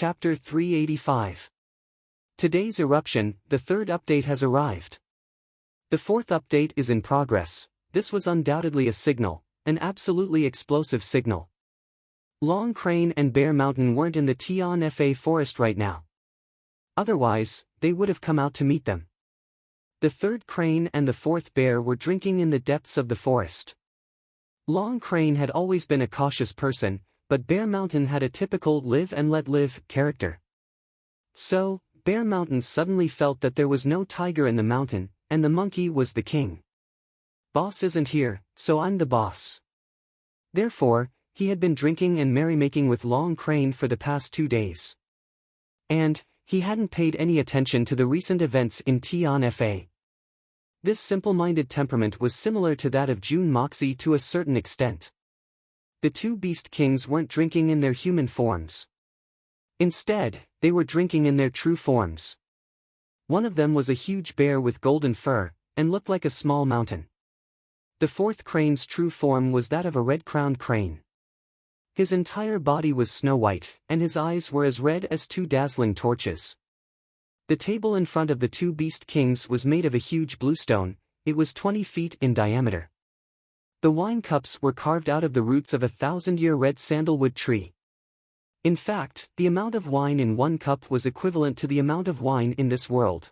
Chapter 385. Today's eruption, the third update has arrived. The fourth update is in progress. This was undoubtedly a signal, an absolutely explosive signal. Long Crane and Bear Mountain weren't in the Tion-Fa forest right now. Otherwise, they would have come out to meet them. The third crane and the fourth bear were drinking in the depths of the forest. Long Crane had always been a cautious person, but Bear Mountain had a typical live and let live character. So, Bear Mountain suddenly felt that there was no tiger in the mountain, and the monkey was the king. Boss isn't here, so I'm the boss. Therefore, he had been drinking and merrymaking with Long Crane for the past 2 days. And, he hadn't paid any attention to the recent events in Tion-Fa. This simple-minded temperament was similar to that of June Moxie to a certain extent. The two beast kings weren't drinking in their human forms. Instead, they were drinking in their true forms. One of them was a huge bear with golden fur, and looked like a small mountain. The fourth crane's true form was that of a red-crowned crane. His entire body was snow-white, and his eyes were as red as 2 dazzling torches. The table in front of the two beast kings was made of a huge bluestone. It was 20 feet in diameter. The wine cups were carved out of the roots of a 1,000-year red sandalwood tree. In fact, the amount of wine in one cup was equivalent to the amount of wine in this world.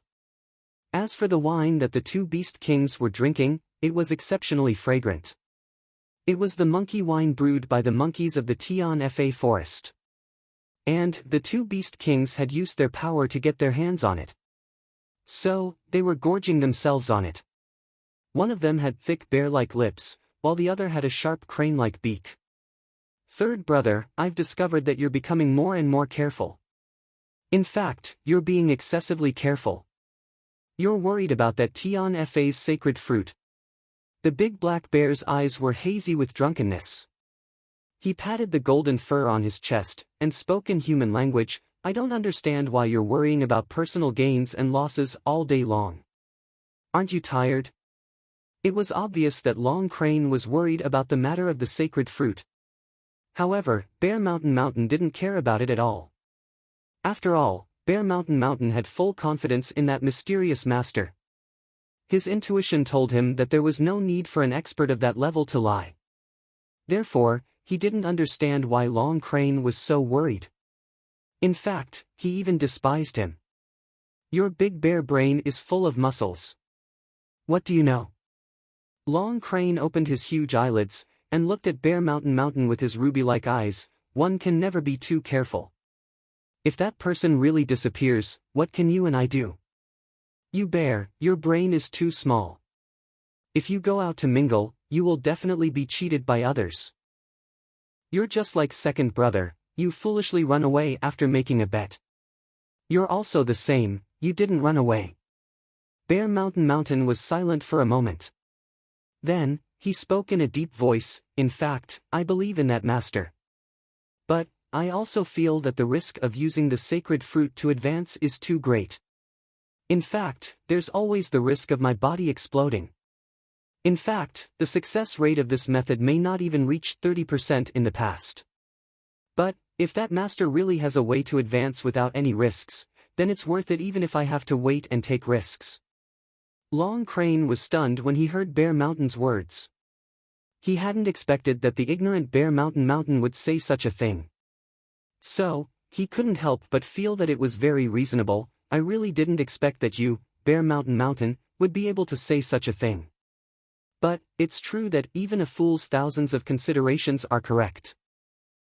As for the wine that the two beast kings were drinking, it was exceptionally fragrant. It was the monkey wine brewed by the monkeys of the Tion-Fa forest. And the two beast kings had used their power to get their hands on it. So, they were gorging themselves on it. One of them had thick bear-like lips, while the other had a sharp crane-like beak. Third brother, I've discovered that you're becoming more and more careful. In fact, you're being excessively careful. You're worried about that Tion-Fa's sacred fruit. The big black bear's eyes were hazy with drunkenness. He patted the golden fur on his chest, and spoke in human language. I don't understand why you're worrying about personal gains and losses all day long. Aren't you tired? It was obvious that Long Crane was worried about the matter of the sacred fruit. However, Bear Mountain didn't care about it at all. After all, Bear Mountain had full confidence in that mysterious master. His intuition told him that there was no need for an expert of that level to lie. Therefore, he didn't understand why Long Crane was so worried. In fact, he even despised him. Your big bear brain is full of muscles. What do you know? Long Crane opened his huge eyelids, and looked at Bear Mountain with his ruby-like eyes. One can never be too careful. If that person really disappears, what can you and I do? You bear, your brain is too small. If you go out to mingle, you will definitely be cheated by others. You're just like second brother, you foolishly run away after making a bet. You're also the same, you didn't run away. Bear Mountain was silent for a moment. Then, he spoke in a deep voice. In fact, I believe in that master. But, I also feel that the risk of using the sacred fruit to advance is too great. In fact, there's always the risk of my body exploding. In fact, the success rate of this method may not even reach 30% in the past. But, if that master really has a way to advance without any risks, then it's worth it even if I have to wait and take risks. Long Crane was stunned when he heard Bear Mountain's words. He hadn't expected that the ignorant Bear Mountain would say such a thing. So, he couldn't help but feel that it was very reasonable. I really didn't expect that you, Bear Mountain, would be able to say such a thing. But, it's true that even a fool's thousands of considerations are correct.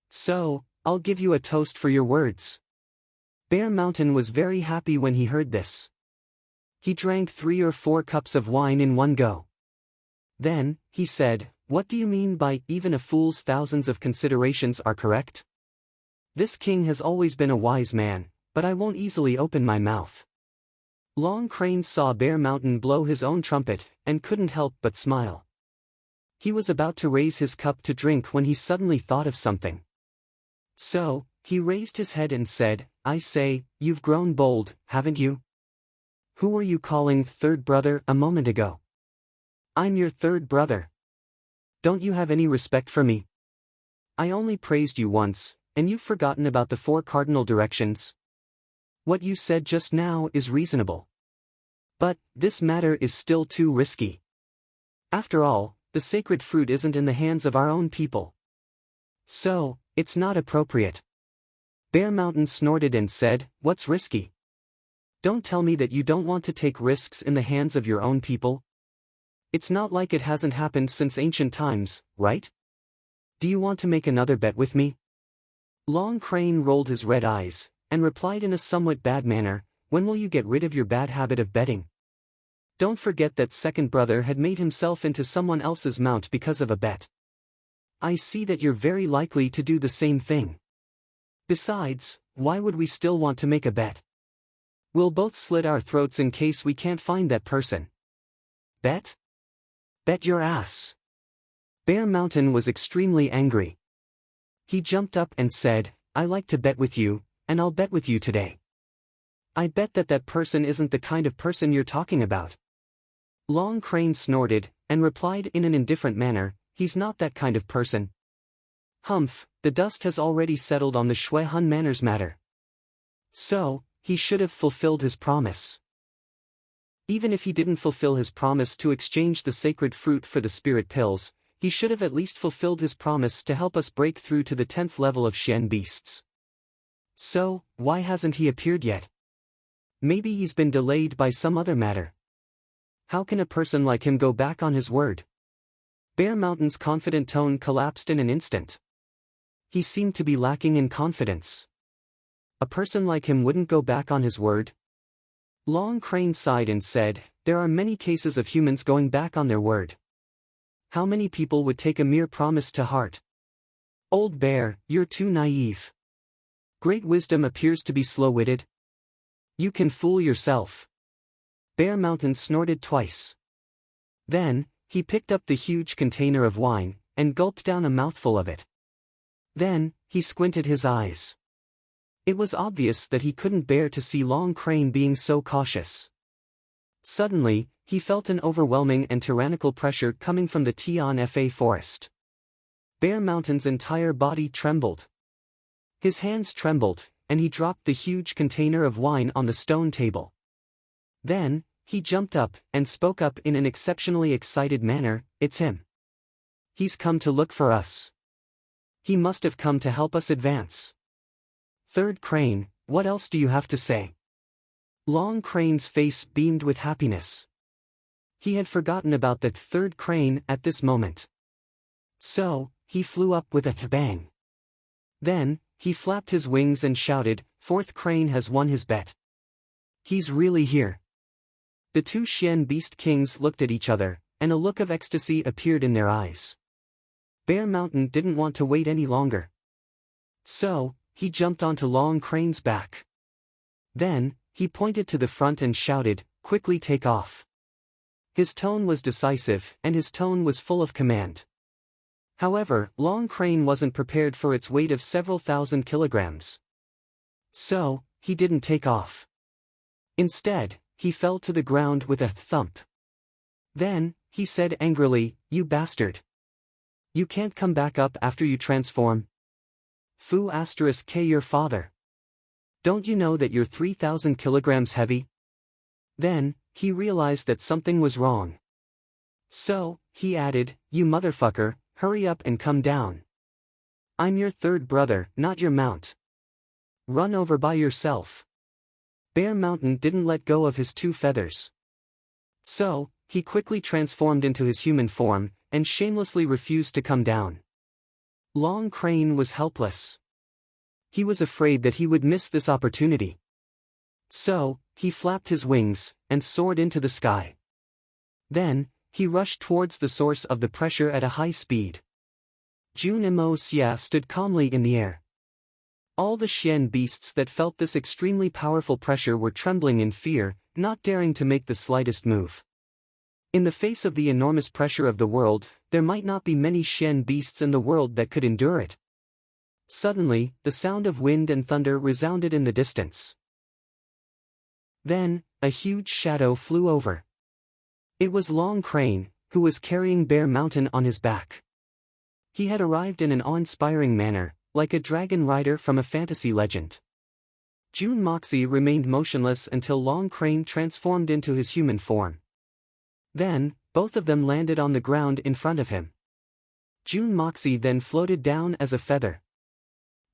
So, I'll give you a toast for your words. Bear Mountain was very happy when he heard this. He drank 3 or 4 cups of wine in one go. Then, he said, what do you mean by even a fool's thousands of considerations are correct? This king has always been a wise man, but I won't easily open my mouth. Long Crane saw Bear Mountain blow his own trumpet, and couldn't help but smile. He was about to raise his cup to drink when he suddenly thought of something. So, he raised his head and said, I say, you've grown bold, haven't you? Who were you calling third brother a moment ago? I'm your third brother. Don't you have any respect for me? I only praised you once, and you've forgotten about the 4 cardinal directions? What you said just now is reasonable. But, this matter is still too risky. After all, the sacred fruit isn't in the hands of our own people. So, it's not appropriate. Bear Mountain snorted and said, "What's risky? Don't tell me that you don't want to take risks in the hands of your own people. It's not like it hasn't happened since ancient times, right? Do you want to make another bet with me?" Long Crane rolled his red eyes, and replied in a somewhat bad manner, "When will you get rid of your bad habit of betting? Don't forget that second brother had made himself into someone else's mount because of a bet. I see that you're very likely to do the same thing. Besides, why would we still want to make a bet? We'll both slit our throats in case we can't find that person. Bet? Bet your ass." Bear Mountain was extremely angry. He jumped up and said, "I like to bet with you, and I'll bet with you today. I bet that that person isn't the kind of person you're talking about." Long Crane snorted, and replied in an indifferent manner, "He's not that kind of person. Humph, the dust has already settled on the Shui Hun Manor's matter. So, he should have fulfilled his promise. Even if he didn't fulfill his promise to exchange the sacred fruit for the spirit pills, he should have at least fulfilled his promise to help us break through to the 10th level of Xian beasts. So, why hasn't he appeared yet? Maybe he's been delayed by some other matter. How can a person like him go back on his word?" Bear Mountain's confident tone collapsed in an instant. He seemed to be lacking in confidence. A person like him wouldn't go back on his word? Long Crane sighed and said, "There are many cases of humans going back on their word. How many people would take a mere promise to heart? Old Bear, you're too naive. Great wisdom appears to be slow-witted. You can fool yourself." Bear Mountain snorted twice. Then, he picked up the huge container of wine, and gulped down a mouthful of it. Then, he squinted his eyes. It was obvious that he couldn't bear to see Long Crane being so cautious. Suddenly, he felt an overwhelming and tyrannical pressure coming from the Tian Fa forest. Bear Mountain's entire body trembled. His hands trembled, and he dropped the huge container of wine on the stone table. Then, he jumped up and spoke up in an exceptionally excited manner, "It's him. He's come to look for us. He must have come to help us advance. Third Crane, what else do you have to say?" Long Crane's face beamed with happiness. He had forgotten about the third crane at this moment. So, he flew up with a bang. Then, he flapped his wings and shouted, "Fourth Crane has won his bet. He's really here." The 2 Xian Beast Kings looked at each other, and a look of ecstasy appeared in their eyes. Bear Mountain didn't want to wait any longer. So, he jumped onto Long Crane's back. Then, he pointed to the front and shouted, "Quickly take off." His tone was decisive, and his tone was full of command. However, Long Crane wasn't prepared for its weight of several thousand kilograms. So, he didn't take off. Instead, he fell to the ground with a thump. Then, he said angrily, "You bastard. You can't come back up after you transform. Fu *K your father. Don't you know that you're 3,000 kilograms heavy?" Then, he realized that something was wrong. So, he added, "You motherfucker, hurry up and come down. I'm your third brother, not your mount. Run over by yourself." Bear Mountain didn't let go of his 2 feathers. So, he quickly transformed into his human form, and shamelessly refused to come down. Long Crane was helpless. He was afraid that he would miss this opportunity. So, he flapped his wings, and soared into the sky. Then, he rushed towards the source of the pressure at a high speed. Jun Mo Xia stood calmly in the air. All the Xian beasts that felt this extremely powerful pressure were trembling in fear, not daring to make the slightest move. In the face of the enormous pressure of the world, there might not be many Xian beasts in the world that could endure it. Suddenly, the sound of wind and thunder resounded in the distance. Then, a huge shadow flew over. It was Long Crane, who was carrying Bear Mountain on his back. He had arrived in an awe-inspiring manner, like a dragon rider from a fantasy legend. June Moxie remained motionless until Long Crane transformed into his human form. Then, both of them landed on the ground in front of him. June Moxie then floated down as a feather.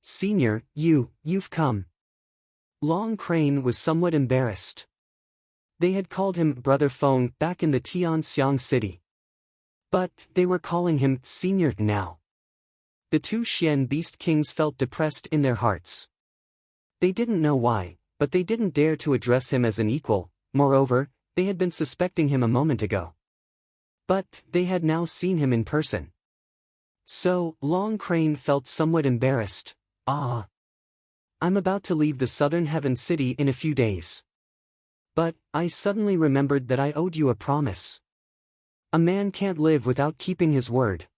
"Senior, you've come." Long Crane was somewhat embarrassed. They had called him Brother Feng back in the Tianxiang city. But they were calling him Senior now. The two Xian Beast Kings felt depressed in their hearts. They didn't know why, but they didn't dare to address him as an equal. Moreover, they had been suspecting him a moment ago. But they had now seen him in person. So, Long Crane felt somewhat embarrassed. I'm about to leave the Southern Heaven City in a few days. But I suddenly remembered that I owed you a promise. A man can't live without keeping his word.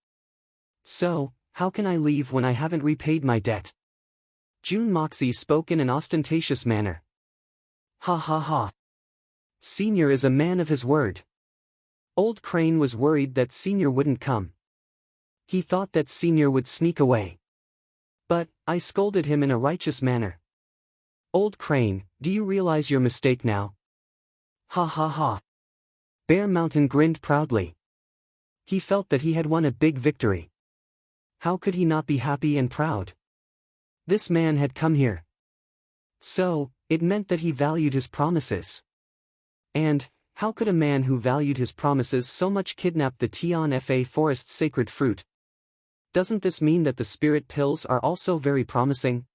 So, how can I leave when I haven't repaid my debt?" June Moxie spoke in an ostentatious manner. "Ha ha ha. Senior is a man of his word." Old Crane was worried that Senior wouldn't come. He thought that Senior would sneak away. But I scolded him in a righteous manner. "Old Crane, do you realize your mistake now?" "Ha ha ha." Bear Mountain grinned proudly. He felt that he had won a big victory. How could he not be happy and proud? This man had come here. So, it meant that he valued his promises. And, how could a man who valued his promises so much kidnap the Tian Fa forest's sacred fruit? Doesn't this mean that the spirit pills are also very promising?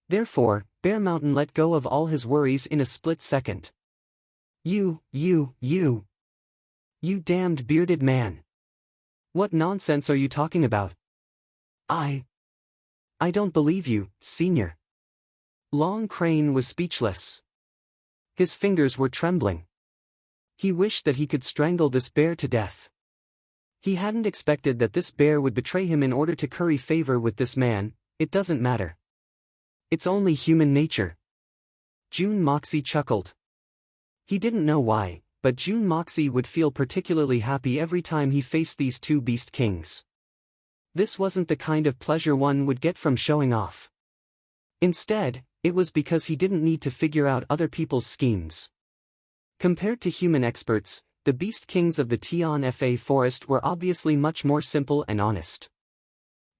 Therefore, Bear Mountain let go of all his worries in a split second. You damned bearded man. What nonsense are you talking about? I don't believe you, Senior." Long Crane was speechless. His fingers were trembling. He wished that he could strangle this bear to death. He hadn't expected that this bear would betray him in order to curry favor with this man. It doesn't matter. It's only human nature. June Moxie chuckled. He didn't know why, but June Moxie would feel particularly happy every time he faced these two Beast Kings. This wasn't the kind of pleasure one would get from showing off. Instead, it was because he didn't need to figure out other people's schemes. Compared to human experts, the Beast Kings of the Tian Fa forest were obviously much more simple and honest.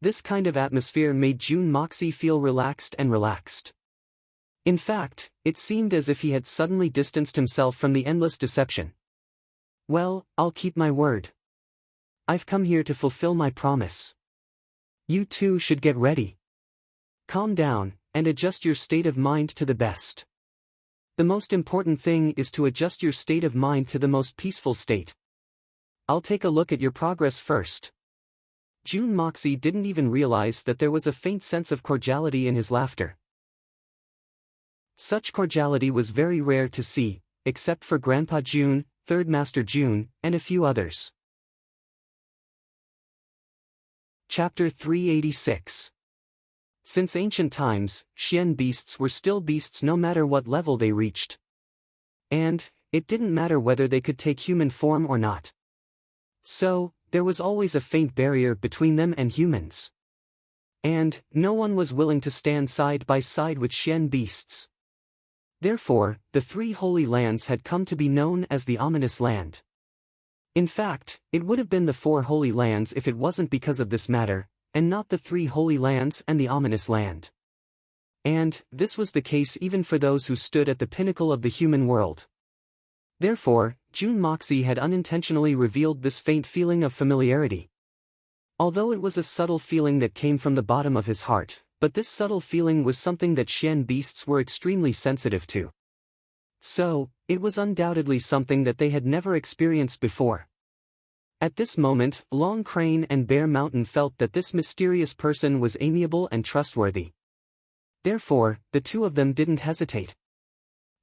This kind of atmosphere made June Moxie feel relaxed. In fact, it seemed as if he had suddenly distanced himself from the endless deception. "Well, I'll keep my word. I've come here to fulfill my promise. You two should get ready. Calm down, and adjust your state of mind to the best. The most important thing is to adjust your state of mind to the most peaceful state. I'll take a look at your progress first." June Moxie didn't even realize that there was a faint sense of cordiality in his laughter. Such cordiality was very rare to see, except for Grandpa June, Third Master June, and a few others. Chapter 386. Since ancient times, Xian beasts were still beasts no matter what level they reached. And, it didn't matter whether they could take human form or not. So, there was always a faint barrier between them and humans. And, no one was willing to stand side by side with Xian beasts. Therefore, the three holy lands had come to be known as the Ominous Land. In fact, it would have been the four holy lands if it wasn't because of this matter, and not the three holy lands and the Ominous Land. And, this was the case even for those who stood at the pinnacle of the human world. Therefore, June Moxie had unintentionally revealed this faint feeling of familiarity. Although it was a subtle feeling that came from the bottom of his heart, but this subtle feeling was something that Xian beasts were extremely sensitive to. So, it was undoubtedly something that they had never experienced before. At this moment, Long Crane and Bear Mountain felt that this mysterious person was amiable and trustworthy. Therefore, the two of them didn't hesitate.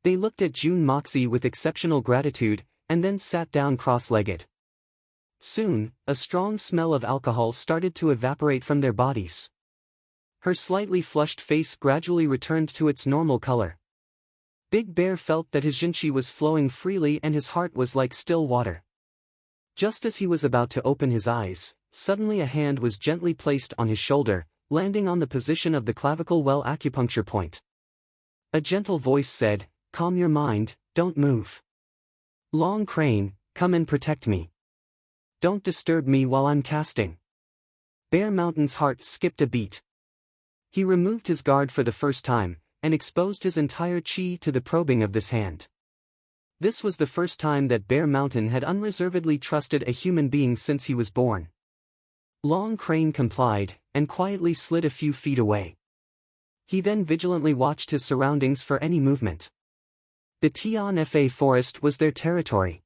They looked at June Moxie with exceptional gratitude, and then sat down cross-legged. Soon, a strong smell of alcohol started to evaporate from their bodies. Her slightly flushed face gradually returned to its normal color. Big Bear felt that his jinchi was flowing freely and his heart was like still water. Just as he was about to open his eyes, suddenly a hand was gently placed on his shoulder, landing on the position of the clavicle well acupuncture point. A gentle voice said, "Calm your mind, don't move. Long Crane, come and protect me. Don't disturb me while I'm casting." Bear Mountain's heart skipped a beat. He removed his guard for the first time, and exposed his entire chi to the probing of this hand. This was the first time that Bear Mountain had unreservedly trusted a human being since he was born. Long Crane complied, and quietly slid a few feet away. He then vigilantly watched his surroundings for any movement. The Tian Fa forest was their territory.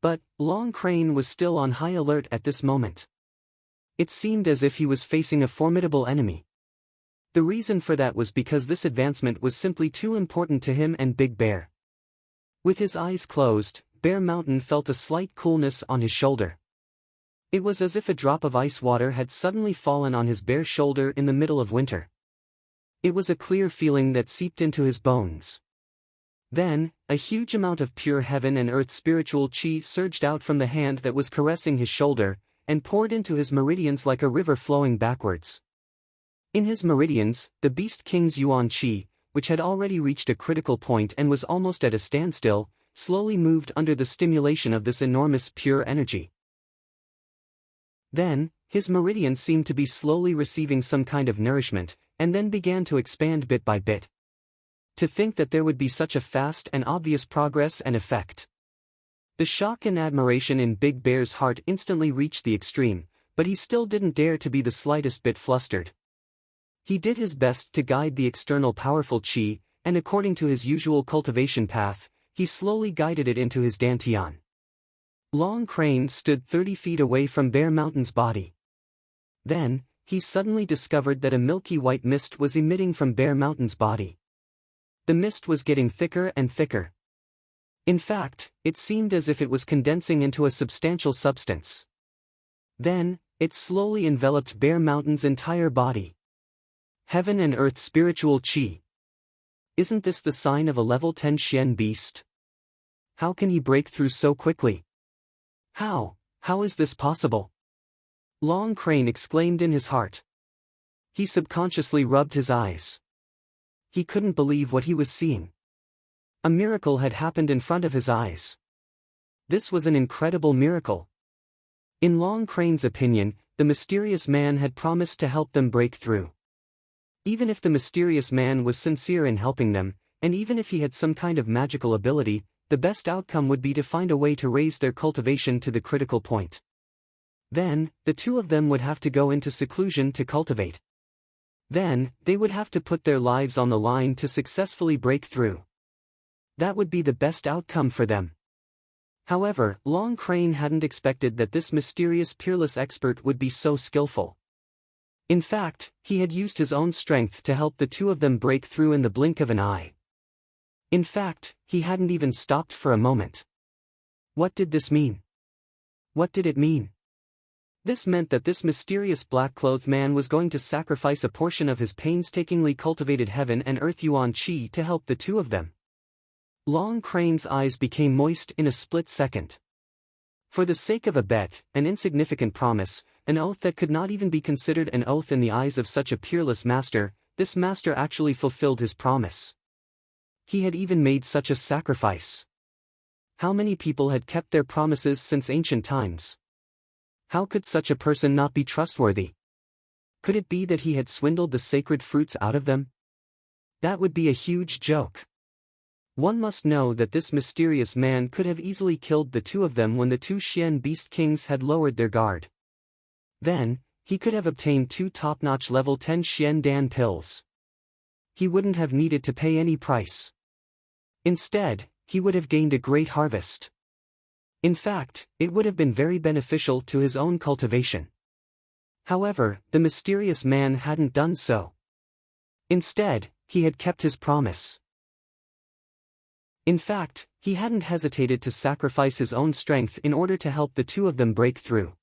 But, Long Crane was still on high alert at this moment. It seemed as if he was facing a formidable enemy. The reason for that was because this advancement was simply too important to him and Big Bear. With his eyes closed, Bear Mountain felt a slight coolness on his shoulder. It was as if a drop of ice water had suddenly fallen on his bare shoulder in the middle of winter. It was a clear feeling that seeped into his bones. Then, a huge amount of pure heaven and earth spiritual chi surged out from the hand that was caressing his shoulder, and poured into his meridians like a river flowing backwards. In his meridians, the Beast King's Yuan Chi, which had already reached a critical point and was almost at a standstill, slowly moved under the stimulation of this enormous pure energy. Then, his meridians seemed to be slowly receiving some kind of nourishment, and then began to expand bit by bit. To think that there would be such a fast and obvious progress and effect. The shock and admiration in Big Bear's heart instantly reached the extreme, but he still didn't dare to be the slightest bit flustered. He did his best to guide the external powerful chi, and according to his usual cultivation path, he slowly guided it into his dantian. Long Crane stood 30 feet away from Bear Mountain's body. Then, he suddenly discovered that a milky white mist was emitting from Bear Mountain's body. The mist was getting thicker and thicker. In fact, it seemed as if it was condensing into a substantial substance. Then, it slowly enveloped Bear Mountain's entire body. Heaven and earth spiritual chi. Isn't this the sign of a level 10 Xian beast? How can he break through so quickly? How is this possible? Long Crane exclaimed in his heart. He subconsciously rubbed his eyes. He couldn't believe what he was seeing. A miracle had happened in front of his eyes. This was an incredible miracle. In Long Crane's opinion, the mysterious man had promised to help them break through. Even if the mysterious man was sincere in helping them, and even if he had some kind of magical ability, the best outcome would be to find a way to raise their cultivation to the critical point. Then, the two of them would have to go into seclusion to cultivate. Then, they would have to put their lives on the line to successfully break through. That would be the best outcome for them. However, Long Crane hadn't expected that this mysterious peerless expert would be so skillful. In fact, he had used his own strength to help the two of them break through in the blink of an eye. In fact, he hadn't even stopped for a moment. What did this mean? What did it mean? This meant that this mysterious black-clothed man was going to sacrifice a portion of his painstakingly cultivated heaven and earth yuan chi to help the two of them. Long Crane's eyes became moist in a split second. For the sake of a bet, an insignificant promise, an oath that could not even be considered an oath in the eyes of such a peerless master, this master actually fulfilled his promise. He had even made such a sacrifice. How many people had kept their promises since ancient times? How could such a person not be trustworthy? Could it be that he had swindled the sacred fruits out of them? That would be a huge joke. One must know that this mysterious man could have easily killed the two of them when the two Xian Beast Kings had lowered their guard. Then, he could have obtained 2 top-notch level 10 Xian Dan pills. He wouldn't have needed to pay any price. Instead, he would have gained a great harvest. In fact, it would have been very beneficial to his own cultivation. However, the mysterious man hadn't done so. Instead, he had kept his promise. In fact, he hadn't hesitated to sacrifice his own strength in order to help the two of them break through.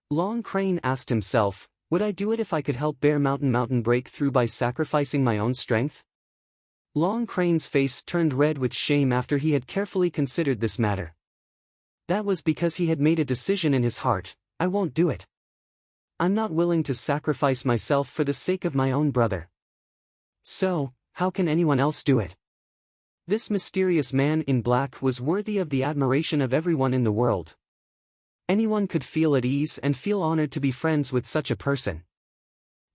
Long Crane asked himself, would I do it if I could help Bear Mountain break through by sacrificing my own strength? Long Crane's face turned red with shame after he had carefully considered this matter. That was because he had made a decision in his heart, I won't do it. I'm not willing to sacrifice myself for the sake of my own brother. So, how can anyone else do it? This mysterious man in black was worthy of the admiration of everyone in the world. Anyone could feel at ease and feel honored to be friends with such a person.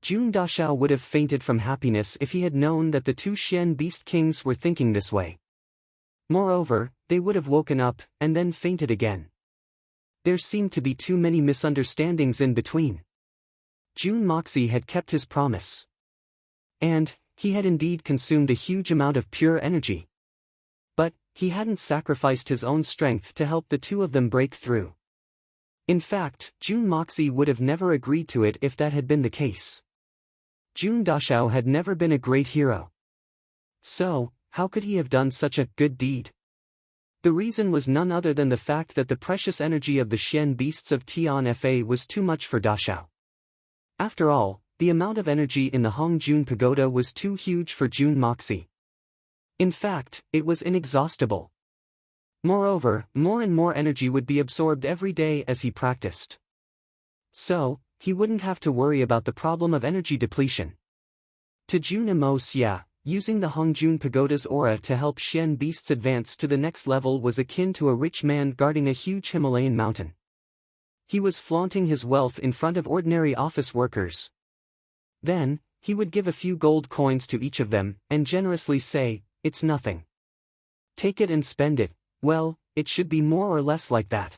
Jun Dashao would have fainted from happiness if he had known that the two Xian Beast Kings were thinking this way. Moreover, they would have woken up, and then fainted again. There seemed to be too many misunderstandings in between. Jun Moxie had kept his promise. And, he had indeed consumed a huge amount of pure energy. But, he hadn't sacrificed his own strength to help the two of them break through. In fact, Jun Moxie would have never agreed to it if that had been the case. Jun Dashao had never been a great hero. So, how could he have done such a good deed? The reason was none other than the fact that the precious energy of the Xian beasts of Tian Fa was too much for Dashao. After all, the amount of energy in the Hongjun Pagoda was too huge for Jun Moxie. In fact, it was inexhaustible. Moreover, more and more energy would be absorbed every day as he practiced. So, he wouldn't have to worry about the problem of energy depletion. To Jun Mo Xia, using the Hongjun Pagoda's aura to help Xian beasts advance to the next level was akin to a rich man guarding a huge Himalayan mountain. He was flaunting his wealth in front of ordinary office workers. Then, he would give a few gold coins to each of them, and generously say, "It's nothing. Take it and spend it." Well, it should be more or less like that.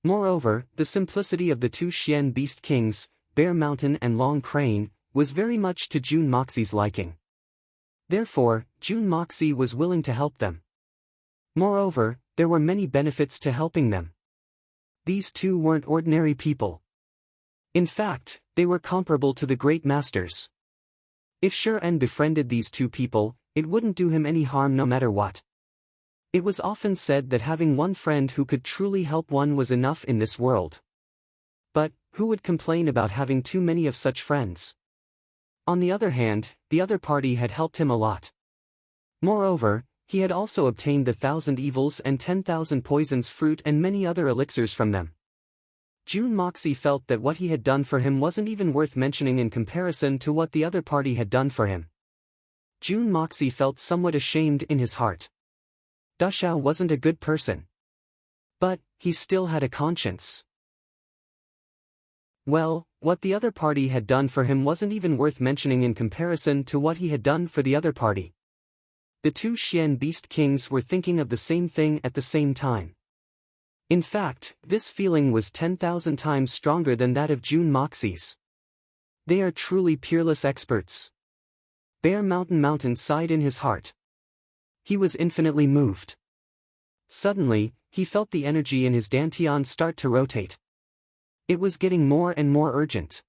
Moreover, the simplicity of the two Xian Beast Kings, Bear Mountain and Long Crane, was very much to Jun Moxie's liking. Therefore, Jun Moxie was willing to help them. Moreover, there were many benefits to helping them. These two weren't ordinary people. In fact, they were comparable to the great masters. If Shi-En befriended these two people, it wouldn't do him any harm no matter what. It was often said that having one friend who could truly help one was enough in this world. But, who would complain about having too many of such friends? On the other hand, the other party had helped him a lot. Moreover, he had also obtained the 1,000 evils and 10,000 poisons fruit and many other elixirs from them. Jun Moxie felt that what he had done for him wasn't even worth mentioning in comparison to what the other party had done for him. Jun Moxie felt somewhat ashamed in his heart. Dashao wasn't a good person. But, he still had a conscience. Well, what the other party had done for him wasn't even worth mentioning in comparison to what he had done for the other party. The two Xian Beast Kings were thinking of the same thing at the same time. In fact, this feeling was 10,000 times stronger than that of Jun Moxie's. They are truly peerless experts. Bear Mountain sighed in his heart. He was infinitely moved. Suddenly, he felt the energy in his dantian start to rotate. It was getting more and more urgent.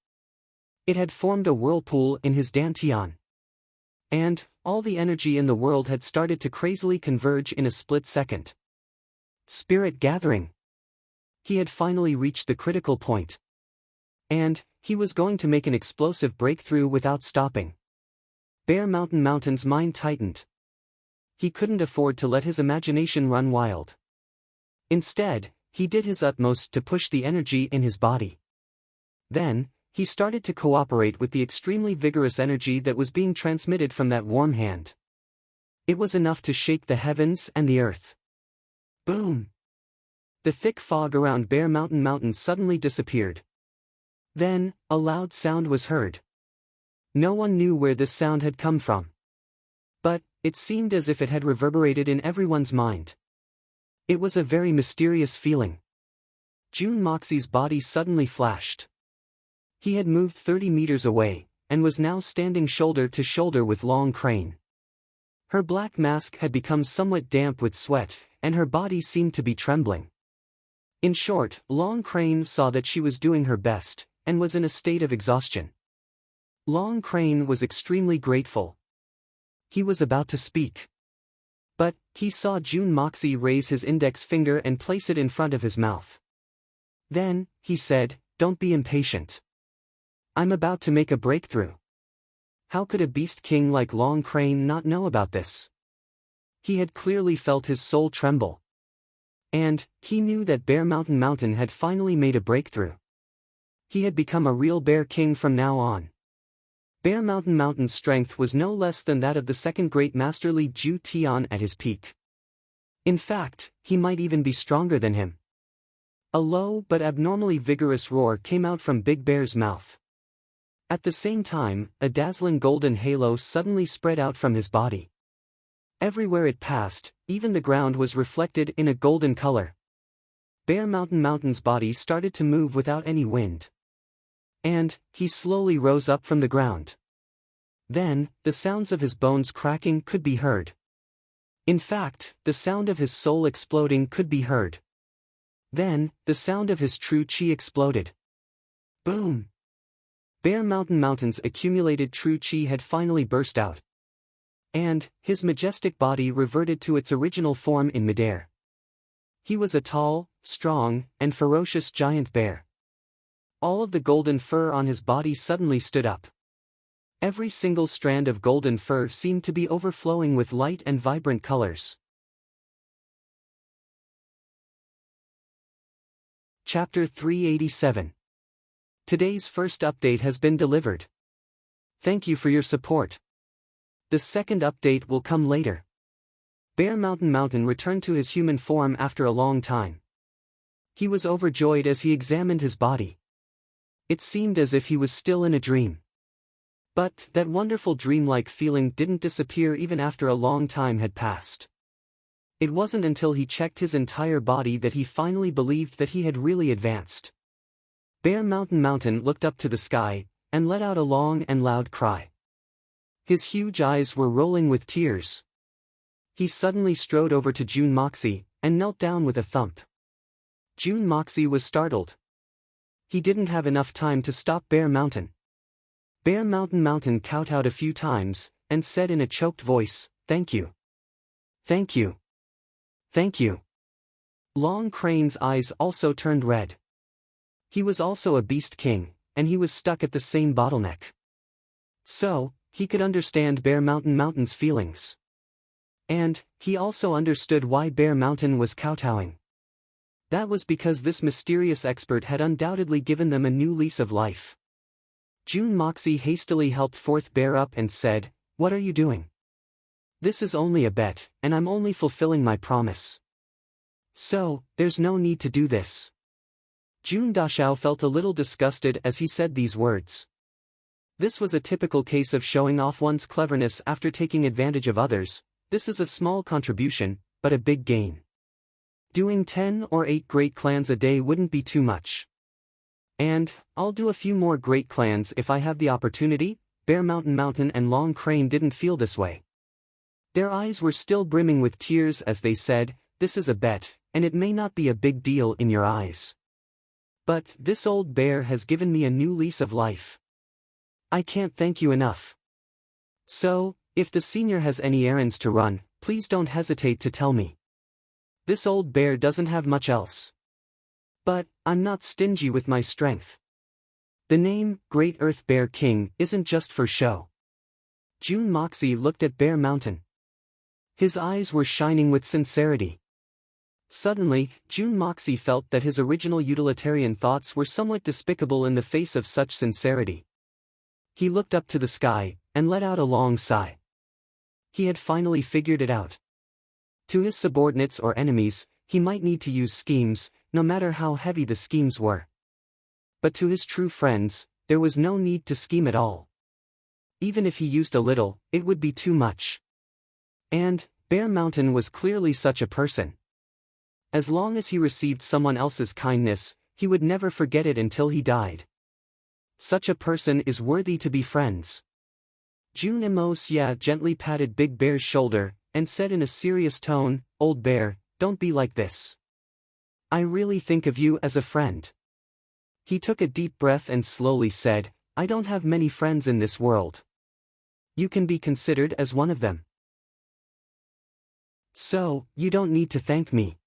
It had formed a whirlpool in his dantian. And, all the energy in the world had started to crazily converge in a split second. Spirit gathering. He had finally reached the critical point. And, he was going to make an explosive breakthrough without stopping. Bear Mountain's mind tightened. He couldn't afford to let his imagination run wild. Instead, he did his utmost to push the energy in his body. Then, he started to cooperate with the extremely vigorous energy that was being transmitted from that warm hand. It was enough to shake the heavens and the earth. Boom! The thick fog around Bear Mountain suddenly disappeared. Then, a loud sound was heard. No one knew where this sound had come from. But, it seemed as if it had reverberated in everyone's mind. It was a very mysterious feeling. Jun Moxie's body suddenly flashed. He had moved 30 meters away, and was now standing shoulder to shoulder with Long Crane. Her black mask had become somewhat damp with sweat, and her body seemed to be trembling. In short, Long Crane saw that she was doing her best, and was in a state of exhaustion. Long Crane was extremely grateful. He was about to speak. But, he saw Jun Moxie raise his index finger and place it in front of his mouth. Then, he said, "Don't be impatient. I'm about to make a breakthrough." How could a beast king like Long Crane not know about this? He had clearly felt his soul tremble. And, he knew that Bear Mountain had finally made a breakthrough. He had become a real bear king from now on. Bear Mountain's strength was no less than that of the second great masterly Ju Tian at his peak. In fact, he might even be stronger than him. A low but abnormally vigorous roar came out from Big Bear's mouth. At the same time, a dazzling golden halo suddenly spread out from his body. Everywhere it passed, even the ground was reflected in a golden color. Bear Mountain's body started to move without any wind. And he slowly rose up from the ground. Then, the sounds of his bones cracking could be heard. In fact, the sound of his soul exploding could be heard. Then, the sound of his true chi exploded. Boom! Bear Mountain's accumulated true chi had finally burst out. And, his majestic body reverted to its original form in midair. He was a tall, strong, and ferocious giant bear. All of the golden fur on his body suddenly stood up. Every single strand of golden fur seemed to be overflowing with light and vibrant colors. Chapter 387. Today's first update has been delivered. Thank you for your support. The second update will come later. Bear Mountain returned to his human form after a long time. He was overjoyed as he examined his body. It seemed as if he was still in a dream. But that wonderful dreamlike feeling didn't disappear even after a long time had passed. It wasn't until he checked his entire body that he finally believed that he had really advanced. Bear Mountain looked up to the sky, and let out a long and loud cry. His huge eyes were rolling with tears. He suddenly strode over to June Moxie, and knelt down with a thump. June Moxie was startled. He didn't have enough time to stop Bear Mountain. Bear Mountain kowtowed a few times, and said in a choked voice, "Thank you. Thank you. Thank you." Long Crane's eyes also turned red. He was also a beast king, and he was stuck at the same bottleneck. So, he could understand Bear Mountain's feelings. And, he also understood why Bear Mountain was kowtowing. That was because this mysterious expert had undoubtedly given them a new lease of life. June Moxie hastily helped Fourth Bear up and said, "What are you doing? This is only a bet, and I'm only fulfilling my promise. So, there's no need to do this." June Dashao felt a little disgusted as he said these words. This was a typical case of showing off one's cleverness after taking advantage of others. This is a small contribution, but a big gain. Doing 10 or 8 great clans a day wouldn't be too much. And, I'll do a few more great clans if I have the opportunity. Bear Mountain and Long Crane didn't feel this way. Their eyes were still brimming with tears as they said, "This is a bet, and it may not be a big deal in your eyes. But, this old bear has given me a new lease of life. I can't thank you enough. So, if the senior has any errands to run, please don't hesitate to tell me. This old bear doesn't have much else. But, I'm not stingy with my strength. The name, Great Earth Bear King, isn't just for show." June Moxie looked at Bear Mountain. His eyes were shining with sincerity. Suddenly, June Moxie felt that his original utilitarian thoughts were somewhat despicable in the face of such sincerity. He looked up to the sky, and let out a long sigh. He had finally figured it out. To his subordinates or enemies, he might need to use schemes, no matter how heavy the schemes were. But to his true friends, there was no need to scheme at all. Even if he used a little, it would be too much. And, Bear Mountain was clearly such a person. As long as he received someone else's kindness, he would never forget it until he died. Such a person is worthy to be friends. June Moxie gently patted Big Bear's shoulder, and said in a serious tone, "Old bear, don't be like this. I really think of you as a friend." He took a deep breath and slowly said, "I don't have many friends in this world. You can be considered as one of them. So, you don't need to thank me."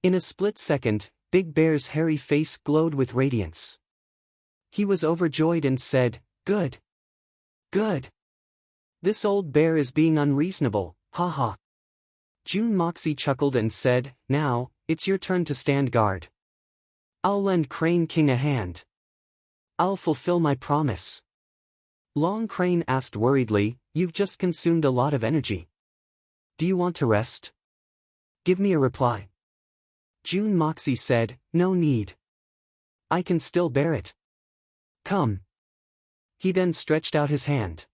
In a split second, Big Bear's hairy face glowed with radiance. He was overjoyed and said, "Good. Good. This old bear is being unreasonable, haha." June Moxie chuckled and said, "Now, it's your turn to stand guard. I'll lend Crane King a hand." I'll fulfill my promise. Long Crane asked worriedly, you've just consumed a lot of energy. Do you want to rest? Give me a reply. June Moxie said, no need. I can still bear it. Come. He then stretched out his hand.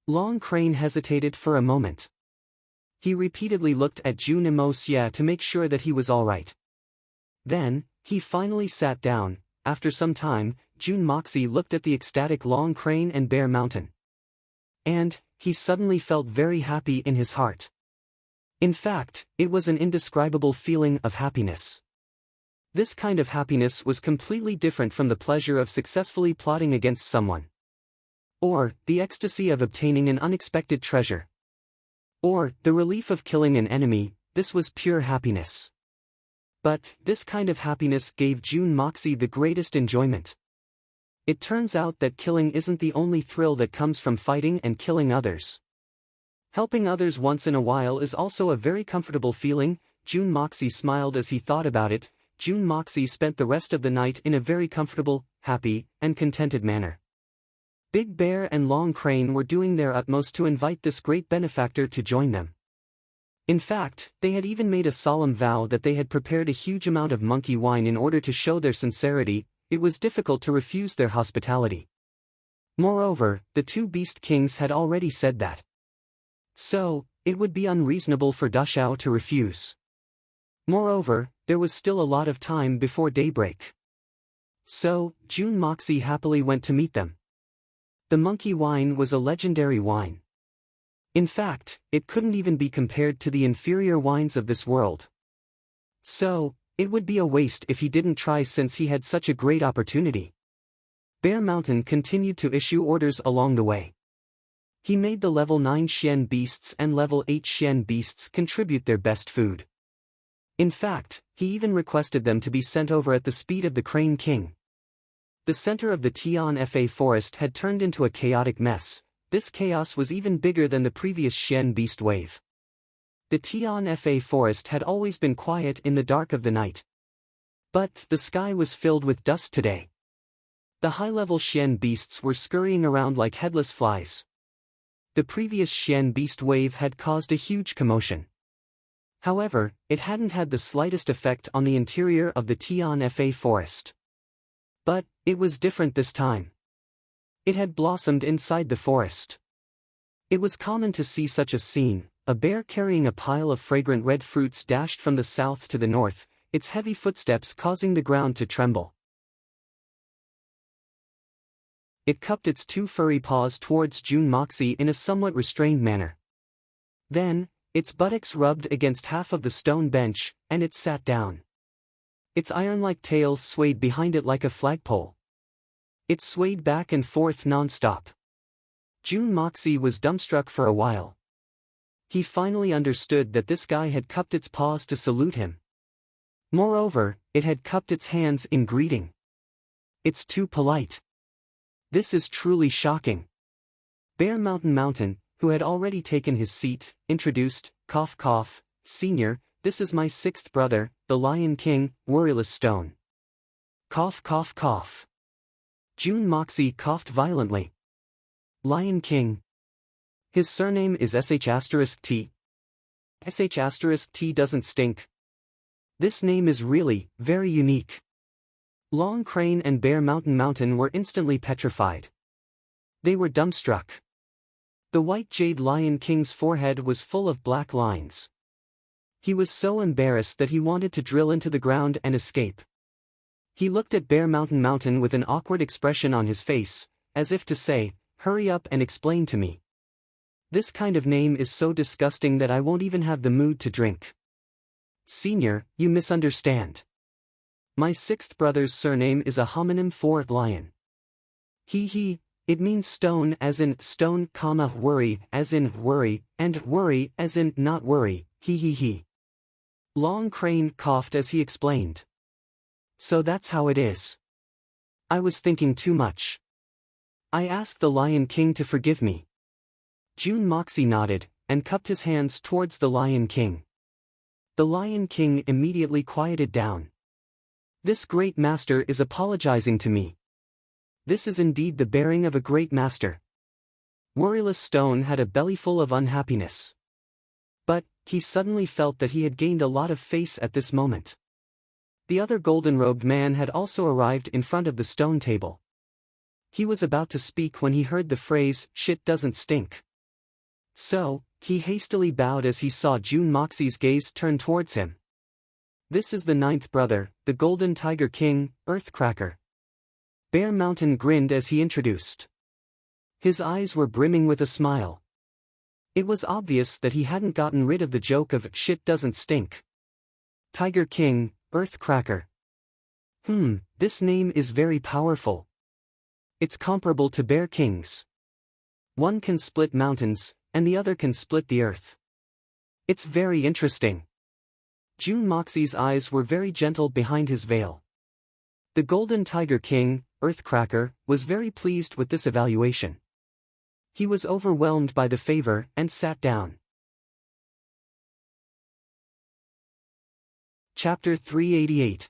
Long Crane hesitated for a moment. He repeatedly looked at June Moxie to make sure that he was all right. Then, he finally sat down. After some time, June Moxie looked at the ecstatic Long Crane and Bear Mountain. And, he suddenly felt very happy in his heart. In fact, it was an indescribable feeling of happiness. This kind of happiness was completely different from the pleasure of successfully plotting against someone. Or, the ecstasy of obtaining an unexpected treasure. Or, the relief of killing an enemy. This was pure happiness. But, this kind of happiness gave June Moxie the greatest enjoyment. It turns out that killing isn't the only thrill that comes from fighting and killing others. Helping others once in a while is also a very comfortable feeling. June Moxie smiled as he thought about it. June Moxie spent the rest of the night in a very comfortable, happy, and contented manner. Big Bear and Long Crane were doing their utmost to invite this great benefactor to join them. In fact, they had even made a solemn vow that they had prepared a huge amount of monkey wine in order to show their sincerity. It was difficult to refuse their hospitality. Moreover, the two Beast Kings had already said that. So, it would be unreasonable for Dashao to refuse. Moreover, there was still a lot of time before daybreak. So, June Moxie happily went to meet them. The monkey wine was a legendary wine. In fact, it couldn't even be compared to the inferior wines of this world. So, it would be a waste if he didn't try since he had such a great opportunity. Bear Mountain continued to issue orders along the way. He made the level 9 Xian beasts and level 8 Xian beasts contribute their best food. In fact, he even requested them to be sent over at the speed of the Crane King. The center of the Tian Fa forest had turned into a chaotic mess. This chaos was even bigger than the previous Xian beast wave. The Tian Fa forest had always been quiet in the dark of the night. But the sky was filled with dust today. The high-level Xian beasts were scurrying around like headless flies. The previous Xian beast wave had caused a huge commotion. However, it hadn't had the slightest effect on the interior of the Tian Fa forest. But, it was different this time. It had blossomed inside the forest. It was common to see such a scene, a bear carrying a pile of fragrant red fruits dashed from the south to the north, its heavy footsteps causing the ground to tremble. It cupped its two furry paws towards June Moxie in a somewhat restrained manner. Then, its buttocks rubbed against half of the stone bench, and it sat down. Its iron-like tail swayed behind it like a flagpole. It swayed back and forth non-stop. June Moxie was dumbstruck for a while. He finally understood that this guy had cupped its paws to salute him. Moreover, it had cupped its hands in greeting. It's too polite. This is truly shocking. Bear Mountain, who had already taken his seat, introduced, cough cough, Senior, this is my sixth brother, the Lion King, Worryless Stone. Cough cough cough. June Moxie coughed violently. Lion King. His surname is sh*t. sh*t doesn't stink. This name is really, very unique. Long Crane and Bear Mountain were instantly petrified. They were dumbstruck. The white jade Lion King's forehead was full of black lines. He was so embarrassed that he wanted to drill into the ground and escape. He looked at Bear Mountain with an awkward expression on his face, as if to say, hurry up and explain to me. This kind of name is so disgusting that I won't even have the mood to drink. Senior, you misunderstand. My sixth brother's surname is a homonym for lion. It means stone as in stone, worry as in worry, and worry as in not worry, he. Long Crane coughed as he explained. So that's how it is. I was thinking too much. I asked the Lion King to forgive me. June Moxie nodded, and cupped his hands towards the Lion King. The Lion King immediately quieted down. This great master is apologizing to me. This is indeed the bearing of a great master. Worryless Stone had a bellyful of unhappiness. But, he suddenly felt that he had gained a lot of face at this moment. The other golden-robed man had also arrived in front of the stone table. He was about to speak when he heard the phrase, "Shit doesn't stink." So, he hastily bowed as he saw June Moxie's gaze turn towards him. "This is the ninth brother, the Golden Tiger King, Earthcracker." Bear Mountain grinned as he introduced. His eyes were brimming with a smile. It was obvious that he hadn't gotten rid of the joke of "shit doesn't stink." Tiger King, Earthcracker. This name is very powerful. It's comparable to Bear King's. One can split mountains, and the other can split the earth. It's very interesting. June Moxie's eyes were very gentle behind his veil. The Golden Tiger King, Earthcracker, was very pleased with this evaluation. He was overwhelmed by the favor and sat down. Chapter 388.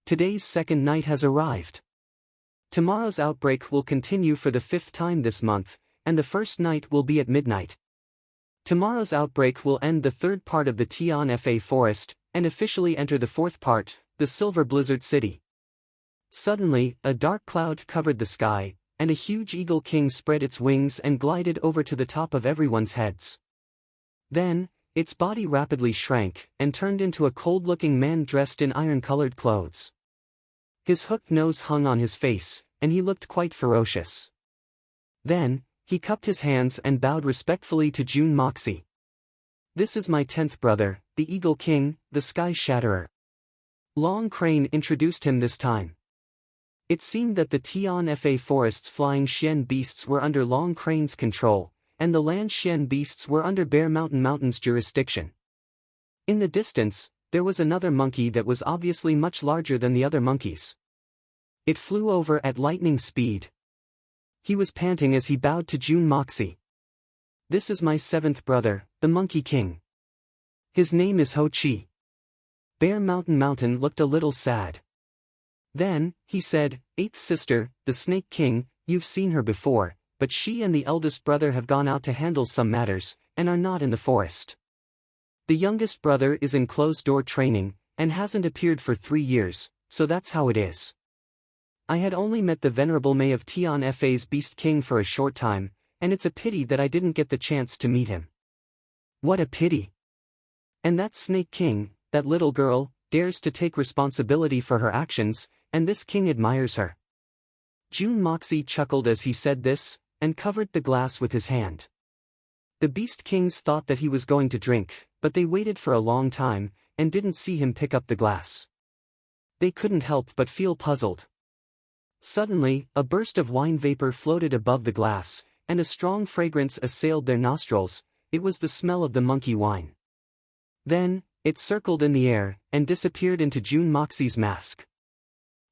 Today's second night has arrived. Tomorrow's outbreak will continue for the 5th time this month, and the first night will be at midnight. Tomorrow's outbreak will end the 3rd part of the Tian Fa forest, and officially enter the 4th part, the Silver Blizzard City. Suddenly, a dark cloud covered the sky, and a huge eagle king spread its wings and glided over to the top of everyone's heads. Then, its body rapidly shrank, and turned into a cold-looking man dressed in iron-colored clothes. His hooked nose hung on his face, and he looked quite ferocious. Then, he cupped his hands and bowed respectfully to June Moxie. "This is my 10th brother, the Eagle King, the Sky Shatterer." Long Crane introduced him this time. It seemed that the Tian Fa forest's flying Xian beasts were under Long Crane's control, and the land Xian beasts were under Bear Mountain's jurisdiction. In the distance, there was another monkey that was obviously much larger than the other monkeys. It flew over at lightning speed. He was panting as he bowed to June Moxie. "This is my 7th brother, the Monkey King. His name is Ho Chi." Bear Mountain looked a little sad. Then, he said, "8th sister, the Snake King, you've seen her before, but she and the eldest brother have gone out to handle some matters, and are not in the forest. The youngest brother is in closed-door training, and hasn't appeared for 3 years, so that's how it is. I had only met the Venerable May of Tian Fa's Beast King for a short time, and it's a pity that I didn't get the chance to meet him." "What a pity. And that Snake King, that little girl, dares to take responsibility for her actions, and this king admires her." June Moxie chuckled as he said this, and covered the glass with his hand. The Beast Kings thought that he was going to drink, but they waited for a long time, and didn't see him pick up the glass. They couldn't help but feel puzzled. Suddenly, a burst of wine vapor floated above the glass, and a strong fragrance assailed their nostrils. It was the smell of the monkey wine. Then, it circled in the air, and disappeared into June Moxie's mask.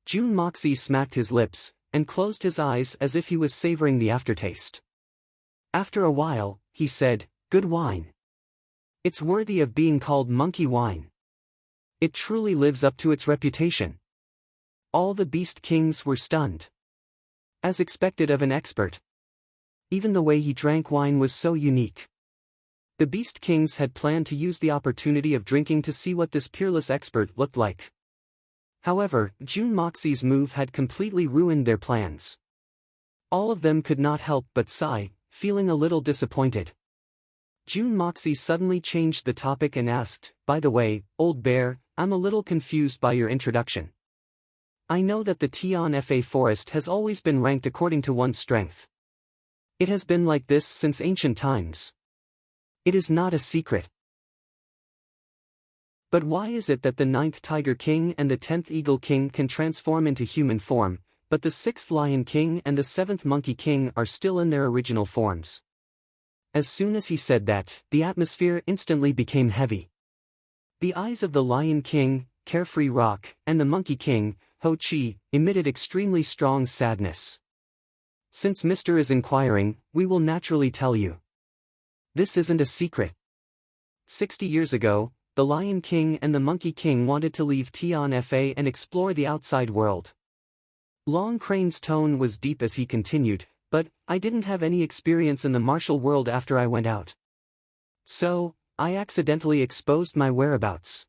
June Moxie smacked his lips, and closed his eyes as if he was savoring the aftertaste. After a while, he said, "Good wine. It's worthy of being called monkey wine. It truly lives up to its reputation." All the Beast Kings were stunned. As expected of an expert. Even the way he drank wine was so unique. The Beast Kings had planned to use the opportunity of drinking to see what this peerless expert looked like. However, June Moxie's move had completely ruined their plans. All of them could not help but sigh, feeling a little disappointed. June Moxie suddenly changed the topic and asked, "By the way, old bear, I'm a little confused by your introduction. I know that the Tian Fa forest has always been ranked according to one's strength. It has been like this since ancient times. It is not a secret. But why is it that the 9th Tiger King and the 10th Eagle King can transform into human form, but the 6th Lion King and the 7th Monkey King are still in their original forms?" As soon as he said that, the atmosphere instantly became heavy. The eyes of the Lion King, Carefree Rock, and the Monkey King, Ho Chi, emitted extremely strong sadness. "Since Mr. is inquiring, we will naturally tell you. This isn't a secret. 60 years ago, the Lion King and the Monkey King wanted to leave Tian Fa and explore the outside world. Long Crane's tone was deep as he continued, but I didn't have any experience in the martial world after I went out. So, I accidentally exposed my whereabouts.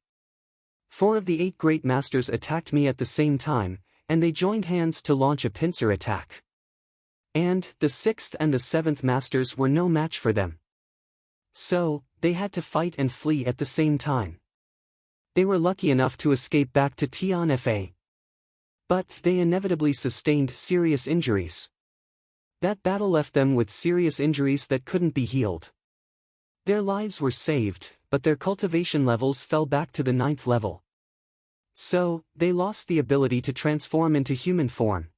4 of the 8 great masters attacked me at the same time, and they joined hands to launch a pincer attack. And the 6th and the 7th masters were no match for them. So, they had to fight and flee at the same time. They were lucky enough to escape back to Tian Fa. But they inevitably sustained serious injuries. That battle left them with serious injuries that couldn't be healed. Their lives were saved, but their cultivation levels fell back to the 9th level. So, they lost the ability to transform into human form.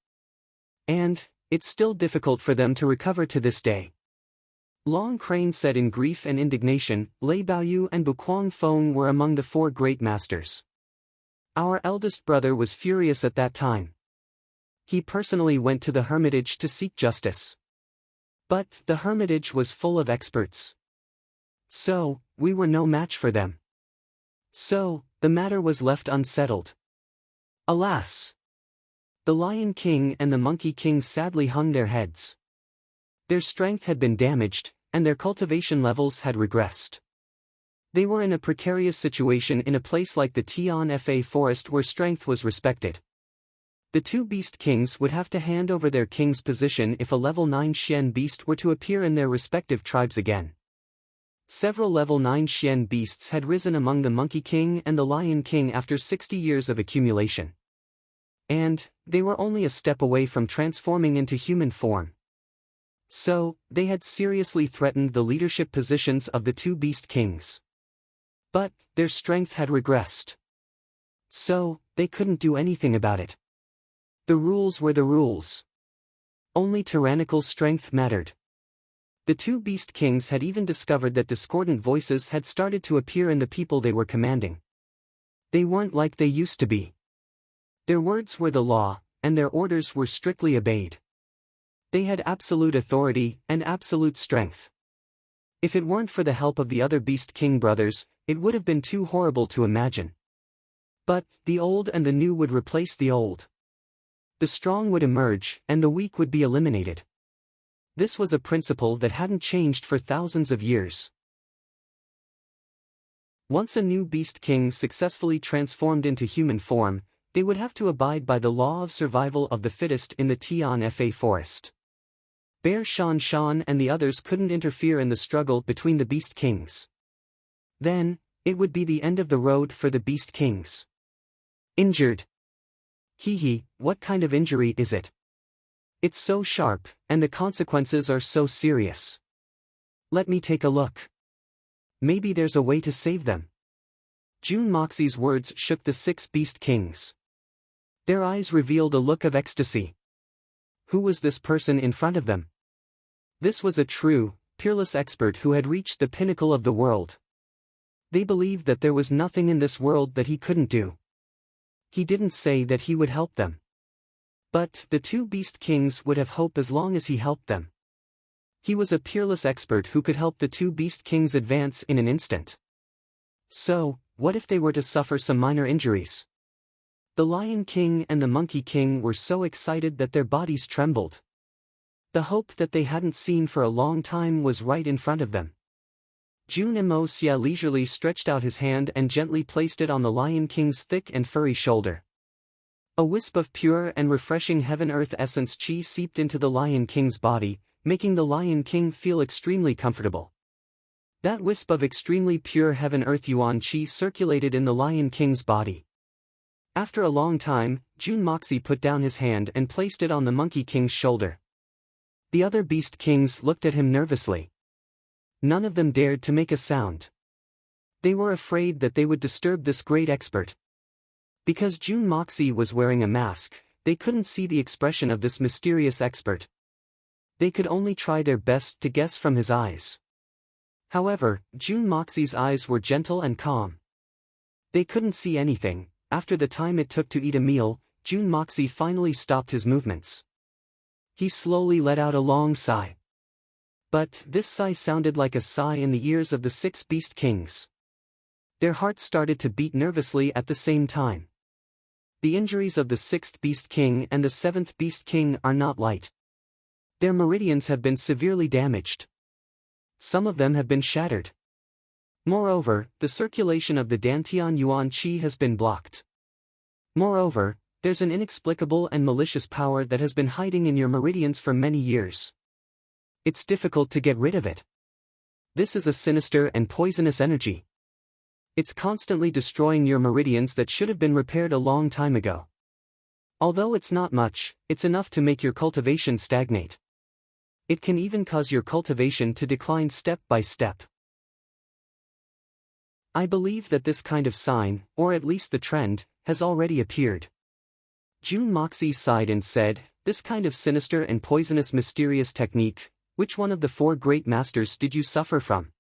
And it's still difficult for them to recover to this day. Long Crane said in grief and indignation. Lei Baoyu and Buquang Feng were among the 4 great masters. Our eldest brother was furious at that time. He personally went to the hermitage to seek justice. But the hermitage was full of experts. So, we were no match for them. So, the matter was left unsettled. Alas! The Lion King and the Monkey King sadly hung their heads. Their strength had been damaged, and their cultivation levels had regressed. They were in a precarious situation in a place like the Tian Fa forest where strength was respected. The 2 beast kings would have to hand over their king's position if a level 9 Xian beast were to appear in their respective tribes again. Several level 9 Xian beasts had risen among the Monkey King and the Lion King after 60 years of accumulation. And they were only a step away from transforming into human form. So, they had seriously threatened the leadership positions of the 2 beast kings. But their strength had regressed. So, they couldn't do anything about it. The rules were the rules. Only tyrannical strength mattered. The 2 beast kings had even discovered that discordant voices had started to appear in the people they were commanding. They weren't like they used to be. Their words were the law, and their orders were strictly obeyed. They had absolute authority and absolute strength. If it weren't for the help of the other Beast King brothers, it would have been too horrible to imagine. But the old and the new would replace the old. The strong would emerge, and the weak would be eliminated. This was a principle that hadn't changed for thousands of years. Once a new Beast King successfully transformed into human form, they would have to abide by the law of survival of the fittest in the Tian Fa forest. Bear Shan Shan and the others couldn't interfere in the struggle between the Beast Kings. Then, it would be the end of the road for the Beast Kings. Injured. Hee, what kind of injury is it? It's so sharp, and the consequences are so serious. Let me take a look. Maybe there's a way to save them. Jun Moxie's words shook the 6 Beast Kings. Their eyes revealed a look of ecstasy. Who was this person in front of them? This was a true, peerless expert who had reached the pinnacle of the world. They believed that there was nothing in this world that he couldn't do. He didn't say that he would help them. But the 2 Beast Kings would have hope as long as he helped them. He was a peerless expert who could help the 2 Beast Kings advance in an instant. So, what if they were to suffer some minor injuries? The Lion King and the Monkey King were so excited that their bodies trembled. The hope that they hadn't seen for a long time was right in front of them. Jun Mo Xia leisurely stretched out his hand and gently placed it on the Lion King's thick and furry shoulder. A wisp of pure and refreshing heaven-earth essence chi seeped into the Lion King's body, making the Lion King feel extremely comfortable. That wisp of extremely pure heaven-earth yuan chi circulated in the Lion King's body. After a long time, Jun Moxie put down his hand and placed it on the Monkey King's shoulder. The other Beast Kings looked at him nervously. None of them dared to make a sound. They were afraid that they would disturb this great expert. Because Jun Moxie was wearing a mask, they couldn't see the expression of this mysterious expert. They could only try their best to guess from his eyes. However, Jun Moxie's eyes were gentle and calm. They couldn't see anything. After the time it took to eat a meal, Jun Moxie finally stopped his movements. He slowly let out a long sigh. But this sigh sounded like a sigh in the ears of the 6 Beast Kings. Their hearts started to beat nervously at the same time. The injuries of the 6th Beast King and the 7th Beast King are not light. Their meridians have been severely damaged. Some of them have been shattered. Moreover, the circulation of the Dantian Yuan Qi has been blocked. Moreover, there's an inexplicable and malicious power that has been hiding in your meridians for many years. It's difficult to get rid of it. This is a sinister and poisonous energy. It's constantly destroying your meridians that should have been repaired a long time ago. Although it's not much, it's enough to make your cultivation stagnate. It can even cause your cultivation to decline step by step. I believe that this kind of sign, or at least the trend, has already appeared. Jun Moxie sighed and said, "This kind of sinister and poisonous mysterious technique, which one of the 4 great masters did you suffer from?"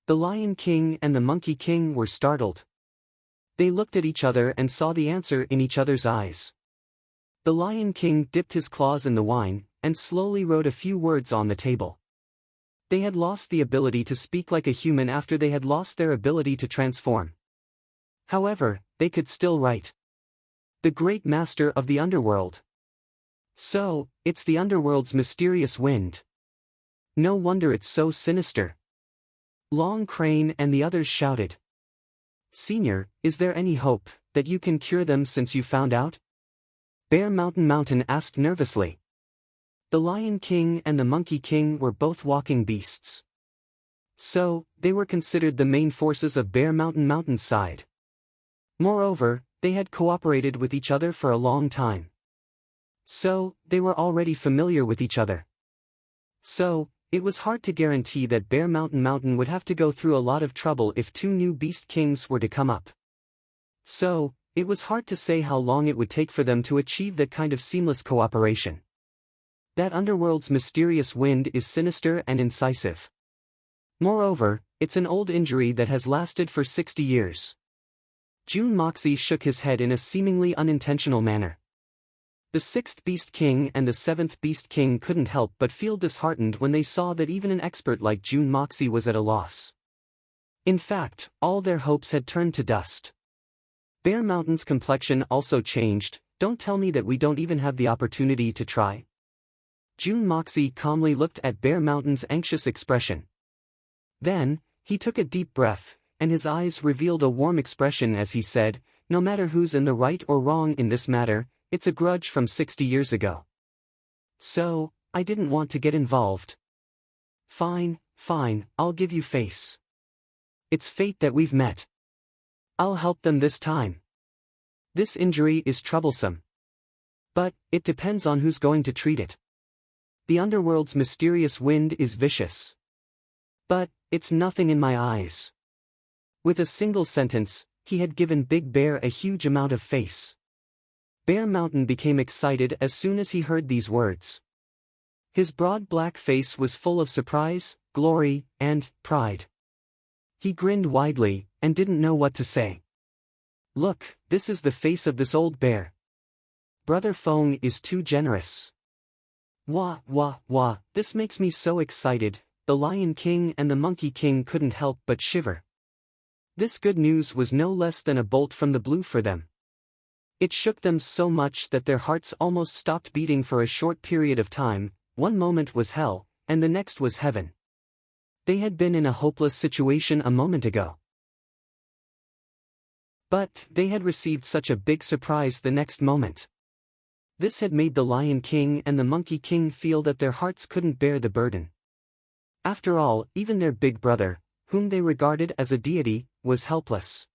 The Lion King and the Monkey King were startled. They looked at each other and saw the answer in each other's eyes. The Lion King dipped his claws in the wine, and slowly wrote a few words on the table. They had lost the ability to speak like a human after they had lost their ability to transform. However, they could still write. The Great Master of the Underworld. So, it's the Underworld's mysterious wind. No wonder it's so sinister. Long Crane and the others shouted. "Senior, is there any hope that you can cure them since you found out?" Bear Mountain asked nervously. The Lion King and the Monkey King were both walking beasts. So, they were considered the main forces of Bear Mountain's side. Moreover, they had cooperated with each other for a long time. So, they were already familiar with each other. So, it was hard to guarantee that Bear Mountain would have to go through a lot of trouble if 2 new Beast Kings were to come up. So, it was hard to say how long it would take for them to achieve that kind of seamless cooperation. That Underworld's mysterious wind is sinister and incisive. Moreover, it's an old injury that has lasted for 60 years. Jun Moxie shook his head in a seemingly unintentional manner. The 6th Beast King and the 7th Beast King couldn't help but feel disheartened when they saw that even an expert like Jun Moxie was at a loss. In fact, all their hopes had turned to dust. Bear Mountain's complexion also changed. "Don't tell me that we don't even have the opportunity to try." Jun Moxie calmly looked at Bear Mountain's anxious expression. Then, he took a deep breath, and his eyes revealed a warm expression as he said, "No matter who's in the right or wrong in this matter, it's a grudge from 60 years ago. So, I didn't want to get involved." Fine, I'll give you face. It's fate that we've met. I'll help them this time. This injury is troublesome. But, it depends on who's going to treat it. The Underworld's mysterious wind is vicious. But, it's nothing in my eyes. With a single sentence, he had given Big Bear a huge amount of face. Bear Mountain became excited as soon as he heard these words. His broad black face was full of surprise, glory, and pride. He grinned widely, and didn't know what to say. "Look, this is the face of this old bear. Brother Feng is too generous. Wah, this makes me so excited." The Lion King and the Monkey King couldn't help but shiver. This good news was no less than a bolt from the blue for them. It shook them so much that their hearts almost stopped beating for a short period of time. One moment was hell, and the next was heaven. They had been in a hopeless situation a moment ago. But they had received such a big surprise the next moment. This had made the Lion King and the Monkey King feel that their hearts couldn't bear the burden. After all, even their big brother, whom they regarded as a deity, was helpless.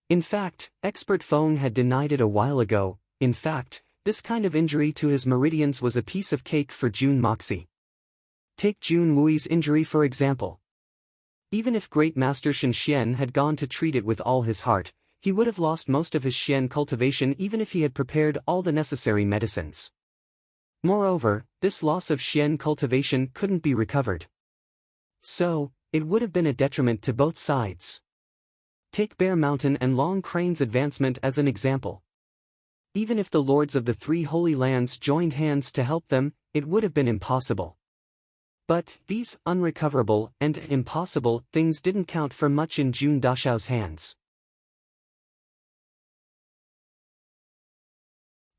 In fact, Expert Feng had denied it a while ago. In fact, this kind of injury to his meridians was a piece of cake for Jun Moxie. Take Jun Wui's injury for example. Even if Great Master Shen Xian had gone to treat it with all his heart, he would have lost most of his Xian cultivation even if he had prepared all the necessary medicines. Moreover, this loss of Xian cultivation couldn't be recovered. So, it would have been a detriment to both sides. Take Bear Mountain and Long Crane's advancement as an example. Even if the lords of the 3 holy lands joined hands to help them, it would have been impossible. But these unrecoverable and impossible things didn't count for much in Jun Dashao's hands.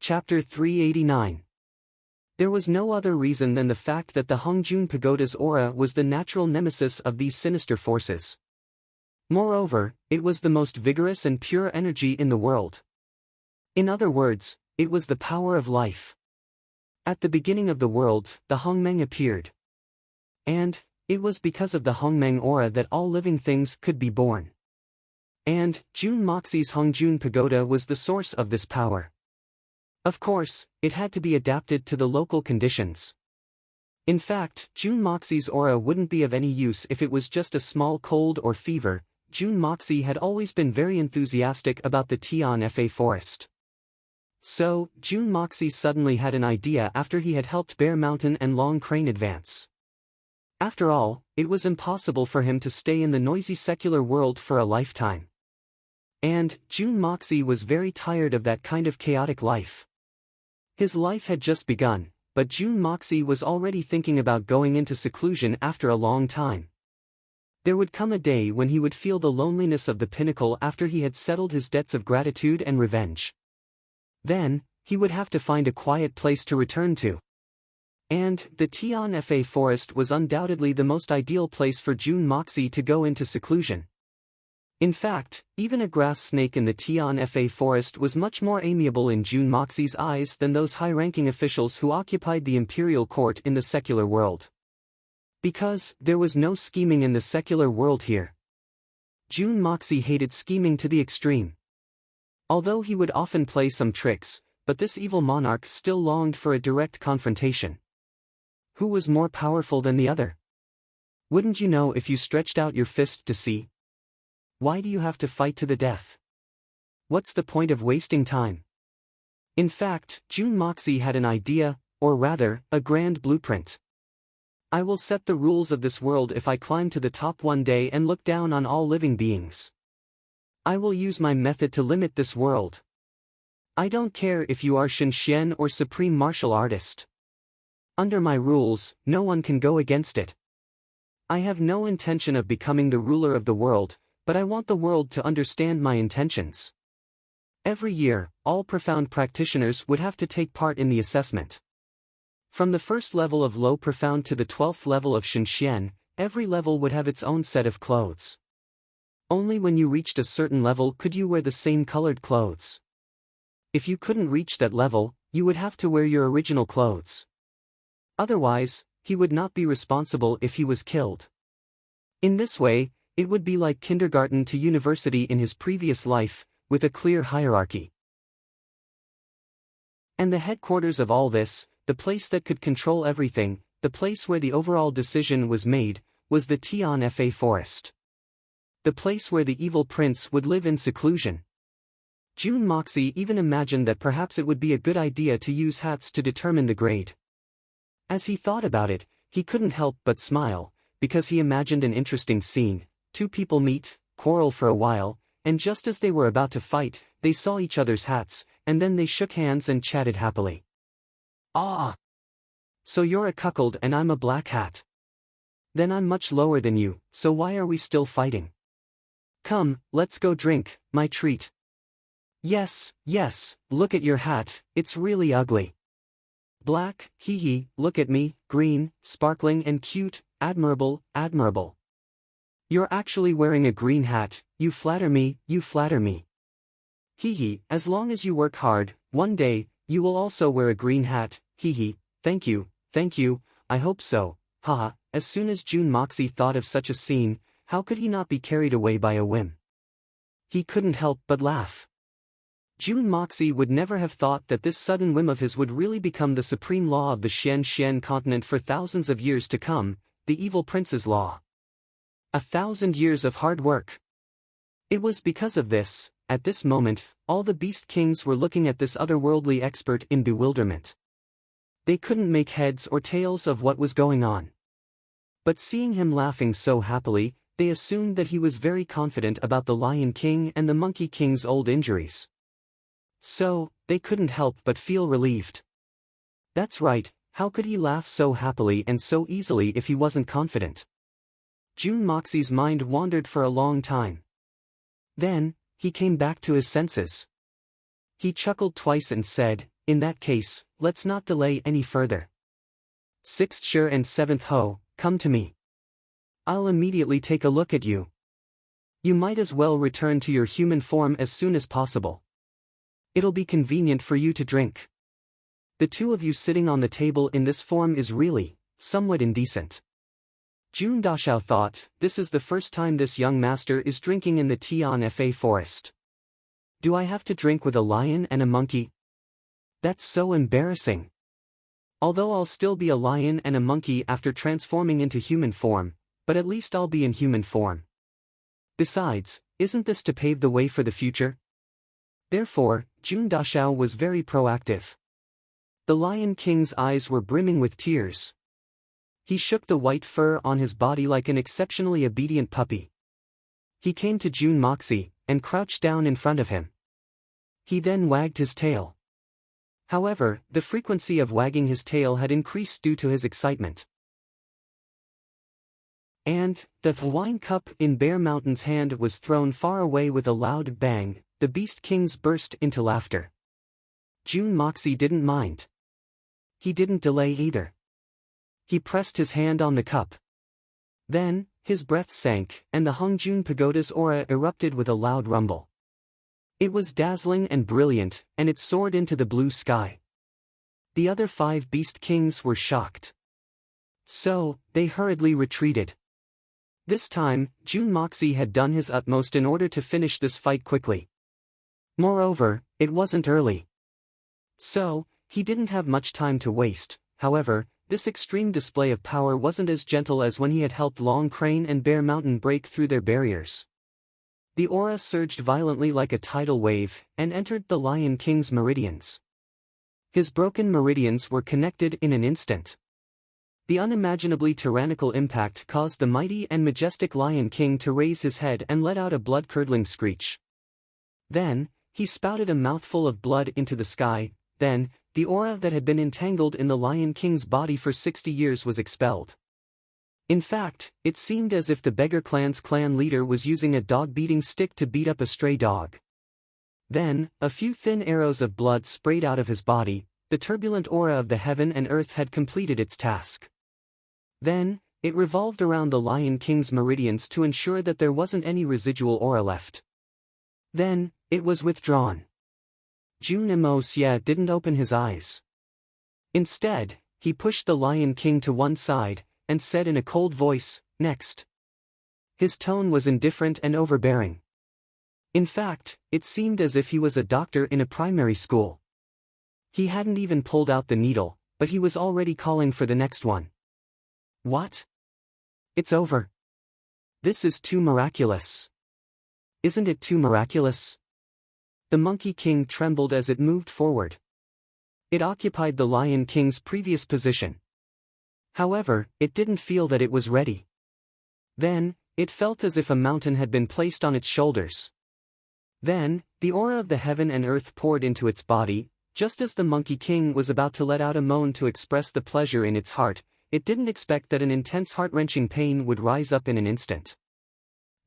Chapter 389. There was no other reason than the fact that the Hongjun Pagoda's aura was the natural nemesis of these sinister forces. Moreover, it was the most vigorous and pure energy in the world. In other words, it was the power of life. At the beginning of the world, the Hongmeng appeared. And it was because of the Hongmeng aura that all living things could be born. And Jun Moxi's Hongjun Pagoda was the source of this power. Of course, it had to be adapted to the local conditions. In fact, Jun Moxi's aura wouldn't be of any use if it was just a small cold or fever. Jun Moxi had always been very enthusiastic about the Tian Fa forest. So, Jun Moxi suddenly had an idea after he had helped Bear Mountain and Long Crane advance. After all, it was impossible for him to stay in the noisy secular world for a lifetime. And Jun Moxi was very tired of that kind of chaotic life. His life had just begun, but Jun Moxi was already thinking about going into seclusion after a long time. There would come a day when he would feel the loneliness of the pinnacle after he had settled his debts of gratitude and revenge. Then, he would have to find a quiet place to return to. And the Tian Fa forest was undoubtedly the most ideal place for Jun Moxi to go into seclusion. In fact, even a grass snake in the Tian Fa forest was much more amiable in Jun Moxi's eyes than those high-ranking officials who occupied the imperial court in the secular world. Because there was no scheming in the secular world here. Jun Moxi hated scheming to the extreme. Although he would often play some tricks, but this evil monarch still longed for a direct confrontation. Who was more powerful than the other? Wouldn't you know if you stretched out your fist to see? Why do you have to fight to the death? What's the point of wasting time? In fact, Jun Moxi had an idea, or rather, a grand blueprint. I will set the rules of this world if I climb to the top one day and look down on all living beings. I will use my method to limit this world. I don't care if you are Shenxian or supreme martial artist. Under my rules, no one can go against it. I have no intention of becoming the ruler of the world, but I want the world to understand my intentions. Every year, all profound practitioners would have to take part in the assessment. From the first level of low profound to the 12th level of Shenxian, every level would have its own set of clothes. Only when you reached a certain level could you wear the same colored clothes. If you couldn't reach that level, you would have to wear your original clothes. Otherwise, he would not be responsible if he was killed. In this way, it would be like kindergarten to university in his previous life, with a clear hierarchy. And the headquarters of all this, the place that could control everything, the place where the overall decision was made, was the Tian Fa forest. The place where the evil prince would live in seclusion. Jun Moxi even imagined that perhaps it would be a good idea to use hats to determine the grade. As he thought about it, he couldn't help but smile, because he imagined an interesting scene. Two people meet, quarrel for a while, and just as they were about to fight, they saw each other's hats, and then they shook hands and chatted happily. Ah! So you're a cuckold and I'm a black hat. Then I'm much lower than you, so why are we still fighting? Come, let's go drink, my treat. Yes, look at your hat, it's really ugly. Black, hee, look at me, green, sparkling and cute, admirable. You're actually wearing a green hat, you flatter me. Hee, as long as you work hard, one day, you will also wear a green hat, hee, thank you, I hope so, haha. As soon as Jun Moxi thought of such a scene, how could he not be carried away by a whim? He couldn't help but laugh. Jun Moxi would never have thought that this sudden whim of his would really become the supreme law of the Xian continent for thousands of years to come, the evil prince's law. 1,000 years of hard work. It was because of this, at this moment, all the beast kings were looking at this otherworldly expert in bewilderment. They couldn't make heads or tails of what was going on. But seeing him laughing so happily, they assumed that he was very confident about the Lion King and the Monkey King's old injuries. So, they couldn't help but feel relieved. That's right, how could he laugh so happily and so easily if he wasn't confident? Jun Moxi's mind wandered for a long time. Then, he came back to his senses. He chuckled twice and said, In that case, let's not delay any further. 6th Shur and 7th Ho, come to me. I'll immediately take a look at you. You might as well return to your human form as soon as possible. It'll be convenient for you to drink. The two of you sitting on the table in this form is really, somewhat indecent. Jun Dashao thought, this is the first time this young master is drinking in the Tian Fa forest. Do I have to drink with a lion and a monkey? That's so embarrassing. Although I'll still be a lion and a monkey after transforming into human form, but at least I'll be in human form. Besides, isn't this to pave the way for the future? Therefore, Jun Dashao was very proactive. The Lion King's eyes were brimming with tears. He shook the white fur on his body like an exceptionally obedient puppy. He came to Jun Moxie, and crouched down in front of him. He then wagged his tail. However, the frequency of wagging his tail had increased due to his excitement. And, the wine cup in Bear Mountain's hand was thrown far away with a loud bang. The Beast Kings burst into laughter. Jun Moxie didn't mind. He didn't delay either. He pressed his hand on the cup. Then, his breath sank, and the Hongjun Pagoda's aura erupted with a loud rumble. It was dazzling and brilliant, and it soared into the blue sky. The other 5 Beast Kings were shocked. So, they hurriedly retreated. This time, Jun Moxie had done his utmost in order to finish this fight quickly. Moreover, it wasn't early. So, he didn't have much time to waste. However, this extreme display of power wasn't as gentle as when he had helped Long Crane and Bear Mountain break through their barriers. The aura surged violently like a tidal wave, and entered the Lion King's meridians. His broken meridians were connected in an instant. The unimaginably tyrannical impact caused the mighty and majestic Lion King to raise his head and let out a blood-curdling screech. Then, he spouted a mouthful of blood into the sky. Then, the aura that had been entangled in the Lion King's body for 60 years was expelled. In fact, it seemed as if the Beggar Clan's clan leader was using a dog-beating stick to beat up a stray dog. Then, a few thin arrows of blood sprayed out of his body. The turbulent aura of the heaven and earth had completed its task. Then, it revolved around the Lion King's meridians to ensure that there wasn't any residual aura left. Then, it was withdrawn. Jun Moxie didn't open his eyes. Instead, he pushed the Lion King to one side, and said in a cold voice, "Next." His tone was indifferent and overbearing. In fact, it seemed as if he was a doctor in a primary school. He hadn't even pulled out the needle, but he was already calling for the next one. What? It's over. This is too miraculous. Isn't it too miraculous? The Monkey King trembled as it moved forward. It occupied the Lion King's previous position. However, it didn't feel that it was ready. Then, it felt as if a mountain had been placed on its shoulders. Then, the aura of the heaven and earth poured into its body. Just as the Monkey King was about to let out a moan to express the pleasure in its heart, it didn't expect that an intense heart-wrenching pain would rise up in an instant.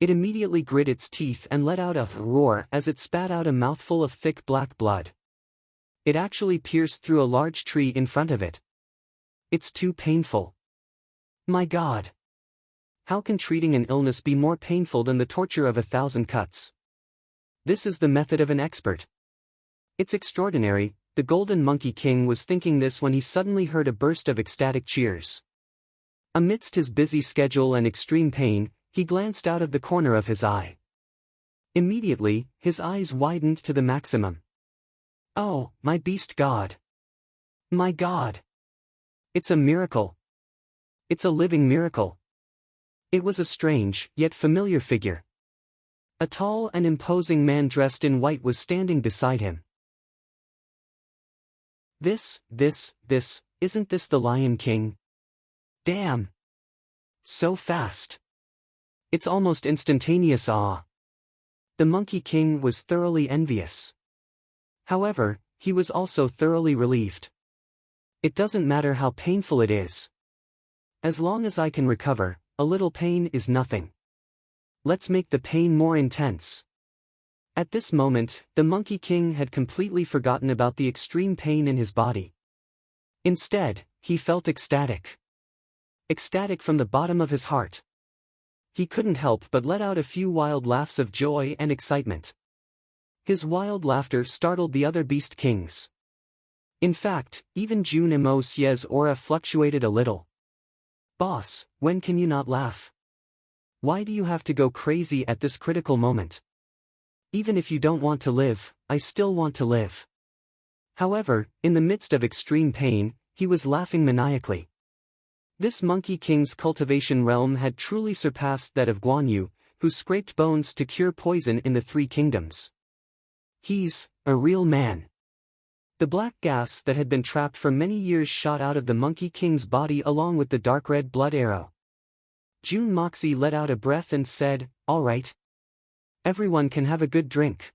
It immediately grit its teeth and let out a roar as it spat out a mouthful of thick black blood. It actually pierced through a large tree in front of it. It's too painful. My God! How can treating an illness be more painful than the torture of 1,000 cuts? This is the method of an expert. It's extraordinary. The Golden Monkey King was thinking this when he suddenly heard a burst of ecstatic cheers. Amidst his busy schedule and extreme pain, he glanced out of the corner of his eye. Immediately, his eyes widened to the maximum. Oh, my beast god! My God! It's a miracle! It's a living miracle! It was a strange, yet familiar figure. A tall and imposing man dressed in white was standing beside him. Isn't this the Lion King? Damn! So fast! It's almost instantaneous awe. The Monkey King was thoroughly envious. However, he was also thoroughly relieved. It doesn't matter how painful it is. As long as I can recover, a little pain is nothing. Let's make the pain more intense. At this moment, the Monkey King had completely forgotten about the extreme pain in his body. Instead, he felt ecstatic. Ecstatic from the bottom of his heart. He couldn't help but let out a few wild laughs of joy and excitement. His wild laughter startled the other Beast Kings. In fact, even Jun Emosie's aura fluctuated a little. "Boss, when can you not laugh? Why do you have to go crazy at this critical moment? Even if you don't want to live, I still want to live." However, in the midst of extreme pain, he was laughing maniacally. This Monkey King's cultivation realm had truly surpassed that of Guan Yu, who scraped bones to cure poison in the Three Kingdoms. He's a real man. The black gas that had been trapped for many years shot out of the Monkey King's body along with the dark red blood arrow. Jun Moxie let out a breath and said, "All right. Everyone can have a good drink."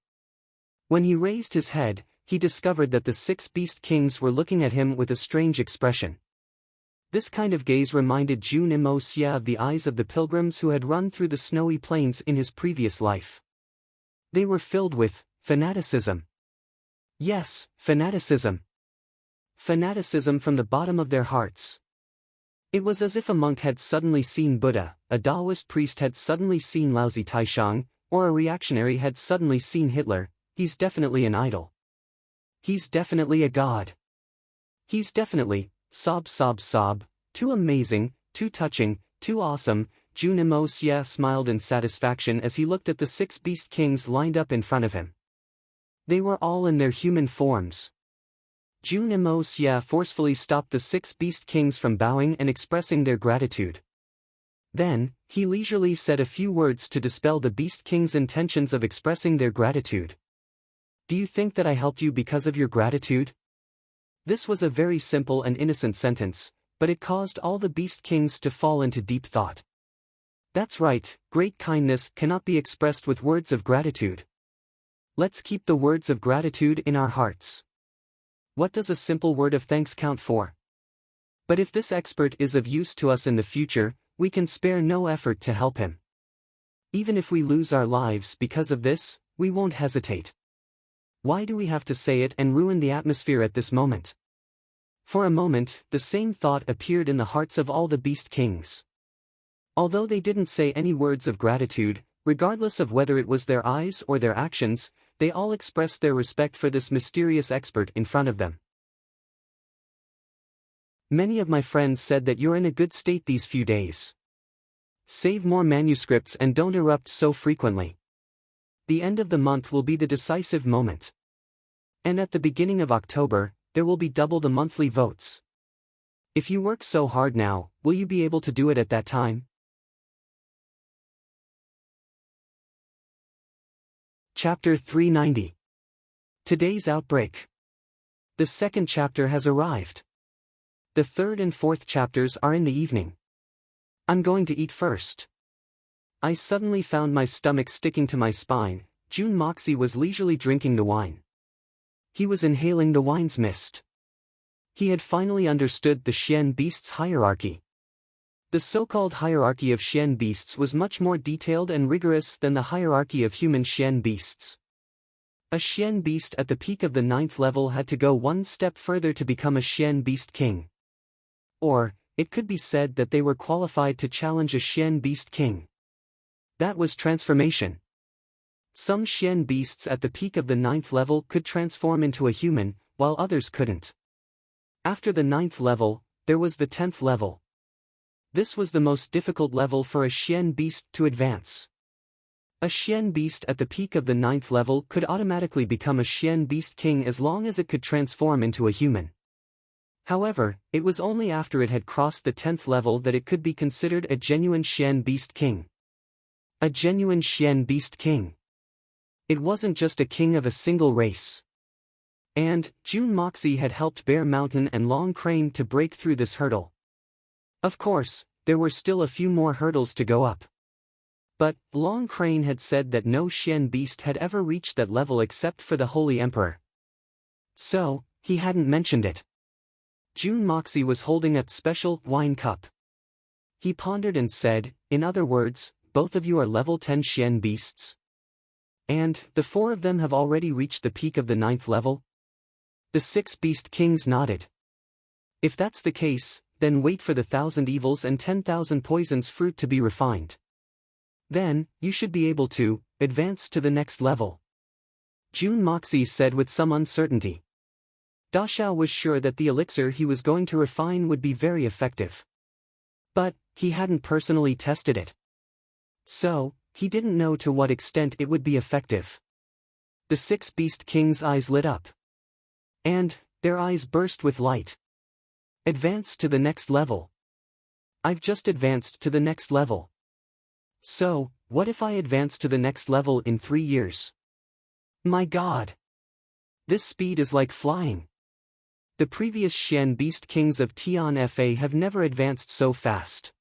When he raised his head, he discovered that the 6 Beast Kings were looking at him with a strange expression. This kind of gaze reminded Jun Emosie of the eyes of the pilgrims who had run through the snowy plains in his previous life. They were filled with fanaticism. Yes, fanaticism. Fanaticism from the bottom of their hearts. It was as if a monk had suddenly seen Buddha, a Taoist priest had suddenly seen Laozi Taishang, or a reactionary had suddenly seen Hitler. He's definitely an idol. He's definitely a god. He's definitely, sob sob sob, too amazing, too touching, too awesome. Jun Emosie smiled in satisfaction as he looked at the 6 Beast Kings lined up in front of him. They were all in their human forms. Jun Emosie forcefully stopped the 6 Beast Kings from bowing and expressing their gratitude. Then, he leisurely said a few words to dispel the Beast Kings' intentions of expressing their gratitude. "Do you think that I helped you because of your gratitude?" This was a very simple and innocent sentence, but it caused all the Beast Kings to fall into deep thought. That's right, great kindness cannot be expressed with words of gratitude. Let's keep the words of gratitude in our hearts. What does a simple word of thanks count for? But if this expert is of use to us in the future, we can spare no effort to help him. Even if we lose our lives because of this, we won't hesitate. Why do we have to say it and ruin the atmosphere at this moment? For a moment, the same thought appeared in the hearts of all the Beast Kings. Although they didn't say any words of gratitude, regardless of whether it was their eyes or their actions, they all expressed their respect for this mysterious expert in front of them. "Many of my friends said that you're in a good state these few days. Save more manuscripts and don't erupt so frequently. The end of the month will be the decisive moment. And at the beginning of October, there will be double the monthly votes. If you work so hard now, will you be able to do it at that time?" Chapter 390. Today's Outbreak. The second chapter has arrived. The third and fourth chapters are in the evening. I'm going to eat first. I suddenly found my stomach sticking to my spine. Jun Moxie was leisurely drinking the wine. He was inhaling the wine's mist. He had finally understood the Xian beasts' hierarchy. The so-called hierarchy of Xian beasts was much more detailed and rigorous than the hierarchy of human Xian beasts. A Xian beast at the peak of the 9th level had to go one step further to become a Xian beast king. Or, it could be said that they were qualified to challenge a Xian beast king. That was transformation. Some Xian beasts at the peak of the 9th level could transform into a human, while others couldn't. After the 9th level, there was the 10th level. This was the most difficult level for a Xian beast to advance. A Xian beast at the peak of the 9th level could automatically become a Xian beast king as long as it could transform into a human. However, it was only after it had crossed the 10th level that it could be considered a genuine Xian beast king. A genuine Xian beast king. It wasn't just a king of a single race. And, Jun Moxie had helped Bear Mountain and Long Crane to break through this hurdle. Of course, there were still a few more hurdles to go up. But, Long Crane had said that no Xian beast had ever reached that level except for the Holy Emperor. So, he hadn't mentioned it. Jun Moxie was holding a special wine cup. He pondered and said, "In other words, both of you are level 10 Xian beasts?" And, the 4 of them have already reached the peak of the 9th level? The 6 Beast Kings nodded. If that's the case, then wait for the 1,000 evils and 10,000 poisons fruit to be refined. Then, you should be able to advance to the next level. Jun Moxie said with some uncertainty. Da Xiao was sure that the elixir he was going to refine would be very effective. But, he hadn't personally tested it. So, he didn't know to what extent it would be effective. The 6 Beast Kings' eyes lit up. And, their eyes burst with light. Advance to the next level. I've just advanced to the next level. So, what if I advance to the next level in 3 years? My God! This speed is like flying. The previous Xian Beast Kings of Tian Fa have never advanced so fast.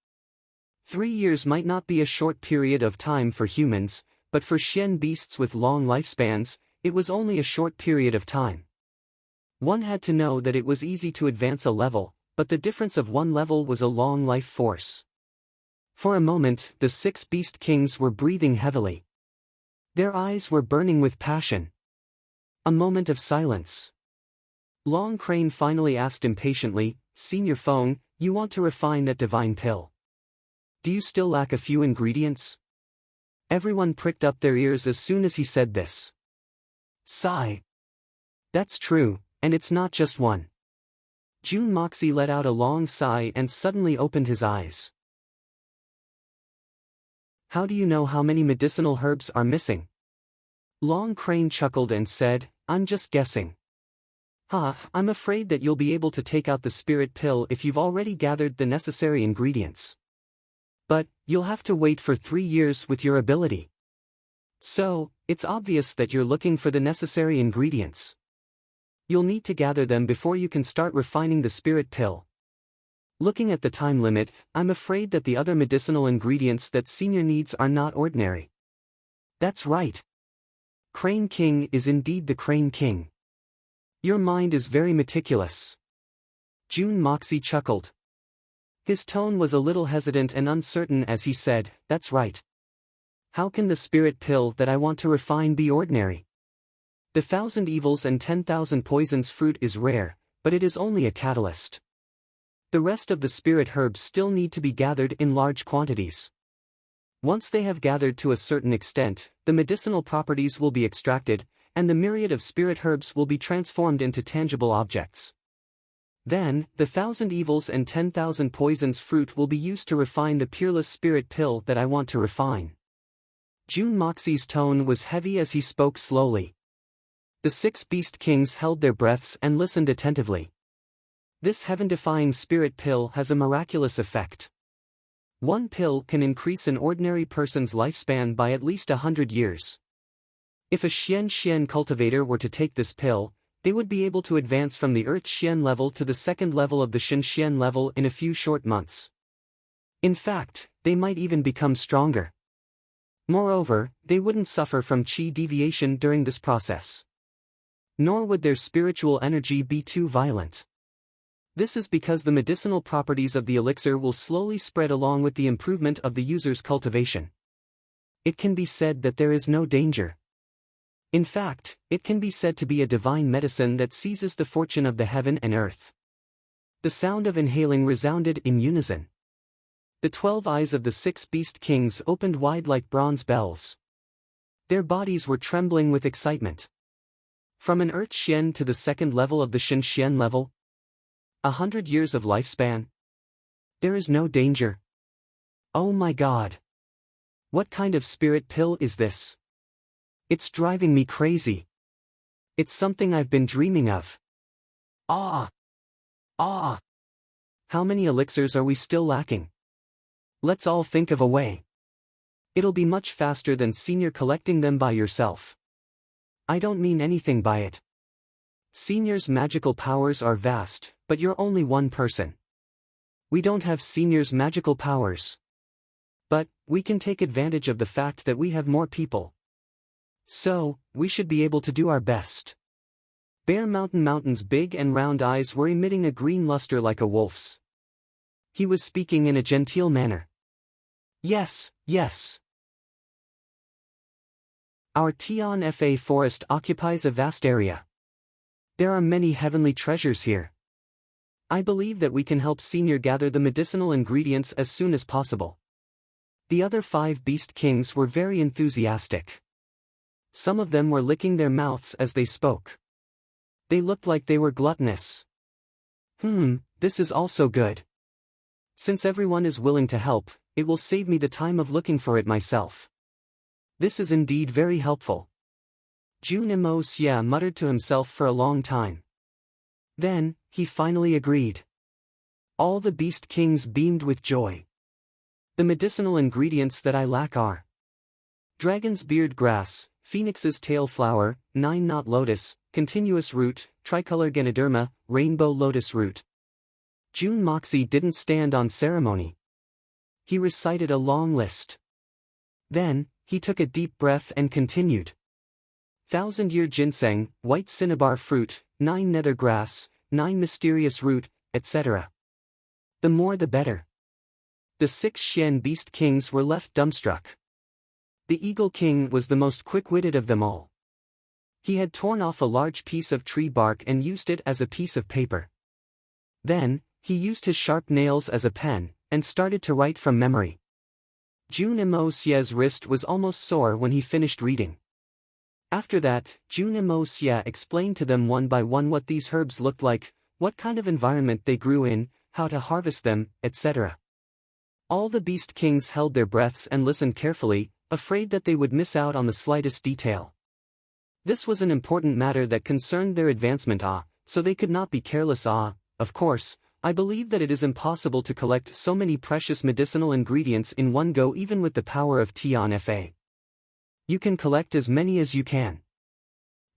3 years might not be a short period of time for humans, but for Xian beasts with long lifespans, it was only a short period of time. One had to know that it was easy to advance a level, but the difference of one level was a long life force. For a moment, the 6 Beast Kings were breathing heavily. Their eyes were burning with passion. A moment of silence. Long Crane finally asked impatiently, Senior Feng, you want to refine that divine pill? Do you still lack a few ingredients? Everyone pricked up their ears as soon as he said this. Sigh. That's true, and it's not just one. Jun Moxie let out a long sigh and suddenly opened his eyes. How do you know how many medicinal herbs are missing? Long Crane chuckled and said, I'm just guessing. I'm afraid that you'll be able to take out the spirit pill if you've already gathered the necessary ingredients. But, you'll have to wait for 3 years with your ability. So, it's obvious that you're looking for the necessary ingredients. You'll need to gather them before you can start refining the spirit pill. Looking at the time limit, I'm afraid that the other medicinal ingredients that Senior needs are not ordinary. That's right. Crane King is indeed the Crane King. Your mind is very meticulous. Jun Moxie chuckled. His tone was a little hesitant and uncertain as he said, that's right. How can the spirit pill that I want to refine be ordinary? The 1,000 evils and 10,000 poisons fruit is rare, but it is only a catalyst. The rest of the spirit herbs still need to be gathered in large quantities. Once they have gathered to a certain extent, the medicinal properties will be extracted, and the myriad of spirit herbs will be transformed into tangible objects. Then, the 1,000 evils and 10,000 poisons fruit will be used to refine the peerless spirit pill that I want to refine. Jun Moxie's tone was heavy as he spoke slowly. The 6 Beast Kings held their breaths and listened attentively. This heaven-defying spirit pill has a miraculous effect. One pill can increase an ordinary person's lifespan by at least 100 years. If a Xian cultivator were to take this pill, they would be able to advance from the Earth Xian level to the 2nd level of the Xian level in a few short months. In fact, they might even become stronger. Moreover, they wouldn't suffer from qi deviation during this process. Nor would their spiritual energy be too violent. This is because the medicinal properties of the elixir will slowly spread along with the improvement of the user's cultivation. It can be said that there is no danger. In fact, it can be said to be a divine medicine that seizes the fortune of the heaven and earth. The sound of inhaling resounded in unison. The 12 eyes of the 6 Beast Kings opened wide like bronze bells. Their bodies were trembling with excitement. From an Earth Xian to the 2nd level of the Xian level? 100 years of lifespan? There is no danger. Oh my God! What kind of spirit pill is this? It's driving me crazy. It's something I've been dreaming of. Ah! How many elixirs are we still lacking? Let's all think of a way. It'll be much faster than Senior collecting them by yourself. I don't mean anything by it. Senior's magical powers are vast, but you're only one person. We don't have Senior's magical powers. But, we can take advantage of the fact that we have more people. So, we should be able to do our best. Bear Mountain's big and round eyes were emitting a green luster like a wolf's. He was speaking in a genteel manner. Yes. Our Tian Fa forest occupies a vast area. There are many heavenly treasures here. I believe that we can help Senior gather the medicinal ingredients as soon as possible. The other 5 beast kings were very enthusiastic. Some of them were licking their mouths as they spoke. They looked like they were gluttonous. This is also good. Since everyone is willing to help, it will save me the time of looking for it myself. This is indeed very helpful. Jun Mo Xia muttered to himself for a long time. Then, he finally agreed. All the beast kings beamed with joy. The medicinal ingredients that I lack are dragon's beard grass, phoenix's tail flower, 9-knot lotus, continuous root, tricolor ganoderma, rainbow lotus root. Jun Moxie didn't stand on ceremony. He recited a long list. Then, he took a deep breath and continued. 1000-year ginseng, white cinnabar fruit, 9 nether grass, 9 mysterious root, etc. The more the better. The 6 Xian beast kings were left dumbstruck. The eagle king was the most quick-witted of them all. He had torn off a large piece of tree bark and used it as a piece of paper. Then, he used his sharp nails as a pen, and started to write from memory. Jun Mo Xia's wrist was almost sore when he finished reading. After that, Jun Mo Xia explained to them one by one what these herbs looked like, what kind of environment they grew in, how to harvest them, etc. All the beast kings held their breaths and listened carefully, afraid that they would miss out on the slightest detail. This was an important matter that concerned their advancement, so they could not be careless. Of course, I believe that it is impossible to collect so many precious medicinal ingredients in one go even with the power of Tian Fa. You can collect as many as you can.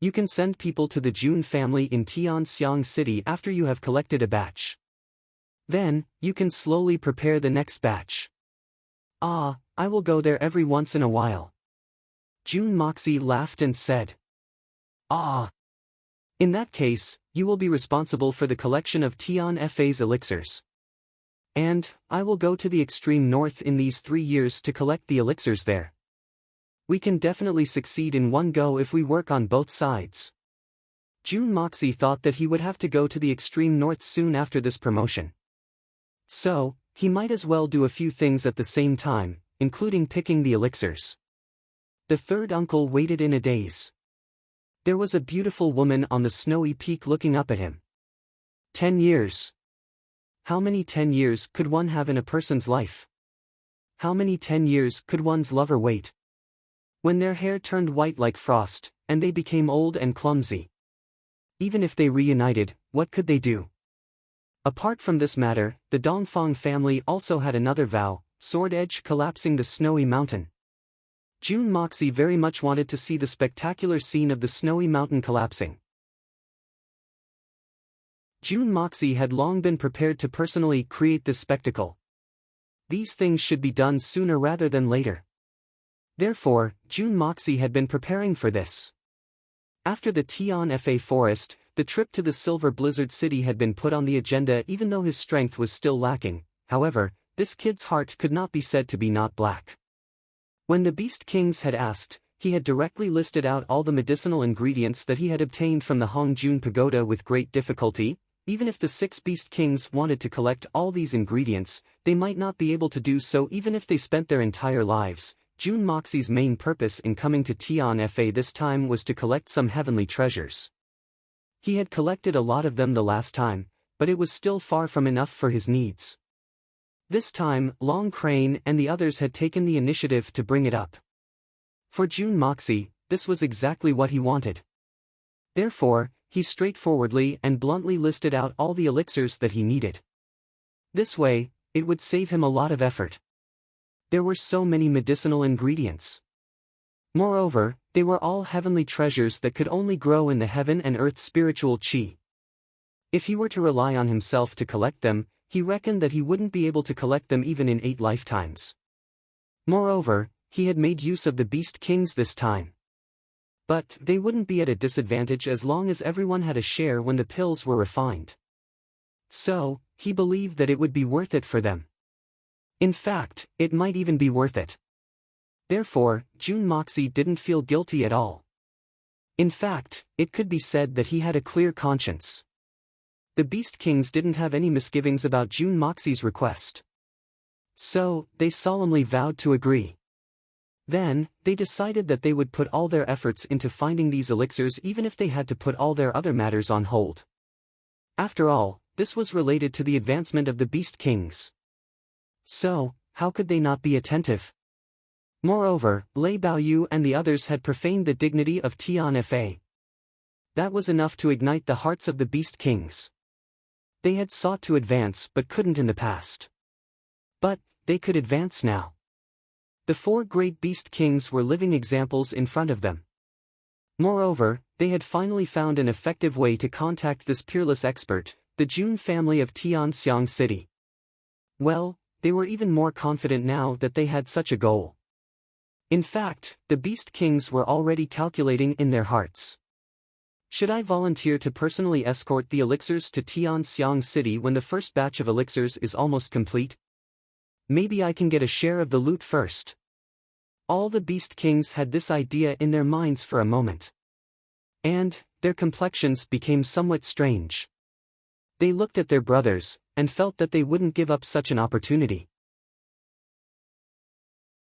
You can send people to the Jun family in Tianxiang City after you have collected a batch. Then, you can slowly prepare the next batch. I will go there every once in a while. Jun Moxie laughed and said. In that case, you will be responsible for the collection of Tian Fa's elixirs. And, I will go to the extreme north in these 3 years to collect the elixirs there. We can definitely succeed in one go if we work on both sides. Jun Moxie thought that he would have to go to the extreme north soon after this promotion. So, he might as well do a few things at the same time, including picking the elixirs. The third uncle waited in a daze. There was a beautiful woman on the snowy peak looking up at him. 10 years. How many 10 years could one have in a person's life? How many 10 years could one's lover wait? When their hair turned white like frost, and they became old and clumsy. Even if they reunited, what could they do? Apart from this matter, the Dongfang family also had another vow, sword edge collapsing the snowy mountain. Jun Moxie very much wanted to see the spectacular scene of the snowy mountain collapsing. Jun Moxie had long been prepared to personally create this spectacle. These things should be done sooner rather than later. Therefore, Jun Moxie had been preparing for this. After the Tian Fa forest, the trip to the Silver Blizzard City had been put on the agenda even though his strength was still lacking. However, this kid's heart could not be said to be not black. When the Beast Kings had asked, he had directly listed out all the medicinal ingredients that he had obtained from the Hongjun Pagoda with great difficulty. Even if the 6 Beast Kings wanted to collect all these ingredients, they might not be able to do so even if they spent their entire lives. Jun Moxie's main purpose in coming to Tian Fa this time was to collect some heavenly treasures. He had collected a lot of them the last time, but it was still far from enough for his needs. This time, Long Crane and the others had taken the initiative to bring it up. For Jun Moxie, this was exactly what he wanted. Therefore, he straightforwardly and bluntly listed out all the elixirs that he needed. This way, it would save him a lot of effort. There were so many medicinal ingredients. Moreover, they were all heavenly treasures that could only grow in the heaven and earth spiritual chi. If he were to rely on himself to collect them, he reckoned that he wouldn't be able to collect them even in 8 lifetimes. Moreover, he had made use of the Beast Kings this time. But they wouldn't be at a disadvantage as long as everyone had a share when the pills were refined. So, he believed that it would be worth it for them. In fact, it might even be worth it. Therefore, Jun Moxie didn't feel guilty at all. In fact, it could be said that he had a clear conscience. The Beast Kings didn't have any misgivings about Jun Moxie's request. So, they solemnly vowed to agree. Then, they decided that they would put all their efforts into finding these elixirs even if they had to put all their other matters on hold. After all, this was related to the advancement of the Beast Kings. So, how could they not be attentive? Moreover, Lei Baoyu and the others had profaned the dignity of Tian Fa. That was enough to ignite the hearts of the Beast Kings. They had sought to advance but couldn't in the past. But, they could advance now. The four great Beast Kings were living examples in front of them. Moreover, they had finally found an effective way to contact this peerless expert, the Jun family of Tianxiang City. Well, they were even more confident now that they had such a goal. In fact, the Beast Kings were already calculating in their hearts. Should I volunteer to personally escort the elixirs to Tianxiang City when the first batch of elixirs is almost complete? Maybe I can get a share of the loot first. All the Beast Kings had this idea in their minds for a moment. And, their complexions became somewhat strange. They looked at their brothers, and felt that they wouldn't give up such an opportunity.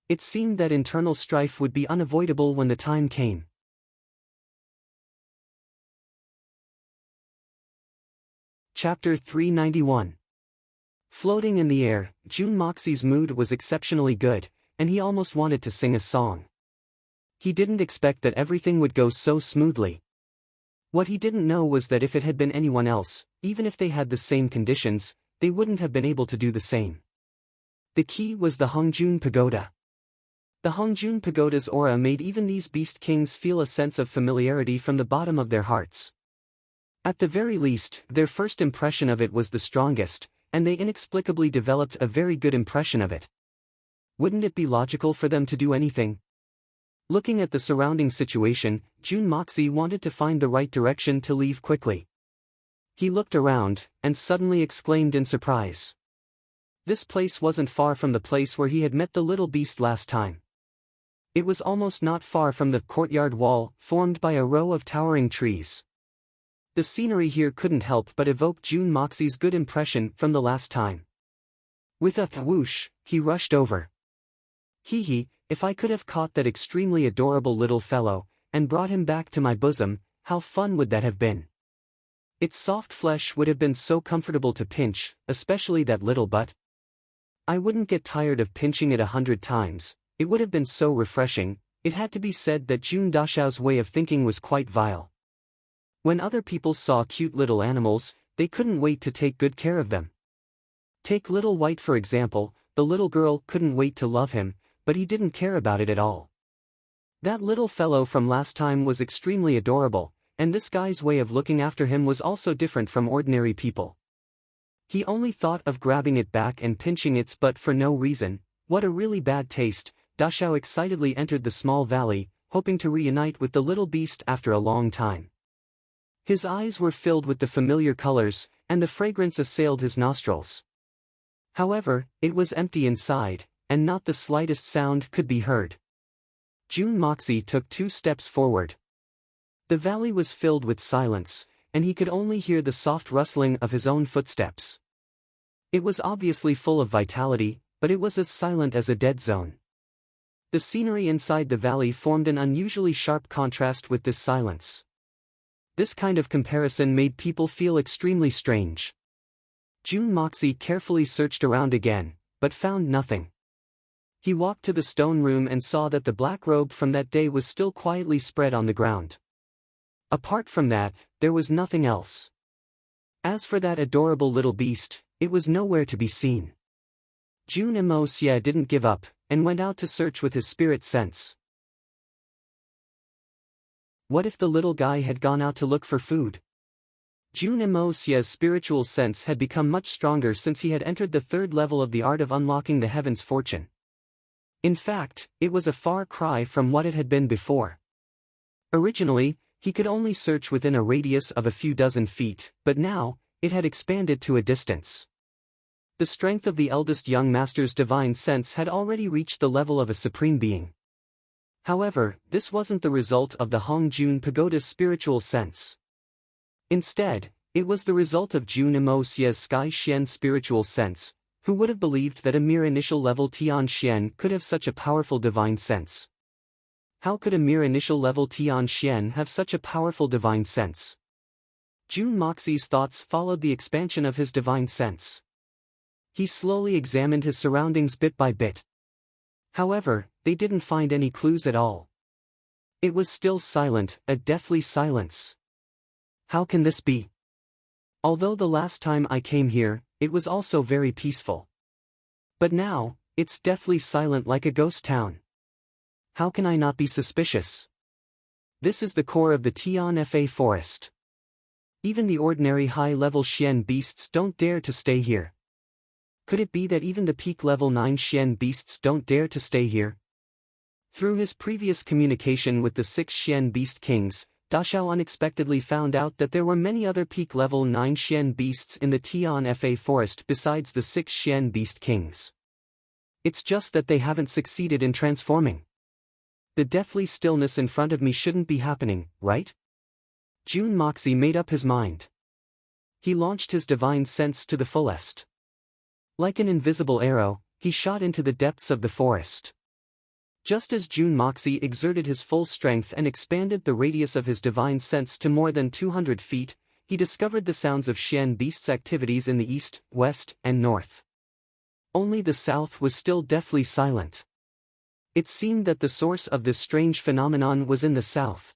It seemed that internal strife would be unavoidable when the time came. Chapter 391. Floating in the air, Jun Moxie's mood was exceptionally good, and he almost wanted to sing a song. He didn't expect that everything would go so smoothly. What he didn't know was that if it had been anyone else, even if they had the same conditions, they wouldn't have been able to do the same. The key was the Hongjun Pagoda. The Hongjun Pagoda's aura made even these Beast Kings feel a sense of familiarity from the bottom of their hearts. At the very least, their first impression of it was the strongest, and they inexplicably developed a very good impression of it. Wouldn't it be logical for them to do anything? Looking at the surrounding situation, Jun Moxie wanted to find the right direction to leave quickly. He looked around, and suddenly exclaimed in surprise. This place wasn't far from the place where he had met the little beast last time. It was almost not far from the courtyard wall, formed by a row of towering trees. The scenery here couldn't help but evoke Jun Moxie's good impression from the last time. With a whoosh, he rushed over. Hee, if I could have caught that extremely adorable little fellow, and brought him back to my bosom, how fun would that have been? Its soft flesh would have been so comfortable to pinch, especially that little butt. I wouldn't get tired of pinching it 100 times, it would have been so refreshing. It had to be said that Jun Dashao's way of thinking was quite vile. When other people saw cute little animals, they couldn't wait to take good care of them. Take Little White for example, the little girl couldn't wait to love him, but he didn't care about it at all. That little fellow from last time was extremely adorable, and this guy's way of looking after him was also different from ordinary people. He only thought of grabbing it back and pinching its butt for no reason. What a really bad taste. Dashao excitedly entered the small valley, hoping to reunite with the little beast after a long time. His eyes were filled with the familiar colors, and the fragrance assailed his nostrils. However, it was empty inside, and not the slightest sound could be heard. Jun Moxie took 2 steps forward. The valley was filled with silence, and he could only hear the soft rustling of his own footsteps. It was obviously full of vitality, but it was as silent as a dead zone. The scenery inside the valley formed an unusually sharp contrast with this silence. This kind of comparison made people feel extremely strange. Jun Moxie carefully searched around again, but found nothing. He walked to the stone room and saw that the black robe from that day was still quietly spread on the ground. Apart from that, there was nothing else. As for that adorable little beast, it was nowhere to be seen. Jun Moxie didn't give up, and went out to search with his spirit sense. What if the little guy had gone out to look for food? Jun Moxie's spiritual sense had become much stronger since he had entered the 3rd level of the art of unlocking the heaven's fortune. In fact, it was a far cry from what it had been before. Originally, he could only search within a radius of a few dozen feet, but now, it had expanded to a distance. The strength of the eldest young master's divine sense had already reached the level of a supreme being. However, this wasn't the result of the Hongjun Pagoda's spiritual sense. Instead, it was the result of Jun Imo Xie's Sky Xian's spiritual sense. Who would have believed that a mere initial-level Tian Xian could have such a powerful divine sense? How could a mere initial-level Tian Xian have such a powerful divine sense? Jun Moxi's thoughts followed the expansion of his divine sense. He slowly examined his surroundings bit by bit. However, they didn't find any clues at all. It was still silent, a deathly silence. How can this be? Although the last time I came here, it was also very peaceful. But now, it's deathly silent like a ghost town. How can I not be suspicious? This is the core of the Tianfa forest. Even the ordinary high-level Xian beasts don't dare to stay here. Could it be that even the peak level 9 Xian beasts don't dare to stay here? Through his previous communication with the 6 Xian beast kings, Dashao unexpectedly found out that there were many other peak level 9 Xian beasts in the Tianfa forest besides the 6 Xian beast kings. It's just that they haven't succeeded in transforming. The deathly stillness in front of me shouldn't be happening, right? Jun Moxi made up his mind. He launched his divine sense to the fullest. Like an invisible arrow, he shot into the depths of the forest. Just as Jun Moxi exerted his full strength and expanded the radius of his divine sense to more than 200 feet, he discovered the sounds of Xian beasts' activities in the east, west, and north. Only the south was still deathly silent. It seemed that the source of this strange phenomenon was in the south.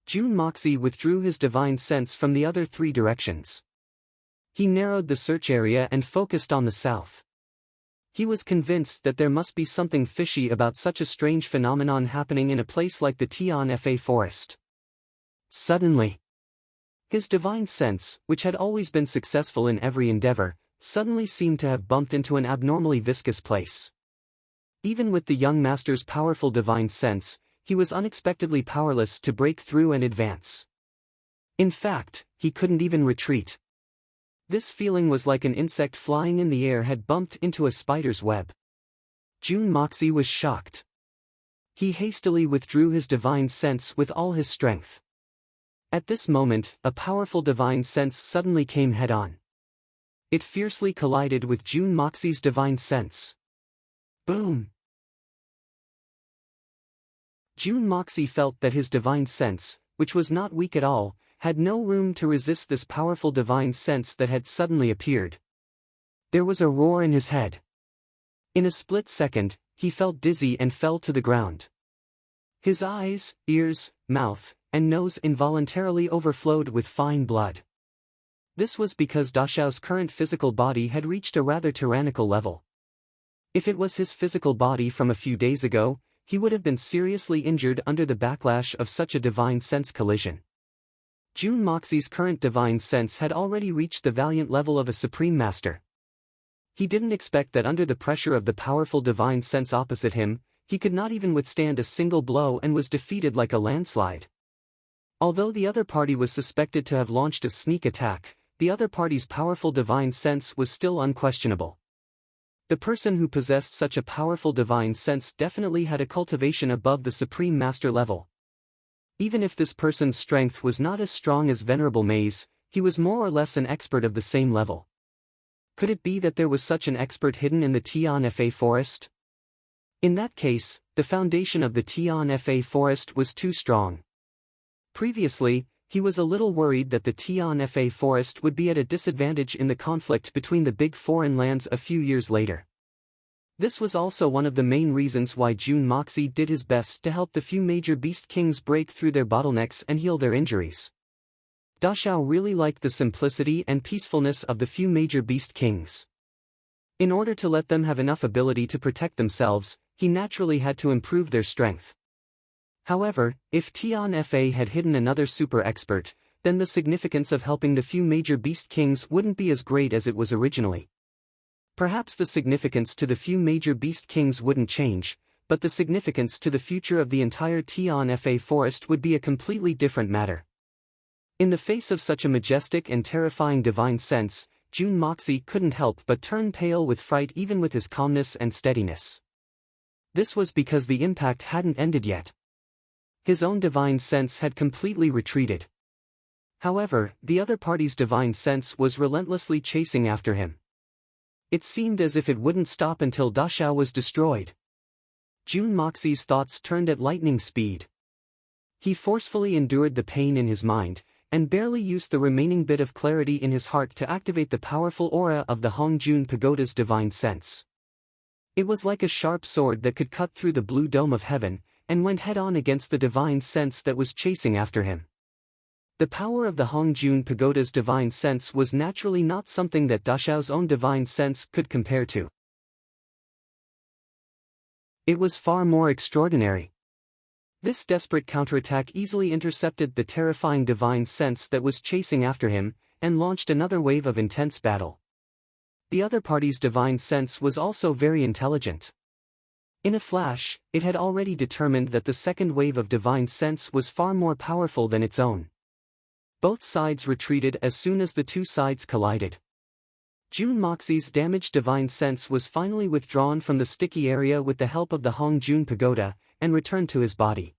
Jun Moxi withdrew his divine sense from the other 3 directions. He narrowed the search area and focused on the south. He was convinced that there must be something fishy about such a strange phenomenon happening in a place like the Tianfa forest. Suddenly, his divine sense, which had always been successful in every endeavor, suddenly seemed to have bumped into an abnormally viscous place. Even with the young master's powerful divine sense, he was unexpectedly powerless to break through and advance. In fact, he couldn't even retreat. This feeling was like an insect flying in the air had bumped into a spider's web. Jun Moxi was shocked. He hastily withdrew his divine sense with all his strength. At this moment, a powerful divine sense suddenly came head-on. It fiercely collided with Jun Moxi's divine sense. Boom! Jun Moxi felt that his divine sense, which was not weak at all, had no room to resist this powerful divine sense that had suddenly appeared. There was a roar in his head. In a split second, he felt dizzy and fell to the ground. His eyes, ears, mouth, and nose involuntarily overflowed with fine blood. This was because Dashao's current physical body had reached a rather tyrannical level. If it was his physical body from a few days ago, he would have been seriously injured under the backlash of such a divine sense collision. Jun Moxi's current divine sense had already reached the valiant level of a supreme master. He didn't expect that under the pressure of the powerful divine sense opposite him, he could not even withstand a single blow and was defeated like a landslide. Although the other party was suspected to have launched a sneak attack, the other party's powerful divine sense was still unquestionable. The person who possessed such a powerful divine sense definitely had a cultivation above the supreme master level. Even if this person's strength was not as strong as Venerable Mei's, he was more or less an expert of the same level. Could it be that there was such an expert hidden in the Tianfa forest? In that case, the foundation of the Tianfa forest was too strong. Previously, he was a little worried that the Tianfa forest would be at a disadvantage in the conflict between the big foreign lands a few years later. This was also one of the main reasons why Jun Moxi did his best to help the few major beast kings break through their bottlenecks and heal their injuries. Dashao really liked the simplicity and peacefulness of the few major beast kings. In order to let them have enough ability to protect themselves, he naturally had to improve their strength. However, if Tianfa had hidden another super expert, then the significance of helping the few major beast kings wouldn't be as great as it was originally. Perhaps the significance to the few major beast kings wouldn't change, but the significance to the future of the entire Tianfa forest would be a completely different matter. In the face of such a majestic and terrifying divine sense, Jun Moxi couldn't help but turn pale with fright even with his calmness and steadiness. This was because the impact hadn't ended yet. His own divine sense had completely retreated. However, the other party's divine sense was relentlessly chasing after him. It seemed as if it wouldn't stop until Dachau was destroyed. Jun Moxie's thoughts turned at lightning speed. He forcefully endured the pain in his mind, and barely used the remaining bit of clarity in his heart to activate the powerful aura of the Hongjun Pagoda's divine sense. It was like a sharp sword that could cut through the blue dome of heaven, and went head-on against the divine sense that was chasing after him. The power of the Hongjun Pagoda's divine sense was naturally not something that Dachao's own divine sense could compare to. It was far more extraordinary. This desperate counterattack easily intercepted the terrifying divine sense that was chasing after him, and launched another wave of intense battle. The other party's divine sense was also very intelligent. In a flash, it had already determined that the second wave of divine sense was far more powerful than its own. Both sides retreated as soon as the two sides collided. Jun Moxie's damaged divine sense was finally withdrawn from the sticky area with the help of the Hongjun Pagoda, and returned to his body.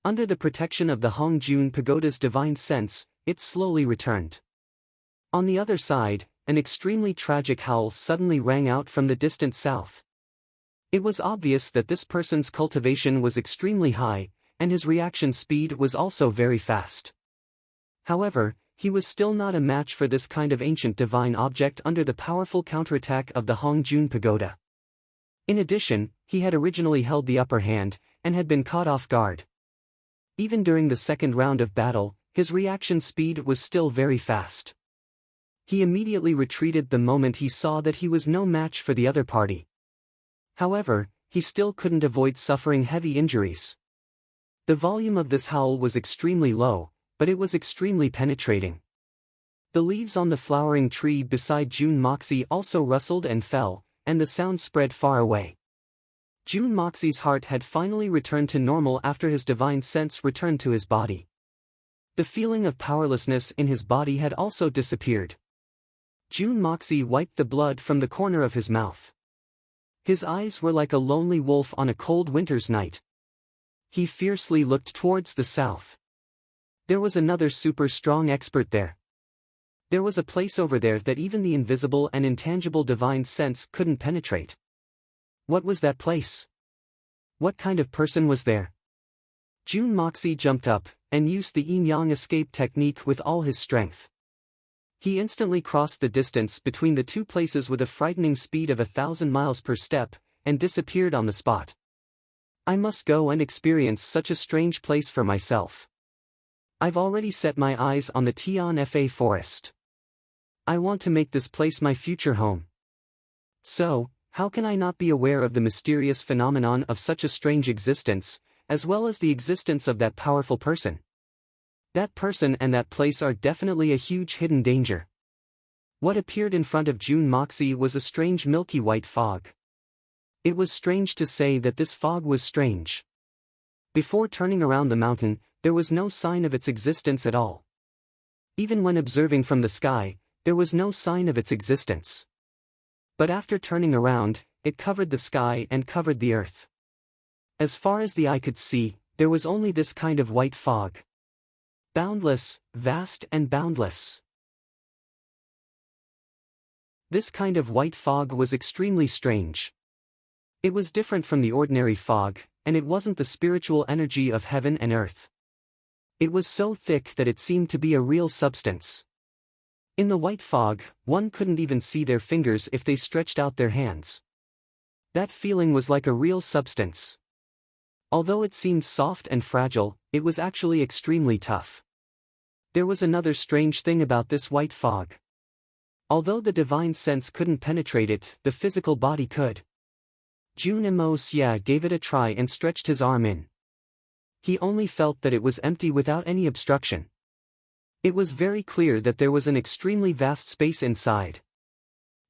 Under the protection of the Hongjun Pagoda's divine sense, it slowly returned. On the other side, an extremely tragic howl suddenly rang out from the distant south. It was obvious that this person's cultivation was extremely high, and his reaction speed was also very fast. However, he was still not a match for this kind of ancient divine object under the powerful counterattack of the Hongjun Pagoda. In addition, he had originally held the upper hand, and had been caught off guard. Even during the second round of battle, his reaction speed was still very fast. He immediately retreated the moment he saw that he was no match for the other party. However, he still couldn't avoid suffering heavy injuries. The volume of this howl was extremely low, but it was extremely penetrating. The leaves on the flowering tree beside Jun Moxie also rustled and fell, and the sound spread far away. Jun Moxie's heart had finally returned to normal after his divine sense returned to his body. The feeling of powerlessness in his body had also disappeared. Jun Moxie wiped the blood from the corner of his mouth. His eyes were like a lonely wolf on a cold winter's night. He fiercely looked towards the south. There was another super strong expert there. There was a place over there that even the invisible and intangible divine sense couldn't penetrate. What was that place? What kind of person was there? Jun Moxie jumped up, and used the yin-yang escape technique with all his strength. He instantly crossed the distance between the two places with a frightening speed of 1,000 miles per step, and disappeared on the spot. I must go and experience such a strange place for myself. I've already set my eyes on the Tian Fa forest. I want to make this place my future home. So, how can I not be aware of the mysterious phenomenon of such a strange existence, as well as the existence of that powerful person? That person and that place are definitely a huge hidden danger. What appeared in front of Jun Moxie was a strange milky white fog. It was strange to say that this fog was strange. Before turning around the mountain, there was no sign of its existence at all. Even when observing from the sky, there was no sign of its existence. But after turning around, it covered the sky and covered the earth. As far as the eye could see, there was only this kind of white fog. Boundless, vast and boundless. This kind of white fog was extremely strange. It was different from the ordinary fog, and it wasn't the spiritual energy of heaven and earth. It was so thick that it seemed to be a real substance. In the white fog, one couldn't even see their fingers if they stretched out their hands. That feeling was like a real substance. Although it seemed soft and fragile, it was actually extremely tough. There was another strange thing about this white fog. Although the divine sense couldn't penetrate it, the physical body could. Jun Mo Xia gave it a try and stretched his arm in. He only felt that it was empty without any obstruction. It was very clear that there was an extremely vast space inside.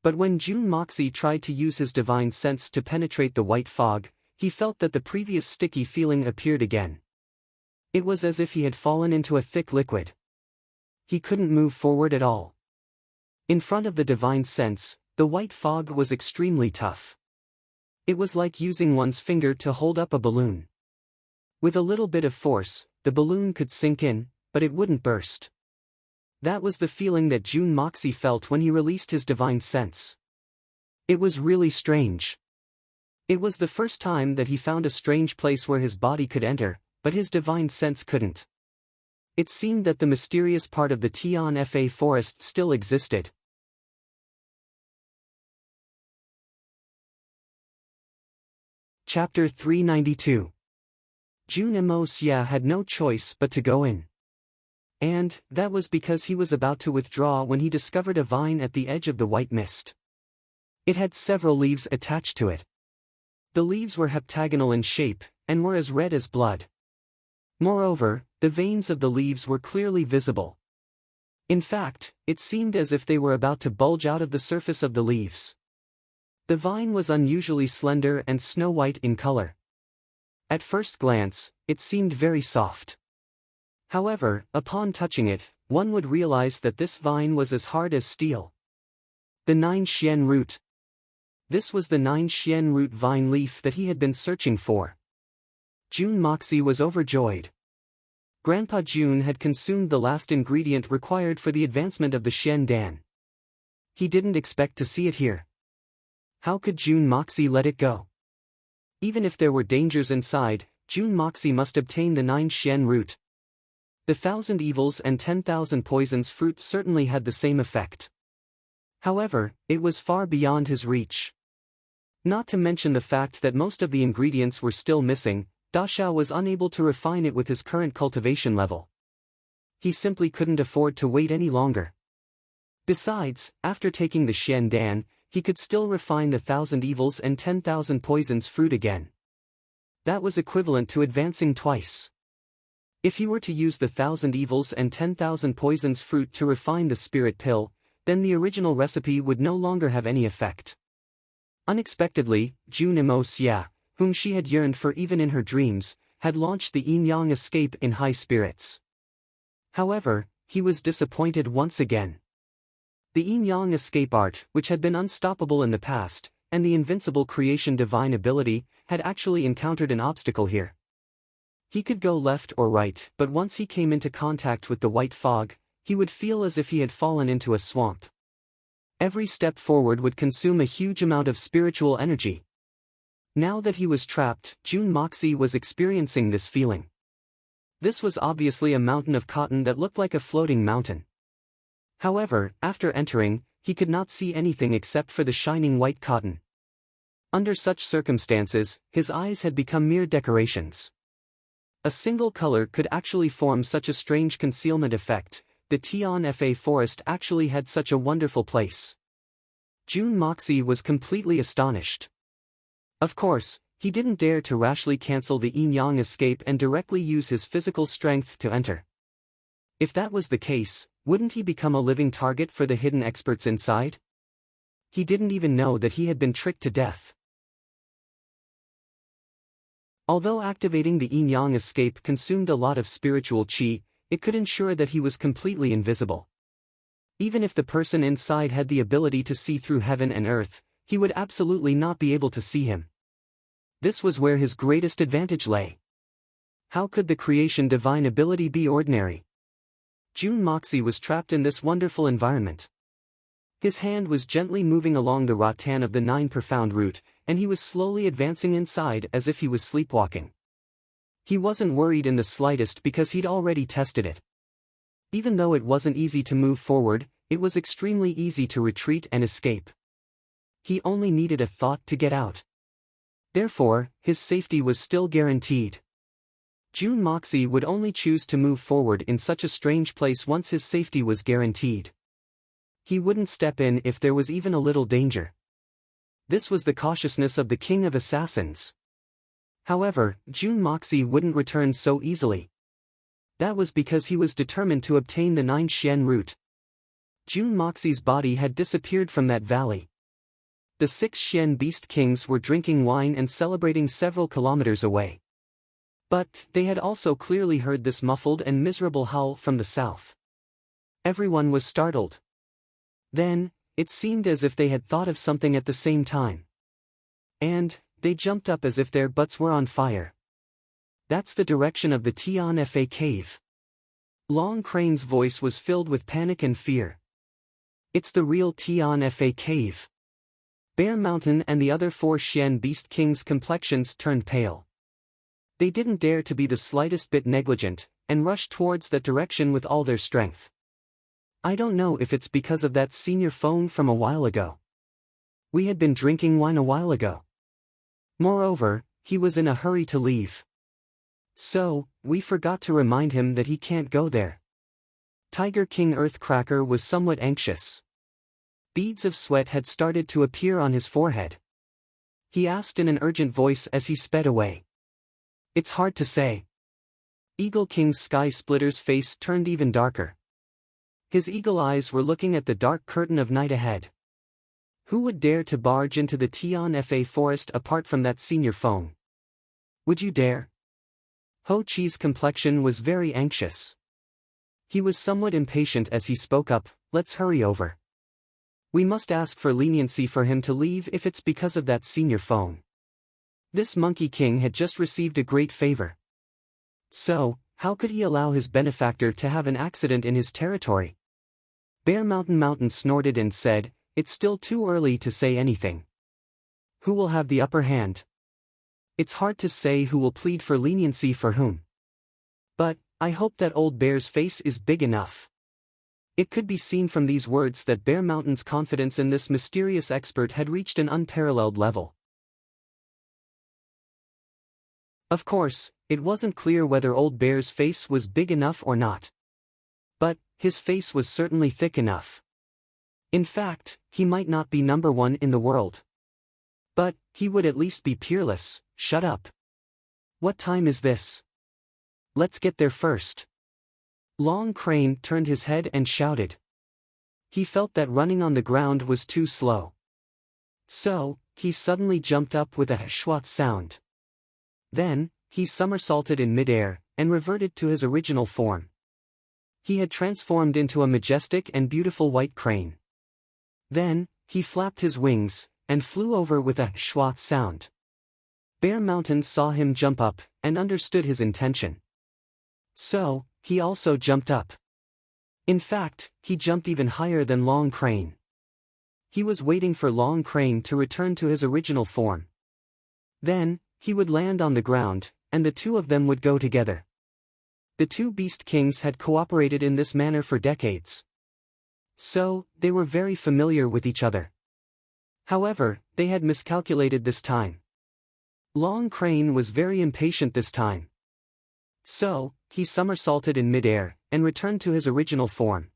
But when Jun Moxie tried to use his divine sense to penetrate the white fog, he felt that the previous sticky feeling appeared again. It was as if he had fallen into a thick liquid. He couldn't move forward at all. In front of the divine sense, the white fog was extremely tough. It was like using one's finger to hold up a balloon. With a little bit of force, the balloon could sink in, but it wouldn't burst. That was the feeling that Jun Moxie felt when he released his divine sense. It was really strange. It was the first time that he found a strange place where his body could enter, but his divine sense couldn't. It seemed that the mysterious part of the Tian Fa forest still existed. Chapter 392. Jun Mo Xia had no choice but to go in. And that was because he was about to withdraw when he discovered a vine at the edge of the white mist. It had several leaves attached to it. The leaves were heptagonal in shape, and were as red as blood. Moreover, the veins of the leaves were clearly visible. In fact, it seemed as if they were about to bulge out of the surface of the leaves. The vine was unusually slender and snow-white in color. At first glance, it seemed very soft. However, upon touching it, one would realize that this vine was as hard as steel. The 9 Xian root. This was the 9 Xian root vine leaf that he had been searching for. Jun Moxie was overjoyed. Grandpa Jun had consumed the last ingredient required for the advancement of the Xian Dan. He didn't expect to see it here. How could Jun Moxie let it go? Even if there were dangers inside, Jun Moxie must obtain the 9 Xian root. The 1,000 evils and 10,000 poisons fruit certainly had the same effect. However, it was far beyond his reach. Not to mention the fact that most of the ingredients were still missing, Da Xiao was unable to refine it with his current cultivation level. He simply couldn't afford to wait any longer. Besides, after taking the Xian Dan, he could still refine the 1,000 evils and 10,000 poisons fruit again. That was equivalent to advancing twice. If he were to use the 1,000 evils and 10,000 poisons fruit to refine the spirit pill, then the original recipe would no longer have any effect. Unexpectedly, Jun Mo Xia, whom she had yearned for even in her dreams, had launched the yin-yang escape in high spirits. However, he was disappointed once again. The yin-yang escape art, which had been unstoppable in the past, and the invincible creation divine ability, had actually encountered an obstacle here. He could go left or right, but once he came into contact with the white fog, he would feel as if he had fallen into a swamp. Every step forward would consume a huge amount of spiritual energy. Now that he was trapped, Jun Moxie was experiencing this feeling. This was obviously a mountain of cotton that looked like a floating mountain. However, after entering, he could not see anything except for the shining white cotton. Under such circumstances, his eyes had become mere decorations. A single color could actually form such a strange concealment effect. The Tian Fa forest actually had such a wonderful place. Jun Moxie was completely astonished. Of course, he didn't dare to rashly cancel the yin-yang escape and directly use his physical strength to enter. If that was the case, wouldn't he become a living target for the hidden experts inside? He didn't even know that he had been tricked to death. Although activating the yin-yang escape consumed a lot of spiritual qi, it could ensure that he was completely invisible. Even if the person inside had the ability to see through heaven and earth, he would absolutely not be able to see him. This was where his greatest advantage lay. How could the creation divine ability be ordinary? Jun Moxie was trapped in this wonderful environment. His hand was gently moving along the rattan of the 9 profound root, and he was slowly advancing inside as if he was sleepwalking. He wasn't worried in the slightest because he'd already tested it. Even though it wasn't easy to move forward, it was extremely easy to retreat and escape. He only needed a thought to get out. Therefore, his safety was still guaranteed. Jun Moxie would only choose to move forward in such a strange place once his safety was guaranteed. He wouldn't step in if there was even a little danger. This was the cautiousness of the King of Assassins. However, Jun Moxie wouldn't return so easily. That was because he was determined to obtain the 9 Xian root. Jun Moxie's body had disappeared from that valley. The 6 Xian beast kings were drinking wine and celebrating several kilometers away. But they had also clearly heard this muffled and miserable howl from the south. Everyone was startled. Then, it seemed as if they had thought of something at the same time. And They jumped up as if their butts were on fire. That's the direction of the Tian Fa cave. Long Crane's voice was filled with panic and fear. It's the real Tian Fa cave. Bear Mountain and the other 4 Xian Beast Kings' complexions turned pale. They didn't dare to be the slightest bit negligent, and rushed towards that direction with all their strength. I don't know if it's because of that senior phone from a while ago. We had been drinking wine a while ago. Moreover, he was in a hurry to leave. So, we forgot to remind him that he can't go there. Tiger King Earthcracker was somewhat anxious. Beads of sweat had started to appear on his forehead. He asked in an urgent voice as he sped away. It's hard to say. Eagle King's Sky Splitter's face turned even darker. His eagle eyes were looking at the dark curtain of night ahead. Who would dare to barge into the Tian Fa forest apart from that senior phone? Would you dare? Ho Chi's complexion was very anxious. He was somewhat impatient as he spoke up, let's hurry over. We must ask for leniency for him to leave if it's because of that senior phone. This Monkey King had just received a great favor. So, how could he allow his benefactor to have an accident in his territory? Bear Mountain snorted and said, it's still too early to say anything. Who will have the upper hand? It's hard to say who will plead for leniency for whom. But, I hope that old bear's face is big enough. It could be seen from these words that Bear Mountain's confidence in this mysterious expert had reached an unparalleled level. Of course, it wasn't clear whether Old Bear's face was big enough or not. But, his face was certainly thick enough. In fact, he might not be number 1 in the world. But, he would at least be peerless. Shut up. What time is this? Let's get there first. Long Crane turned his head and shouted. He felt that running on the ground was too slow. So, he suddenly jumped up with a hshwat sound. Then, he somersaulted in midair, and reverted to his original form. He had transformed into a majestic and beautiful white crane. Then, he flapped his wings, and flew over with a hshwat sound. Bear Mountain saw him jump up, and understood his intention. So, he also jumped up. In fact, he jumped even higher than Long Crane. He was waiting for Long Crane to return to his original form. Then, he would land on the ground, and the two of them would go together. The 2 Beast Kings had cooperated in this manner for decades. So, they were very familiar with each other. However, they had miscalculated this time. Long Crane was very impatient this time. So, he somersaulted in midair, and returned to his original form.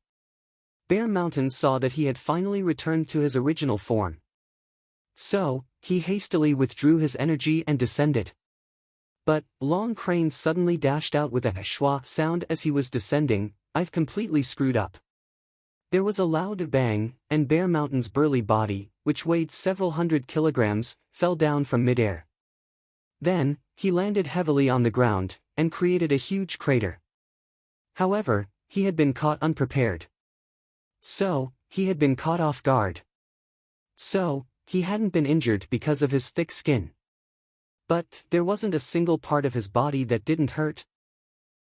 Bear Mountain saw that he had finally returned to his original form. So, he hastily withdrew his energy and descended. But, Long Crane suddenly dashed out with a hshwa sound as he was descending, I've completely screwed up. There was a loud bang, and Bear Mountain's burly body, which weighed several hundred kilograms, fell down from midair. Then, he landed heavily on the ground, and created a huge crater. However, he had been caught unprepared. So, he had been caught off guard. So, he hadn't been injured because of his thick skin. But, there wasn't a single part of his body that didn't hurt.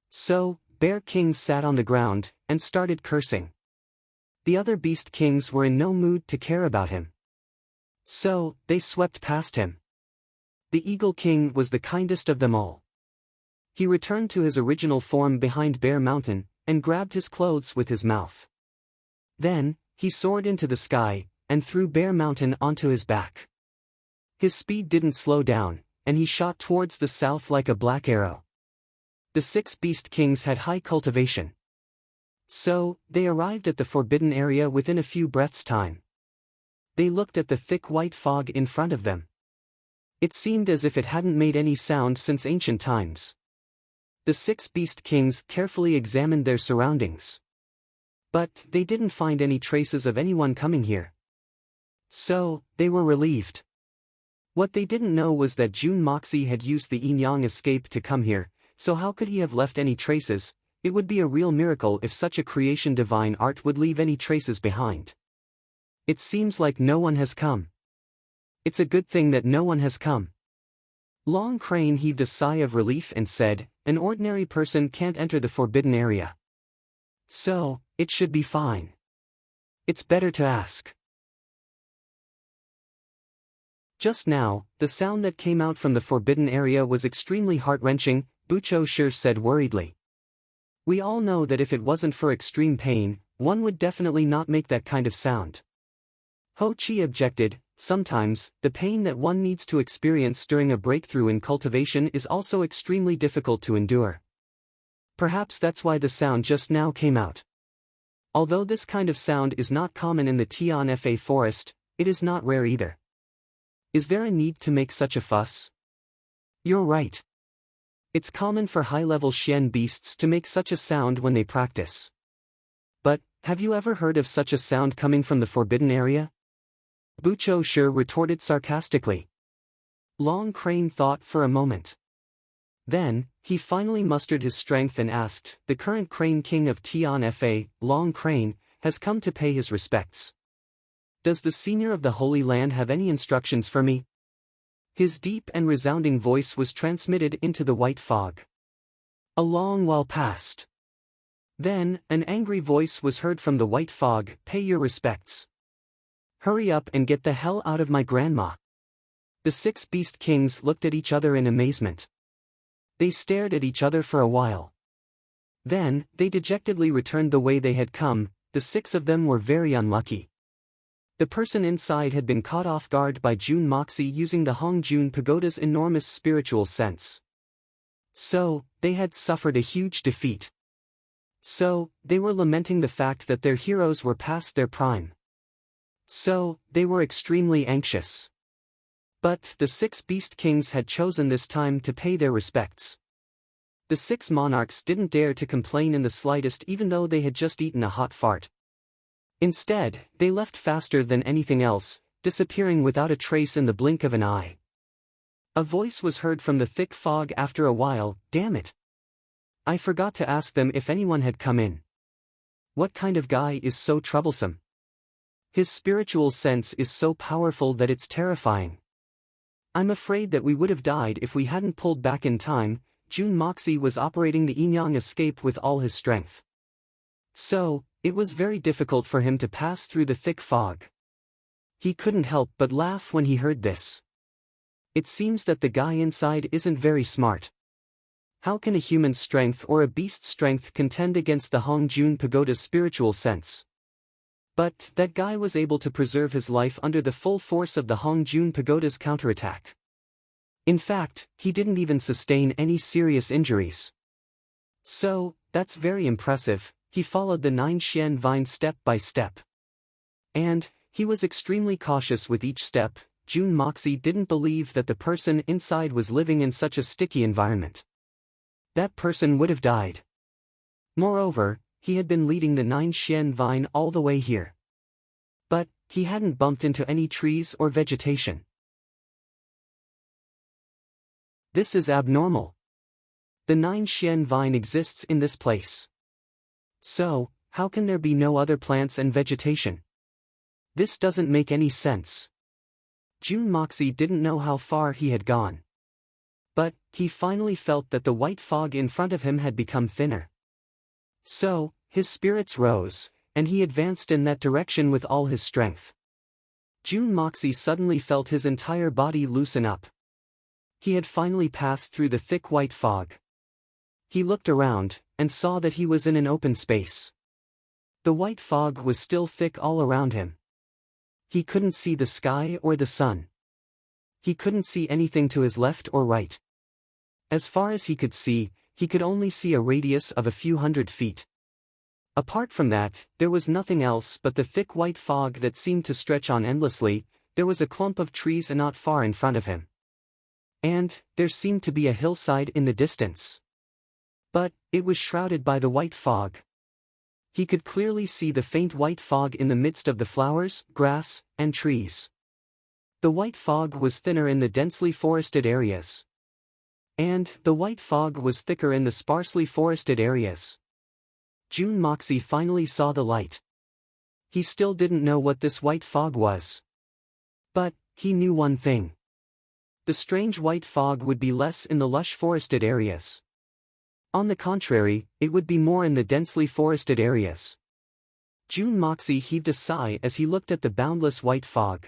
So, Bear King sat on the ground, and started cursing. The other Beast Kings were in no mood to care about him. So, they swept past him. The Eagle King was the kindest of them all. He returned to his original form behind Bear Mountain, and grabbed his clothes with his mouth. Then, he soared into the sky, and threw Bear Mountain onto his back. His speed didn't slow down, and he shot towards the south like a black arrow. The 6 Beast Kings had high cultivation. So, they arrived at the forbidden area within a few breaths' time. They looked at the thick white fog in front of them. It seemed as if it hadn't made any sound since ancient times. The 6 Beast Kings carefully examined their surroundings. But, they didn't find any traces of anyone coming here. So, they were relieved. What they didn't know was that Jun Moxie had used the Yin-Yang escape to come here, so how could he have left any traces? It would be a real miracle if such a creation divine art would leave any traces behind. It seems like no one has come. It's a good thing that no one has come. Long Crane heaved a sigh of relief and said, "An ordinary person can't enter the forbidden area. So, it should be fine. It's better to ask." Just now, the sound that came out from the forbidden area was extremely heart-wrenching, Bucho Shir said worriedly. "We all know that if it wasn't for extreme pain, one would definitely not make that kind of sound." Ho Chi objected, "Sometimes, the pain that one needs to experience during a breakthrough in cultivation is also extremely difficult to endure. Perhaps that's why the sound just now came out. Although this kind of sound is not common in the Tian Fa forest, it is not rare either. Is there a need to make such a fuss?" "You're right. It's common for high-level Xian beasts to make such a sound when they practice. But, have you ever heard of such a sound coming from the forbidden area?" Bucho Shir retorted sarcastically. Long Crane thought for a moment. Then, he finally mustered his strength and asked, "The current Crane King of Tian Fa, Long Crane, has come to pay his respects. Does the senior of the Holy Land have any instructions for me?" His deep and resounding voice was transmitted into the white fog. A long while passed. Then, an angry voice was heard from the white fog, "Pay your respects. Hurry up and get the hell out of my grandma." The 6 beast kings looked at each other in amazement. They stared at each other for a while. Then, they dejectedly returned the way they had come. The 6 of them were very unlucky. The person inside had been caught off guard by Jun Moxie using the Hong Jun Pagoda's enormous spiritual sense. So, they had suffered a huge defeat. So, they were lamenting the fact that their heroes were past their prime. So, they were extremely anxious. But the 6 beast kings had chosen this time to pay their respects. The 6 monarchs didn't dare to complain in the slightest even though they had just eaten a hot fart. Instead, they left faster than anything else, disappearing without a trace in the blink of an eye. A voice was heard from the thick fog after a while, "Damn it! I forgot to ask them if anyone had come in. What kind of guy is so troublesome? His spiritual sense is so powerful that it's terrifying. I'm afraid that we would have died if we hadn't pulled back in time." Jun Moxie was operating the Yinyang escape with all his strength. So, it was very difficult for him to pass through the thick fog. He couldn't help but laugh when he heard this. It seems that the guy inside isn't very smart. How can a human's strength or a beast's strength contend against the Hong Jun Pagoda's spiritual sense? But that guy was able to preserve his life under the full force of the Hong Jun Pagoda's counterattack. In fact, he didn't even sustain any serious injuries. So, that's very impressive. He followed the 9 Xian vines step by step. And, he was extremely cautious with each step. Jun Moxie didn't believe that the person inside was living in such a sticky environment. That person would have died. Moreover, he had been leading the 9 Xian vine all the way here. But, he hadn't bumped into any trees or vegetation. This is abnormal. The 9 Xian vine exists in this place. So, how can there be no other plants and vegetation? This doesn't make any sense. Jun Moxie didn't know how far he had gone. But, he finally felt that the white fog in front of him had become thinner. So, his spirits rose, and he advanced in that direction with all his strength. Jun Moxie suddenly felt his entire body loosen up. He had finally passed through the thick white fog. He looked around, and saw that he was in an open space. The white fog was still thick all around him. He couldn't see the sky or the sun. He couldn't see anything to his left or right. As far as he could see, he could only see a radius of a few hundred feet. Apart from that, there was nothing else but the thick white fog that seemed to stretch on endlessly. There was a clump of trees not far in front of him. And, there seemed to be a hillside in the distance. But, it was shrouded by the white fog. He could clearly see the faint white fog in the midst of the flowers, grass, and trees. The white fog was thinner in the densely forested areas. And, the white fog was thicker in the sparsely forested areas. Jun Moxie finally saw the light. He still didn't know what this white fog was. But, he knew one thing. The strange white fog would be less in the lush forested areas. On the contrary, it would be more in the densely forested areas. Jun Moxie heaved a sigh as he looked at the boundless white fog.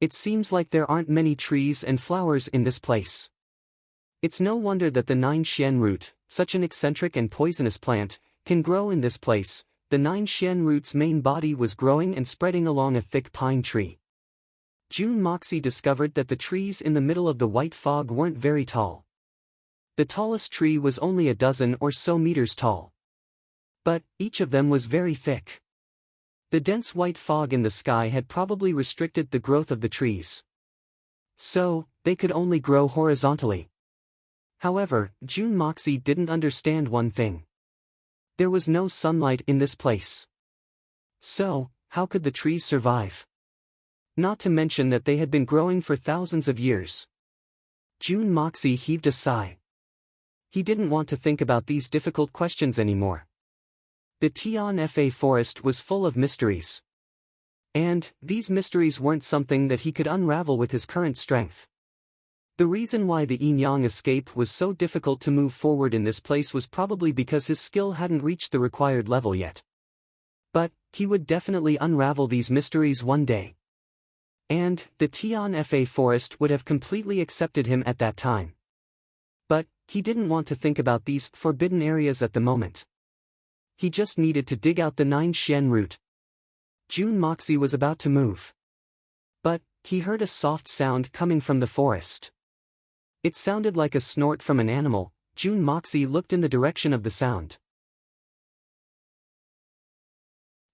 It seems like there aren't many trees and flowers in this place. It's no wonder that the 9-xian root, such an eccentric and poisonous plant, can grow in this place. The 9-xian root's main body was growing and spreading along a thick pine tree. Jun Moxie discovered that the trees in the middle of the white fog weren't very tall. The tallest tree was only a dozen or so meters tall. But each of them was very thick. The dense white fog in the sky had probably restricted the growth of the trees. So, they could only grow horizontally. However, Jun Moxie didn't understand one thing. There was no sunlight in this place. So, how could the trees survive? Not to mention that they had been growing for thousands of years. Jun Moxie heaved a sigh. He didn't want to think about these difficult questions anymore. The Tianfa forest was full of mysteries. And these mysteries weren't something that he could unravel with his current strength. The reason why the Yin-Yang escape was so difficult to move forward in this place was probably because his skill hadn't reached the required level yet. But he would definitely unravel these mysteries one day. And the Tianfa forest would have completely accepted him at that time. But he didn't want to think about these forbidden areas at the moment. He just needed to dig out the 9-xian root. Jun Moxie was about to move. But he heard a soft sound coming from the forest. It sounded like a snort from an animal. Jun Moxie looked in the direction of the sound.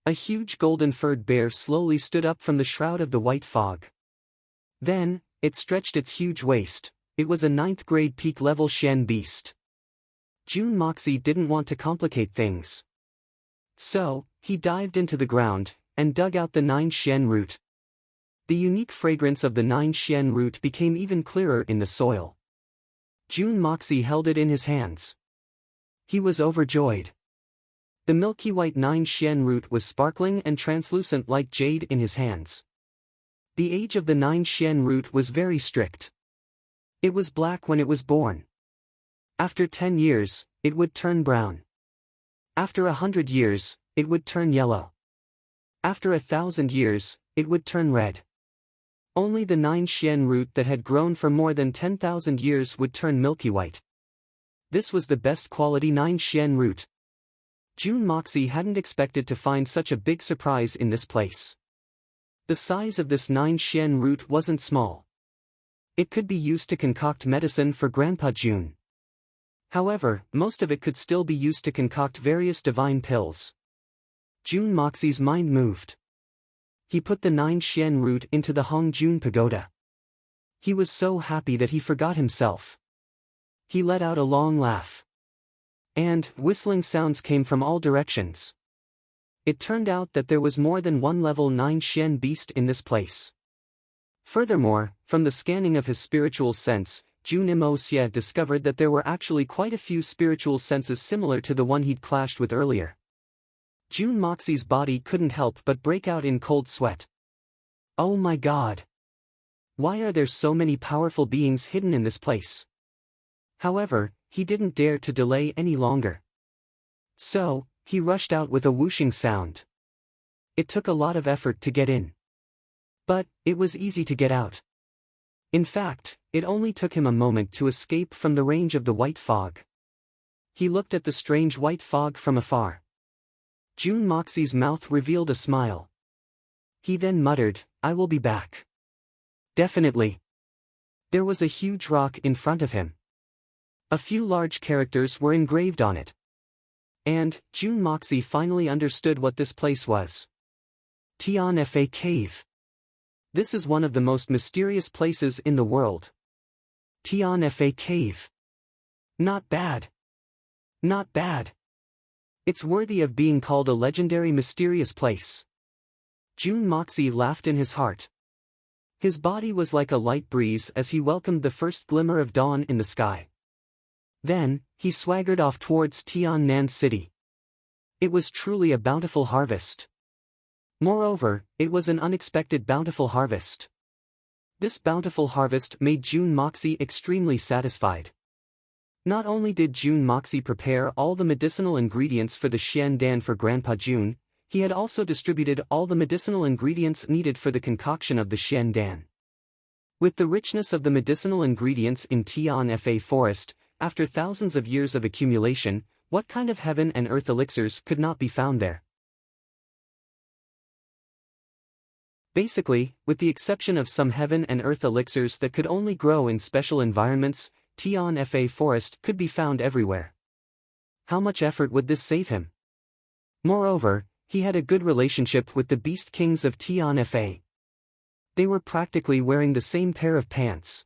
A huge golden-furred bear slowly stood up from the shroud of the white fog. Then, it stretched its huge waist. It was a 9th-grade peak-level Shen beast. Jun Moxie didn't want to complicate things. So, he dived into the ground, and dug out the 9-xian root. The unique fragrance of the 9-xian root became even clearer in the soil. Jun Moxie held it in his hands. He was overjoyed. The milky white 9-xian root was sparkling and translucent like jade in his hands. The age of the 9-xian root was very strict. It was black when it was born. After 10 years, it would turn brown. After 100 years, it would turn yellow. After 1,000 years, it would turn red. Only the 9-xian root that had grown for more than 10,000 years would turn milky white. This was the best quality 9-xian root. Jun Moxie hadn't expected to find such a big surprise in this place. The size of this 9-xian root wasn't small. It could be used to concoct medicine for Grandpa Jun. However, most of it could still be used to concoct various divine pills. Jun Moxie's mind moved. He put the 9-xian root into the Hongjun pagoda. He was so happy that he forgot himself. He let out a long laugh. And whistling sounds came from all directions. It turned out that there was more than one level 9-xian beast in this place. Furthermore, from the scanning of his spiritual sense, Jun Moxie discovered that there were actually quite a few spiritual senses similar to the one he'd clashed with earlier. Jun Moxie's body couldn't help but break out in cold sweat. Oh my god! Why are there so many powerful beings hidden in this place? However, he didn't dare to delay any longer. So, he rushed out with a whooshing sound. It took a lot of effort to get in. But it was easy to get out. In fact, it only took him a moment to escape from the range of the white fog. He looked at the strange white fog from afar. Jun Moxie's mouth revealed a smile. He then muttered, "I will be back." Definitely. There was a huge rock in front of him. A few large characters were engraved on it. And Jun Moxie finally understood what this place was. Tianfa Cave. This is one of the most mysterious places in the world. Tianfa Cave. Not bad. Not bad. It's worthy of being called a legendary mysterious place. Jun Moxie laughed in his heart. His body was like a light breeze as he welcomed the first glimmer of dawn in the sky. Then, he swaggered off towards Tiannan City. It was truly a bountiful harvest. Moreover, it was an unexpected bountiful harvest. This bountiful harvest made Jun Moxie extremely satisfied. Not only did Jun Moxie prepare all the medicinal ingredients for the Xian Dan for Grandpa Jun, he had also distributed all the medicinal ingredients needed for the concoction of the Xian Dan. With the richness of the medicinal ingredients in Tian Fa forest, after thousands of years of accumulation, what kind of heaven and earth elixirs could not be found there? Basically, with the exception of some heaven and earth elixirs that could only grow in special environments, Tian Fa forest could be found everywhere. How much effort would this save him? Moreover, he had a good relationship with the beast kings of Tian Fa. They were practically wearing the same pair of pants.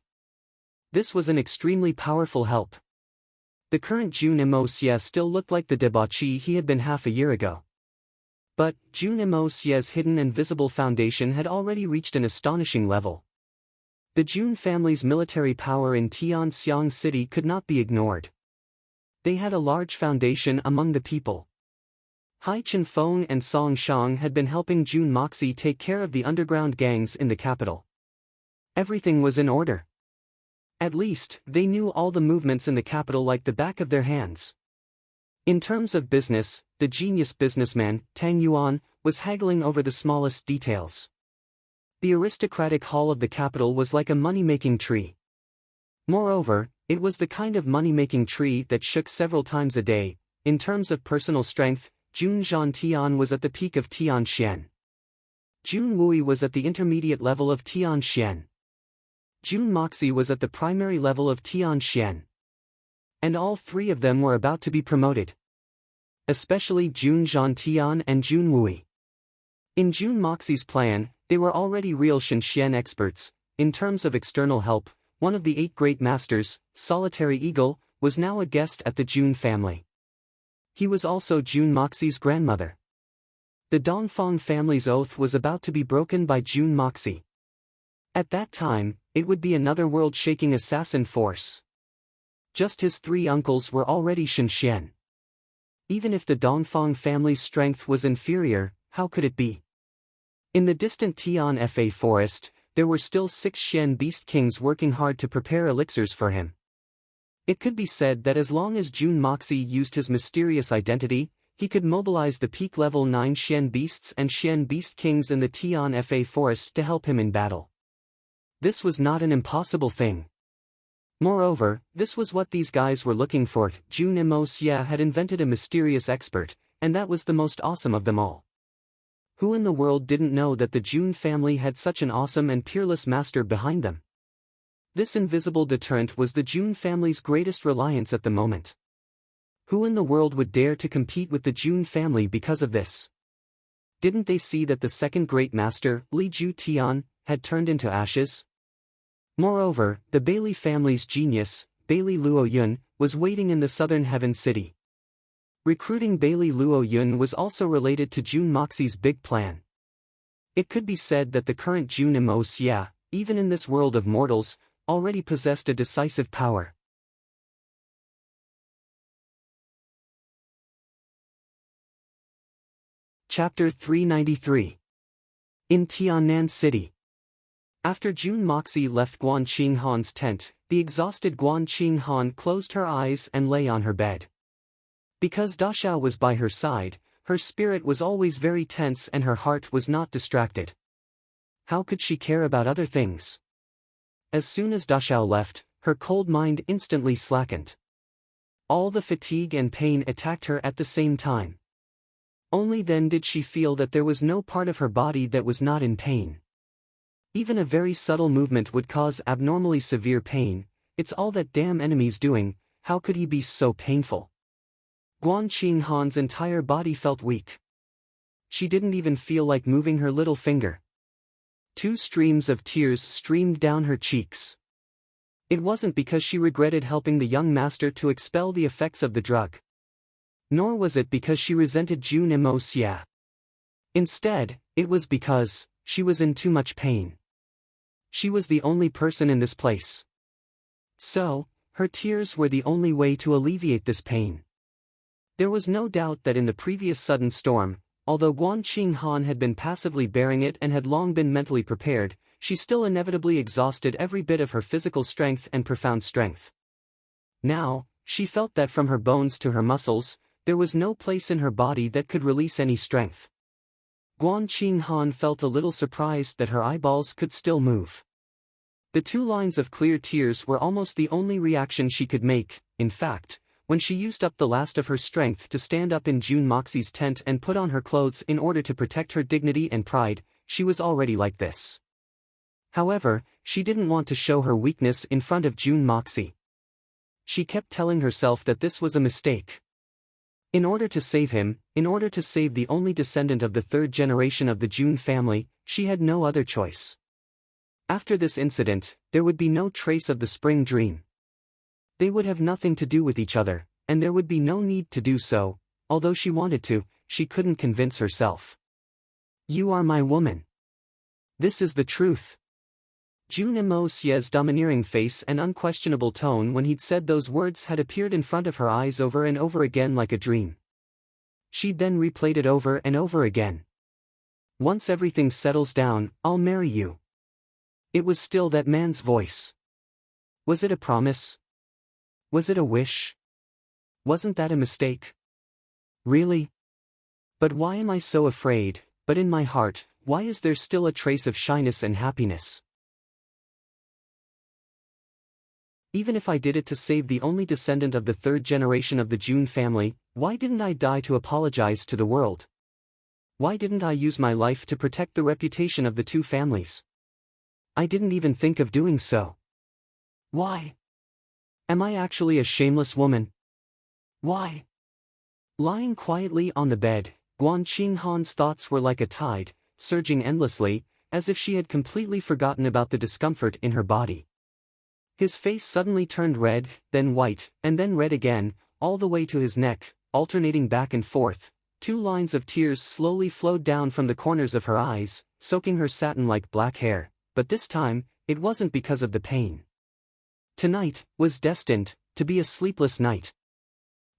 This was an extremely powerful help. The current Jun Mo Xie still looked like the debauchee he had been half a year ago. But, Jun Mo Xie's hidden and visible foundation had already reached an astonishing level. The Jun family's military power in Tianxiang City could not be ignored. They had a large foundation among the people. Hai Chenfeng and Song Shang had been helping Jun Moxie take care of the underground gangs in the capital. Everything was in order. At least, they knew all the movements in the capital like the back of their hands. In terms of business, the genius businessman, Tang Yuan, was haggling over the smallest details. The aristocratic hall of the capital was like a money-making tree. Moreover, it was the kind of money-making tree that shook several times a day. In terms of personal strength, Jun Zhantian was at the peak of Tianxian. Jun Wui was at the intermediate level of Tianxian. Jun Moxie was at the primary level of Tianxian. And all three of them were about to be promoted. Especially Jun Zhantian and Jun Wui. In Jun Moxie's plan, they were already real Shenxian experts. In terms of external help, one of the 8 great masters, Solitary Eagle, was now a guest at the Jun family. He was also Jun Moxie's grandmother. The Dongfang family's oath was about to be broken by Jun Moxie. At that time, it would be another world-shaking assassin force. Just his 3 uncles were already Shenxian. Even if the Dongfang family's strength was inferior, how could it be? In the distant Tian Fa forest, there were still 6 Xian beast kings working hard to prepare elixirs for him. It could be said that as long as Jun Moxie used his mysterious identity, he could mobilize the peak level 9 Xian beasts and Xian beast kings in the Tian Fa forest to help him in battle. This was not an impossible thing. Moreover, this was what these guys were looking for. Jun Mo Xie had invented a mysterious expert, and that was the most awesome of them all. Who in the world didn't know that the Jun family had such an awesome and peerless master behind them? This invisible deterrent was the Jun family's greatest reliance at the moment. Who in the world would dare to compete with the Jun family because of this? Didn't they see that the second great master, Li Ju Tian, had turned into ashes? Moreover, the Bailey family's genius, Bailey Luo Yun, was waiting in the southern heaven city. Recruiting Bailey Luo Yun was also related to Jun Moxie's big plan. It could be said that the current Jun Mo Xie, even in this world of mortals, already possessed a decisive power. Chapter 393. In Tiannan City. After Jun Moxie left Guan Qinghan's tent, the exhausted Guan Qinghan closed her eyes and lay on her bed. Because Dashao was by her side, her spirit was always very tense and her heart was not distracted. How could she care about other things? As soon as Dashao left, her cold mind instantly slackened. All the fatigue and pain attacked her at the same time. Only then did she feel that there was no part of her body that was not in pain. Even a very subtle movement would cause abnormally severe pain. It's all that damn enemy's doing, how could he be so painful? Guan Qinghan's entire body felt weak. She didn't even feel like moving her little finger. 2 streams of tears streamed down her cheeks. It wasn't because she regretted helping the young master to expel the effects of the drug. Nor was it because she resented Jun Mo Xie. Instead, it was because she was in too much pain. She was the only person in this place. So, her tears were the only way to alleviate this pain. There was no doubt that in the previous sudden storm, although Guan Qinghan had been passively bearing it and had long been mentally prepared, she still inevitably exhausted every bit of her physical strength and profound strength. Now, she felt that from her bones to her muscles, there was no place in her body that could release any strength. Guan Qinghan felt a little surprised that her eyeballs could still move. The 2 lines of clear tears were almost the only reaction she could make. In fact, when she used up the last of her strength to stand up in June Moxie's tent and put on her clothes in order to protect her dignity and pride, she was already like this. However, she didn't want to show her weakness in front of June Moxie. She kept telling herself that this was a mistake. In order to save him, in order to save the only descendant of the 3rd generation of the June family, she had no other choice. After this incident, there would be no trace of the spring dream. They would have nothing to do with each other, and there would be no need to do so. Although she wanted to, she couldn't convince herself. You are my woman. This is the truth. June Imosie's domineering face and unquestionable tone when he'd said those words had appeared in front of her eyes over and over again like a dream. She'd then replayed it over and over again. Once everything settles down, I'll marry you. It was still that man's voice. Was it a promise? Was it a wish? Wasn't that a mistake? Really? But why am I so afraid? But in my heart, why is there still a trace of shyness and happiness? Even if I did it to save the only descendant of the 3rd generation of the June family, why didn't I die to apologize to the world? Why didn't I use my life to protect the reputation of the 2 families? I didn't even think of doing so. Why? Am I actually a shameless woman? Why? Lying quietly on the bed, Guan Qinghan's thoughts were like a tide, surging endlessly, as if she had completely forgotten about the discomfort in her body. His face suddenly turned red, then white, and then red again, all the way to his neck, alternating back and forth. 2 lines of tears slowly flowed down from the corners of her eyes, soaking her satin-like black hair, but this time, it wasn't because of the pain. Tonight was destined to be a sleepless night.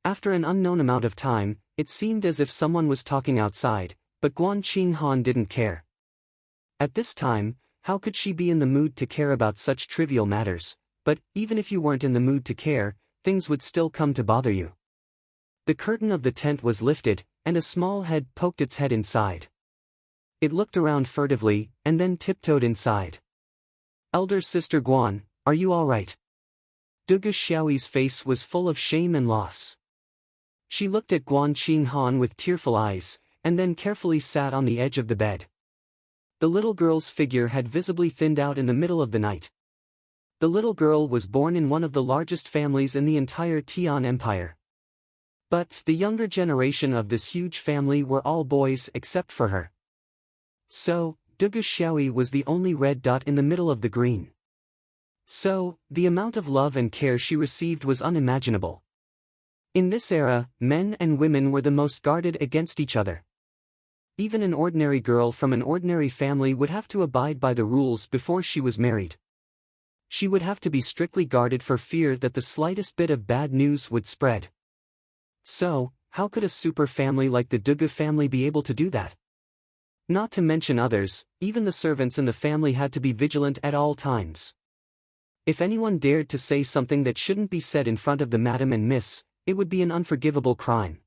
After an unknown amount of time, it seemed as if someone was talking outside, but Guan Qinghan didn't care. At this time, how could she be in the mood to care about such trivial matters? But, even if you weren't in the mood to care, things would still come to bother you. The curtain of the tent was lifted, and a small head poked its head inside. It looked around furtively, and then tiptoed inside. Elder Sister Guan, are you all right? Dugu Xiaoyi's face was full of shame and loss. She looked at Guan Qinghan with tearful eyes, and then carefully sat on the edge of the bed. The little girl's figure had visibly thinned out in the middle of the night. The little girl was born in one of the largest families in the entire Tian Empire. But the younger generation of this huge family were all boys except for her. So, Dugu Xiaoyi was the only red dot in the middle of the green. So, the amount of love and care she received was unimaginable. In this era, men and women were the most guarded against each other. Even an ordinary girl from an ordinary family would have to abide by the rules before she was married. She would have to be strictly guarded for fear that the slightest bit of bad news would spread. So, how could a super family like the Dugu family be able to do that? Not to mention others, even the servants in the family had to be vigilant at all times. If anyone dared to say something that shouldn't be said in front of the madam and miss, it would be an unforgivable crime.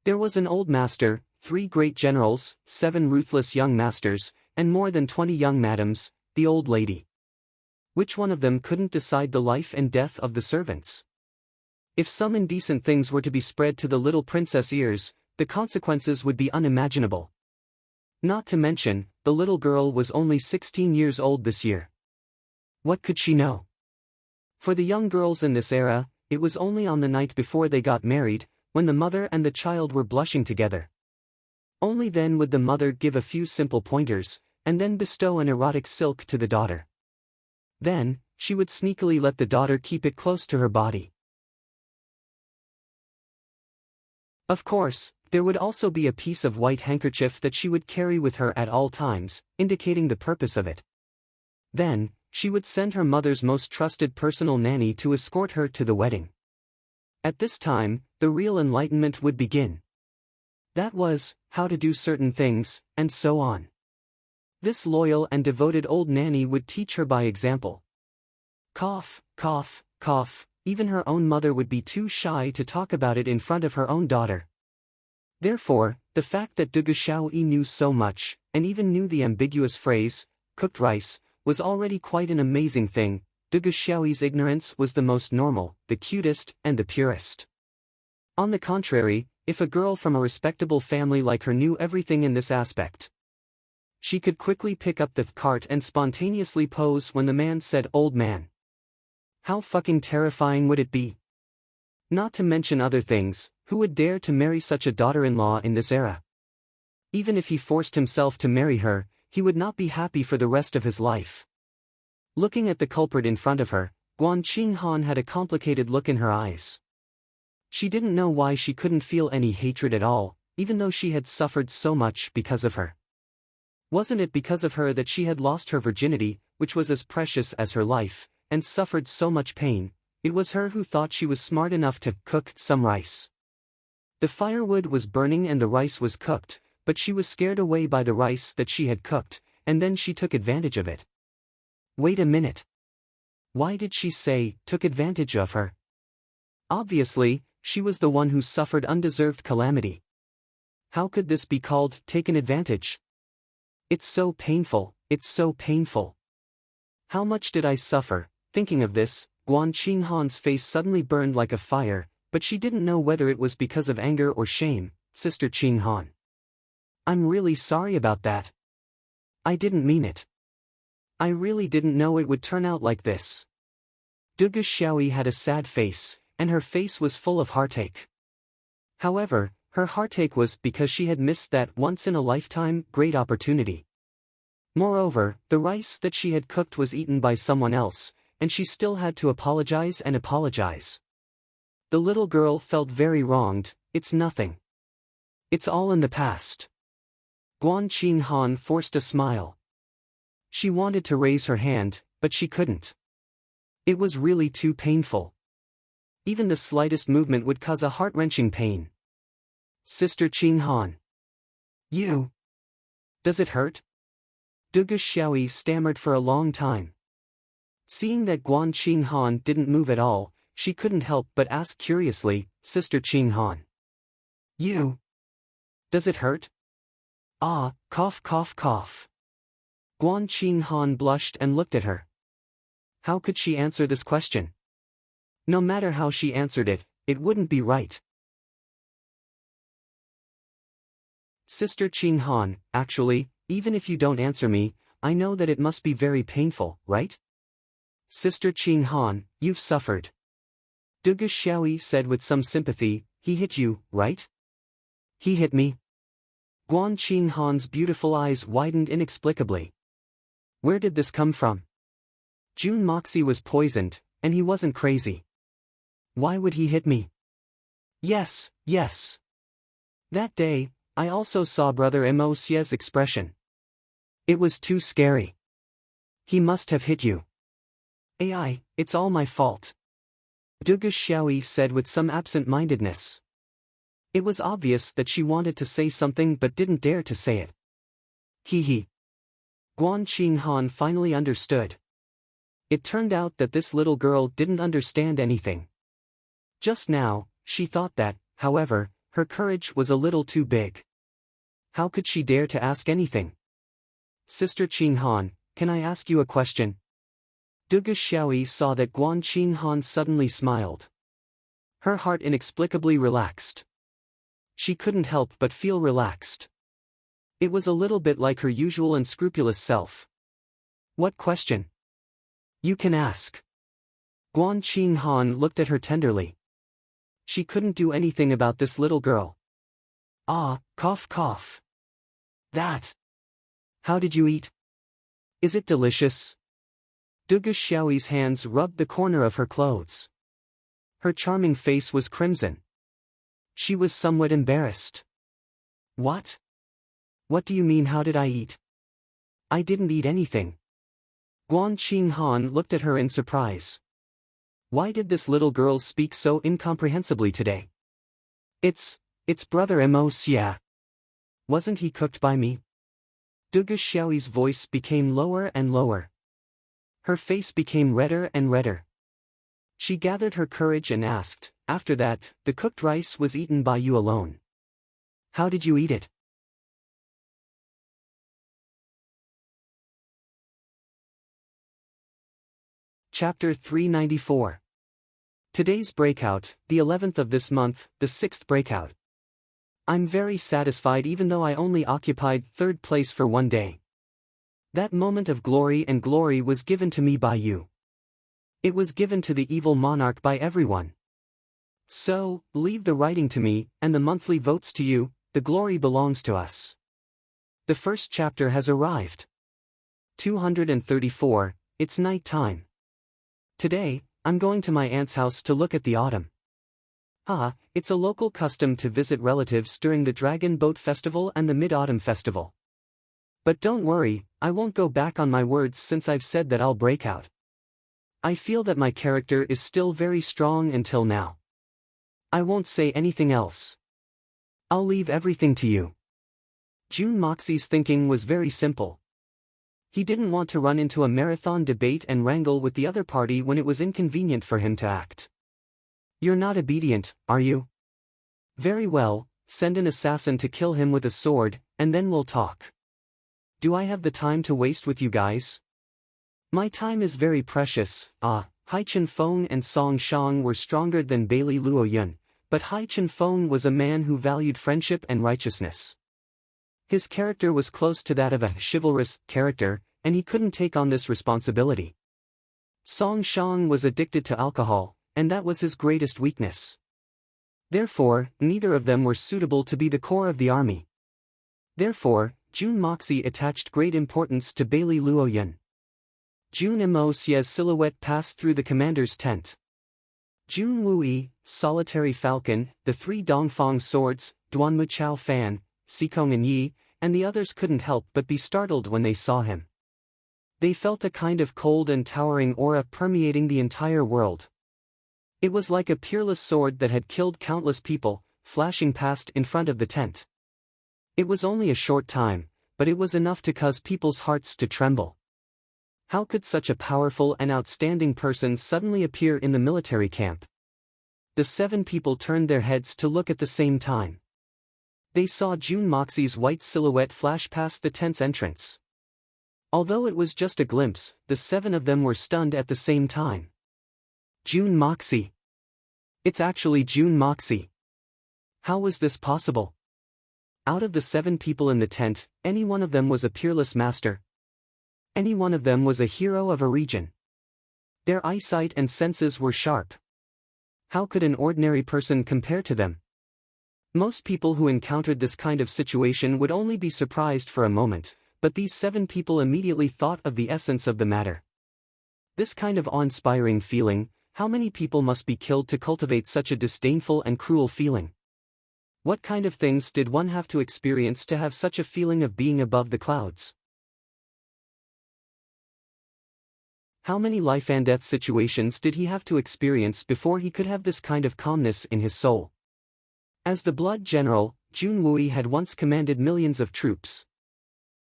There was an old master, 3 great generals, 7 ruthless young masters, and more than 20 young madams, the old lady. Which one of them couldn't decide the life and death of the servants? If some indecent things were to be spread to the little princess' ears, the consequences would be unimaginable. Not to mention, the little girl was only 16 years old this year. What could she know? For the young girls in this era, it was only on the night before they got married, when the mother and the child were blushing together. Only then would the mother give a few simple pointers, and then bestow an erotic silk to the daughter. Then, she would sneakily let the daughter keep it close to her body. Of course, there would also be a piece of white handkerchief that she would carry with her at all times, indicating the purpose of it. Then, she would send her mother's most trusted personal nanny to escort her to the wedding. At this time, the real enlightenment would begin. That was, how to do certain things, and so on. This loyal and devoted old nanny would teach her by example. Cough, cough, cough, even her own mother would be too shy to talk about it in front of her own daughter. Therefore, the fact that Dugu Xiaoyi knew so much, and even knew the ambiguous phrase, cooked rice, was already quite an amazing thing. Dugu Xiaoyi's ignorance was the most normal, the cutest, and the purest. On the contrary, if a girl from a respectable family like her knew everything in this aspect, she could quickly pick up the cart and spontaneously pose when the man said old man. How fucking terrifying would it be? Not to mention other things, who would dare to marry such a daughter-in-law in this era? Even if he forced himself to marry her, he would not be happy for the rest of his life. Looking at the culprit in front of her, Guan Qinghan had a complicated look in her eyes. She didn't know why she couldn't feel any hatred at all, even though she had suffered so much because of her. Wasn't it because of her that she had lost her virginity, which was as precious as her life, and suffered so much pain? It was her who thought she was smart enough to cook some rice. The firewood was burning and the rice was cooked, but she was scared away by the rice that she had cooked, and then she took advantage of it. Wait a minute. Why did she say, took advantage of her? Obviously, she was the one who suffered undeserved calamity. How could this be called taken advantage? It's so painful, it's so painful. How much did I suffer? Thinking of this, Guan Qinghan's face suddenly burned like a fire, but she didn't know whether it was because of anger or shame. Sister Qinghan, I'm really sorry about that. I didn't mean it. I really didn't know it would turn out like this. Dugu Xiaoyi had a sad face, and her face was full of heartache. However, her heartache was because she had missed that once-in-a-lifetime great opportunity. Moreover, the rice that she had cooked was eaten by someone else, and she still had to apologize and apologize. The little girl felt very wronged. It's nothing. It's all in the past. Guan Qinghan forced a smile. She wanted to raise her hand, but she couldn't. It was really too painful. Even the slightest movement would cause a heart-wrenching pain. Sister Qinghan. You. Does it hurt? Dugu Xiaoyi stammered for a long time. Seeing that Guan Qinghan didn't move at all, she couldn't help but ask curiously, Sister Qinghan. You. Does it hurt? Ah, cough cough cough. Guan Qinghan blushed and looked at her. How could she answer this question? No matter how she answered it, it wouldn't be right. Sister Qinghan, actually, even if you don't answer me, I know that it must be very painful, right? Sister Qinghan, you've suffered. Dugu Xiaoyi said with some sympathy, he hit you, right? He hit me? Guan Qinghan's beautiful eyes widened inexplicably. Where did this come from? Jun Moxie was poisoned, and he wasn't crazy. Why would he hit me? Yes, yes. That day, I also saw Brother Emosie's expression. It was too scary. He must have hit you. AI, it's all my fault. Dugu Xiaoyi said with some absent-mindedness. It was obvious that she wanted to say something but didn't dare to say it. He. Guan Qinghan finally understood. It turned out that this little girl didn't understand anything. Just now, she thought that, however, her courage was a little too big. How could she dare to ask anything? Sister Qinghan, can I ask you a question? Dugu Xiaoyi saw that Guan Qinghan suddenly smiled. Her heart inexplicably relaxed. She couldn't help but feel relaxed. It was a little bit like her usual unscrupulous self. What question? You can ask. Guan Qinghan looked at her tenderly. She couldn't do anything about this little girl. Ah, cough cough. That. How did you eat? Is it delicious? Dugu Xiaoyi's hands rubbed the corner of her clothes. Her charming face was crimson. She was somewhat embarrassed. What? What do you mean how did I eat? I didn't eat anything. Guan Qinghan looked at her in surprise. Why did this little girl speak so incomprehensibly today? It's Brother Mo Xia. Wasn't he cooked by me? Dugu Xiaoyi's voice became lower and lower. Her face became redder and redder. She gathered her courage and asked, "After that, the cooked rice was eaten by you alone. How did you eat it?" Chapter 394. Today's breakout, the 11th of this month, the 6th breakout. I'm very satisfied even though I only occupied 3rd place for one day. That moment of glory and glory was given to me by you. It was given to the evil monarch by everyone. So, leave the writing to me, and the monthly votes to you, the glory belongs to us. The first chapter has arrived. 234, it's night time. Today, I'm going to my aunt's house to look at the autumn. It's a local custom to visit relatives during the Dragon Boat Festival and the Mid-Autumn Festival. But don't worry, I won't go back on my words since I've said that I'll break out. I feel that my character is still very strong until now. I won't say anything else. I'll leave everything to you. Jun Moxie's thinking was very simple. He didn't want to run into a marathon debate and wrangle with the other party when it was inconvenient for him to act. You're not obedient, are you? Very well, send an assassin to kill him with a sword, and then we'll talk. Do I have the time to waste with you guys? My time is very precious. Hai Chen-feng and Song Shang were stronger than Bailey Luoyun, but Hai Chen-feng was a man who valued friendship and righteousness. His character was close to that of a chivalrous character, and he couldn't take on this responsibility. Song Shang was addicted to alcohol, and that was his greatest weakness. Therefore, neither of them were suitable to be the core of the army. Therefore, Jun Moxie attached great importance to Bailey Luoyun. Jun Mo-sie's silhouette passed through the commander's tent. Jun Wuyi, Solitary Falcon, the 3 Dongfang swords, Duanmu Chao Fan, Sikong and Yi, and the others couldn't help but be startled when they saw him. They felt a kind of cold and towering aura permeating the entire world. It was like a peerless sword that had killed countless people, flashing past in front of the tent. It was only a short time, but it was enough to cause people's hearts to tremble. How could such a powerful and outstanding person suddenly appear in the military camp? The 7 people turned their heads to look at the same time. They saw Jun Moxie's white silhouette flash past the tent's entrance. Although it was just a glimpse, the 7 of them were stunned at the same time. Jun Moxie. It's actually Jun Moxie. How was this possible? Out of the 7 people in the tent, any one of them was a peerless master. Any one of them was a hero of a region. Their eyesight and senses were sharp. How could an ordinary person compare to them? Most people who encountered this kind of situation would only be surprised for a moment, but these 7 people immediately thought of the essence of the matter. This kind of awe-inspiring feeling, how many people must be killed to cultivate such a disdainful and cruel feeling? What kind of things did one have to experience to have such a feeling of being above the clouds? How many life and death situations did he have to experience before he could have this kind of calmness in his soul? As the blood general, Jun Wuyi had once commanded millions of troops.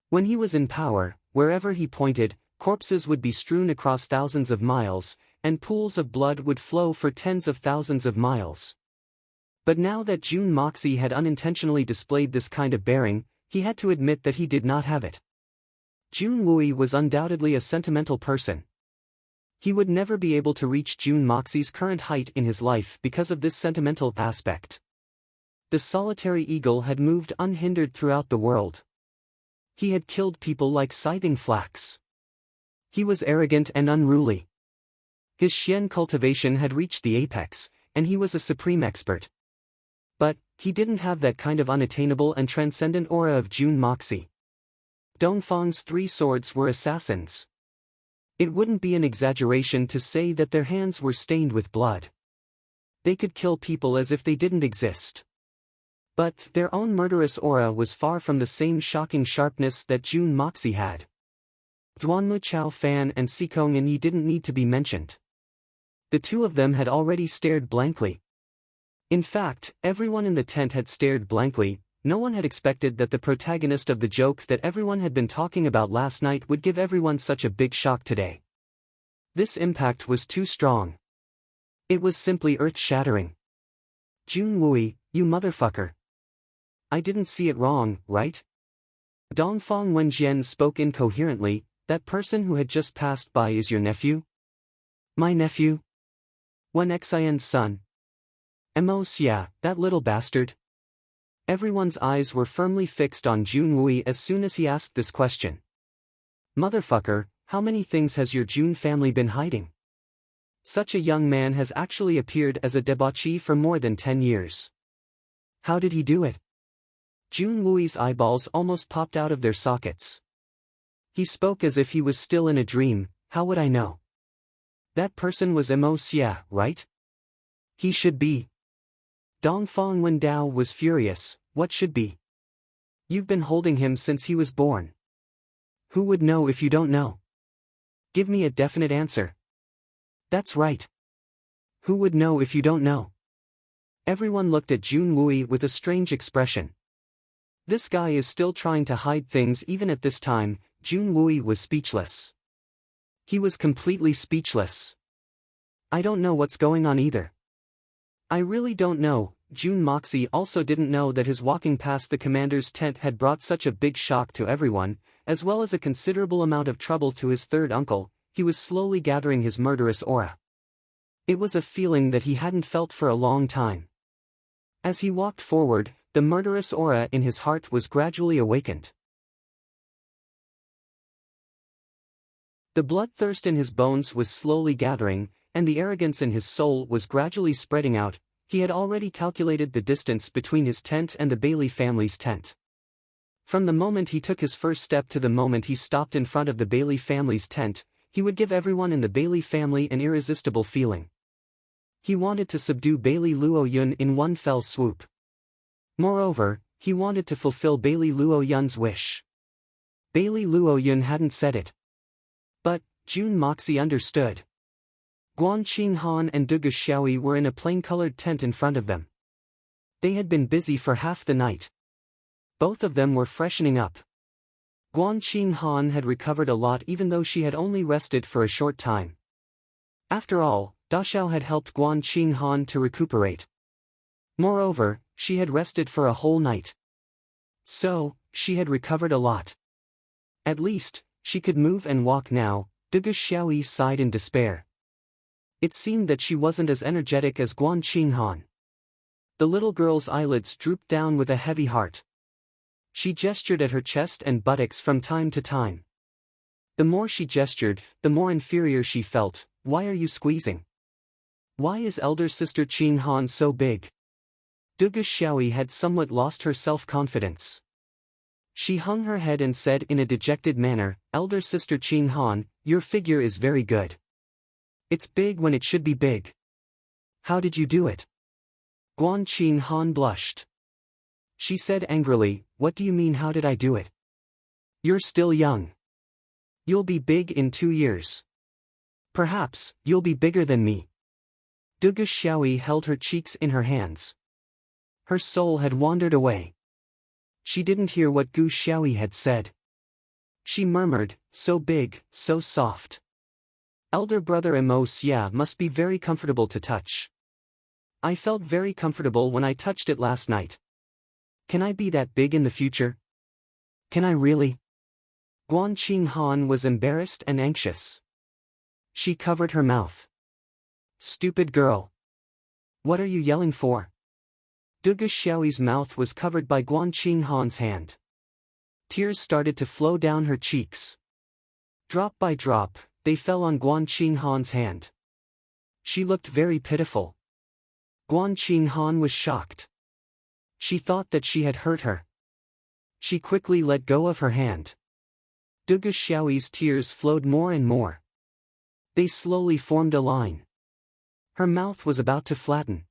When he was in power, wherever he pointed, corpses would be strewn across thousands of miles, and pools of blood would flow for tens of thousands of miles. But now that Jun Moxie had unintentionally displayed this kind of bearing, he had to admit that he did not have it. Jun Wuyi was undoubtedly a sentimental person. He would never be able to reach Jun Moxie's current height in his life because of this sentimental aspect. The solitary eagle had moved unhindered throughout the world. He had killed people like scything flax. He was arrogant and unruly. His Xian cultivation had reached the apex, and he was a supreme expert. But, he didn't have that kind of unattainable and transcendent aura of Jun Moxie. Dongfang's 3 swords were assassins. It wouldn't be an exaggeration to say that their hands were stained with blood. They could kill people as if they didn't exist. But their own murderous aura was far from the same shocking sharpness that Jun Moxie had. Duanmu Chao Fan and Sikong and Yi didn't need to be mentioned. The 2 of them had already stared blankly. In fact, everyone in the tent had stared blankly, no one had expected that the protagonist of the joke that everyone had been talking about last night would give everyone such a big shock today. This impact was too strong. It was simply earth-shattering. Jun Wui, you motherfucker. I didn't see it wrong, right? Dongfang Wenjian spoke incoherently. That person who had just passed by is your nephew? My nephew? Wen Xian's son? Mo Xia, that little bastard? Everyone's eyes were firmly fixed on Jun Wui as soon as he asked this question. Motherfucker, how many things has your Jun family been hiding? Such a young man has actually appeared as a debauchee for more than 10 years. How did he do it? Jun Wui's eyeballs almost popped out of their sockets. He spoke as if he was still in a dream. How would I know? That person was Mo Xia, right? He should be. Dongfang Wendao was furious. What should be? You've been holding him since he was born. Who would know if you don't know? Give me a definite answer. That's right. Who would know if you don't know? Everyone looked at Jun Wui with a strange expression. This guy is still trying to hide things even at this time. Jun Wui was speechless. He was completely speechless. I don't know what's going on either. I really don't know. Jun Moxie also didn't know that his walking past the commander's tent had brought such a big shock to everyone, as well as a considerable amount of trouble to his third uncle. He was slowly gathering his murderous aura. It was a feeling that he hadn't felt for a long time. As he walked forward, the murderous aura in his heart was gradually awakened. The bloodthirst in his bones was slowly gathering, and the arrogance in his soul was gradually spreading out. He had already calculated the distance between his tent and the Bailey family's tent. From the moment he took his first step to the moment he stopped in front of the Bailey family's tent, he would give everyone in the Bailey family an irresistible feeling. He wanted to subdue Bailey Luo Yun in one fell swoop. Moreover, he wanted to fulfill Bailey Luo Yun's wish. Bailey Luo Yun hadn't said it. But, Jun Moxie understood. Guan Qinghan and Dugu Xiaoyi were in a plain-colored tent in front of them. They had been busy for half the night. Both of them were freshening up. Guan Qinghan had recovered a lot even though she had only rested for a short time. After all, Daxiao had helped Guan Qinghan to recuperate. Moreover, she had rested for a whole night. So, she had recovered a lot. At least, she could move and walk now. Dugu Xiaoyi sighed in despair. It seemed that she wasn't as energetic as Guan Qinghan. The little girl's eyelids drooped down with a heavy heart. She gestured at her chest and buttocks from time to time. The more she gestured, the more inferior she felt. Why are you squeezing? Why is elder sister Qinghan so big? Dugu Xiaoyi had somewhat lost her self-confidence. She hung her head and said in a dejected manner, Elder sister Qinghan, your figure is very good. It's big when it should be big. How did you do it? Guan Qinghan blushed. She said angrily, what do you mean how did I do it? You're still young. You'll be big in 2 years. Perhaps, you'll be bigger than me. Dugu Xiaoyi held her cheeks in her hands. Her soul had wandered away. She didn't hear what Gu Xiaoyi had said. She murmured, so big, so soft. Elder brother Mo Xia must be very comfortable to touch. I felt very comfortable when I touched it last night. Can I be that big in the future? Can I really? Guan Qinghan was embarrassed and anxious. She covered her mouth. Stupid girl. What are you yelling for? Dugu Xiaoyi's mouth was covered by Guan Qinghan's hand. Tears started to flow down her cheeks. Drop by drop, they fell on Guan Qinghan's hand. She looked very pitiful. Guan Qinghan was shocked. She thought that she had hurt her. She quickly let go of her hand. Dugu Xiaoyi's tears flowed more and more. They slowly formed a line. Her mouth was about to flatten.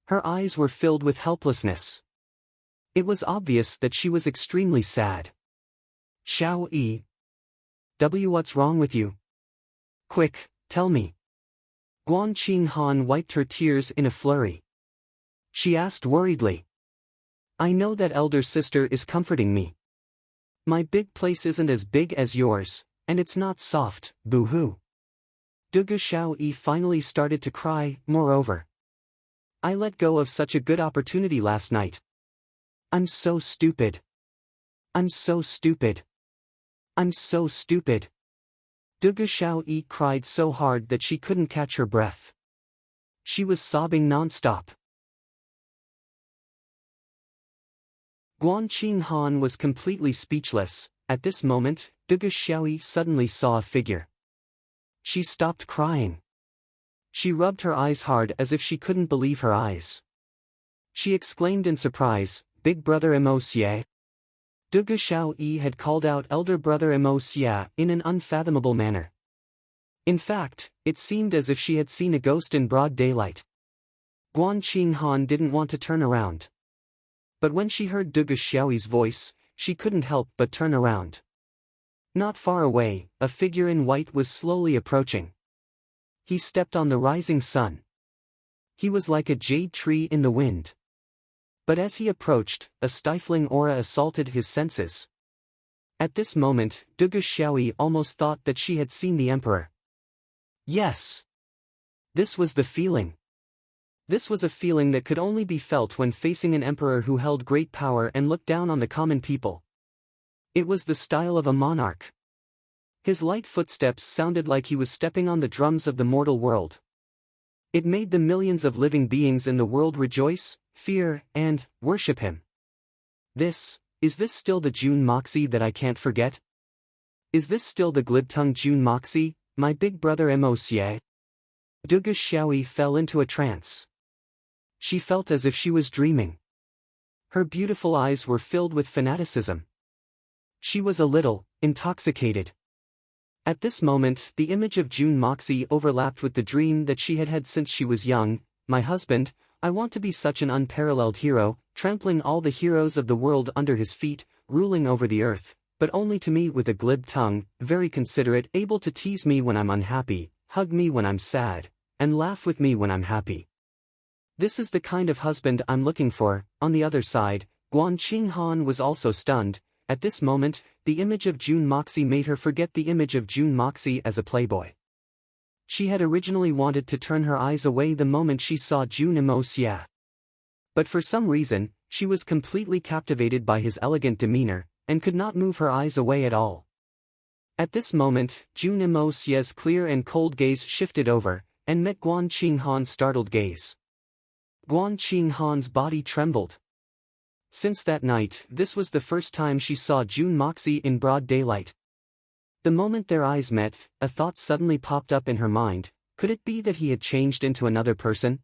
Her eyes were filled with helplessness. It was obvious that she was extremely sad. Xiao Yi. What's wrong with you? Quick, tell me. Guan Qinghan wiped her tears in a flurry. She asked worriedly. I know that elder sister is comforting me. My big place isn't as big as yours, and it's not soft, boo-hoo. Dugu Xiaoyi finally started to cry. Moreover, I let go of such a good opportunity last night. I'm so stupid. I'm so stupid. I'm so stupid. Dugu Xiaoyi cried so hard that she couldn't catch her breath. She was sobbing non-stop. Guan Qinghan was completely speechless. At this moment, Dugu Xiaoyi suddenly saw a figure. She stopped crying. She rubbed her eyes hard as if she couldn't believe her eyes. She exclaimed in surprise, "Big brother Mo Xie." Dugu Xiaoyi had called out elder brother Mo Xie in an unfathomable manner. In fact, it seemed as if she had seen a ghost in broad daylight. Guan Qinghan didn't want to turn around. But when she heard Dugu Xiaoyi's voice, she couldn't help but turn around. Not far away, a figure in white was slowly approaching. He stepped on the rising sun. He was like a jade tree in the wind. But as he approached, a stifling aura assaulted his senses. At this moment, Dugu Xiaoyi almost thought that she had seen the emperor. Yes! This was the feeling. This was a feeling that could only be felt when facing an emperor who held great power and looked down on the common people. It was the style of a monarch. His light footsteps sounded like he was stepping on the drums of the mortal world. It made the millions of living beings in the world rejoice, fear, and worship him. Is this still the Jun Moxie that I can't forget? Is this still the glib-tongued Jun Moxie, my big brother Mo Xie? Dugu Xiaoyi fell into a trance. She felt as if she was dreaming. Her beautiful eyes were filled with fanaticism. She was a little intoxicated. At this moment, the image of Jun Moxie overlapped with the dream that she had had since she was young. My husband, I want to be such an unparalleled hero, trampling all the heroes of the world under his feet, ruling over the earth, but only to me with a glib tongue, very considerate, able to tease me when I'm unhappy, hug me when I'm sad, and laugh with me when I'm happy. This is the kind of husband I'm looking for. On the other side, Guan Qinghan was also stunned. At this moment, the image of Jun Moxie made her forget the image of Jun Moxie as a playboy. She had originally wanted to turn her eyes away the moment she saw Jun Mo Xie. But for some reason, she was completely captivated by his elegant demeanor, and could not move her eyes away at all. At this moment, Jun Mo Xie's clear and cold gaze shifted over, and met Guan Qinghan's startled gaze. Guan Qinghan's body trembled. Since that night, this was the first time she saw Jun Moxie in broad daylight. The moment their eyes met, a thought suddenly popped up in her mind. Could it be that he had changed into another person?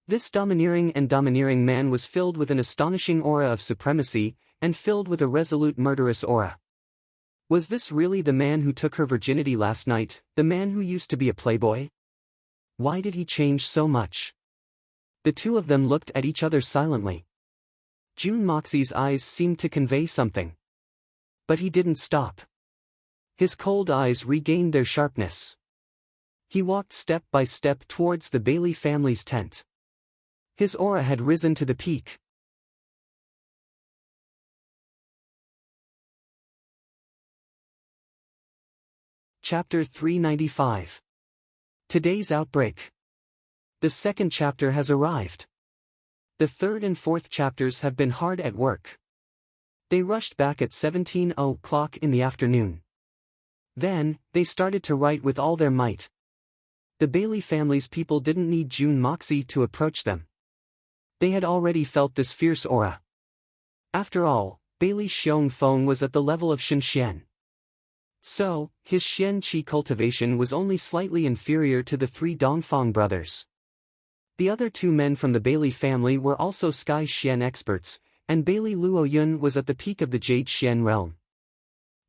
This domineering man was filled with an astonishing aura of supremacy, and filled with a resolute murderous aura. Was this really the man who took her virginity last night, the man who used to be a playboy? Why did he change so much? The two of them looked at each other silently. Jun Moxie's eyes seemed to convey something. But he didn't stop. His cold eyes regained their sharpness. He walked step by step towards the Bailey family's tent. His aura had risen to the peak. Chapter 395. Today's outbreak. The second chapter has arrived. The third and fourth chapters have been hard at work. They rushed back at 17 o'clock in the afternoon. Then, they started to write with all their might. The Bailey family's people didn't need Jun Moxie to approach them. They had already felt this fierce aura. After all, Bailey Xiongfeng was at the level of Shenxian. So, his Xian Qi cultivation was only slightly inferior to the three Dongfang brothers. The other two men from the Bailey family were also Sky Xian experts, and Bailey Luoyun was at the peak of the Jade Xian realm.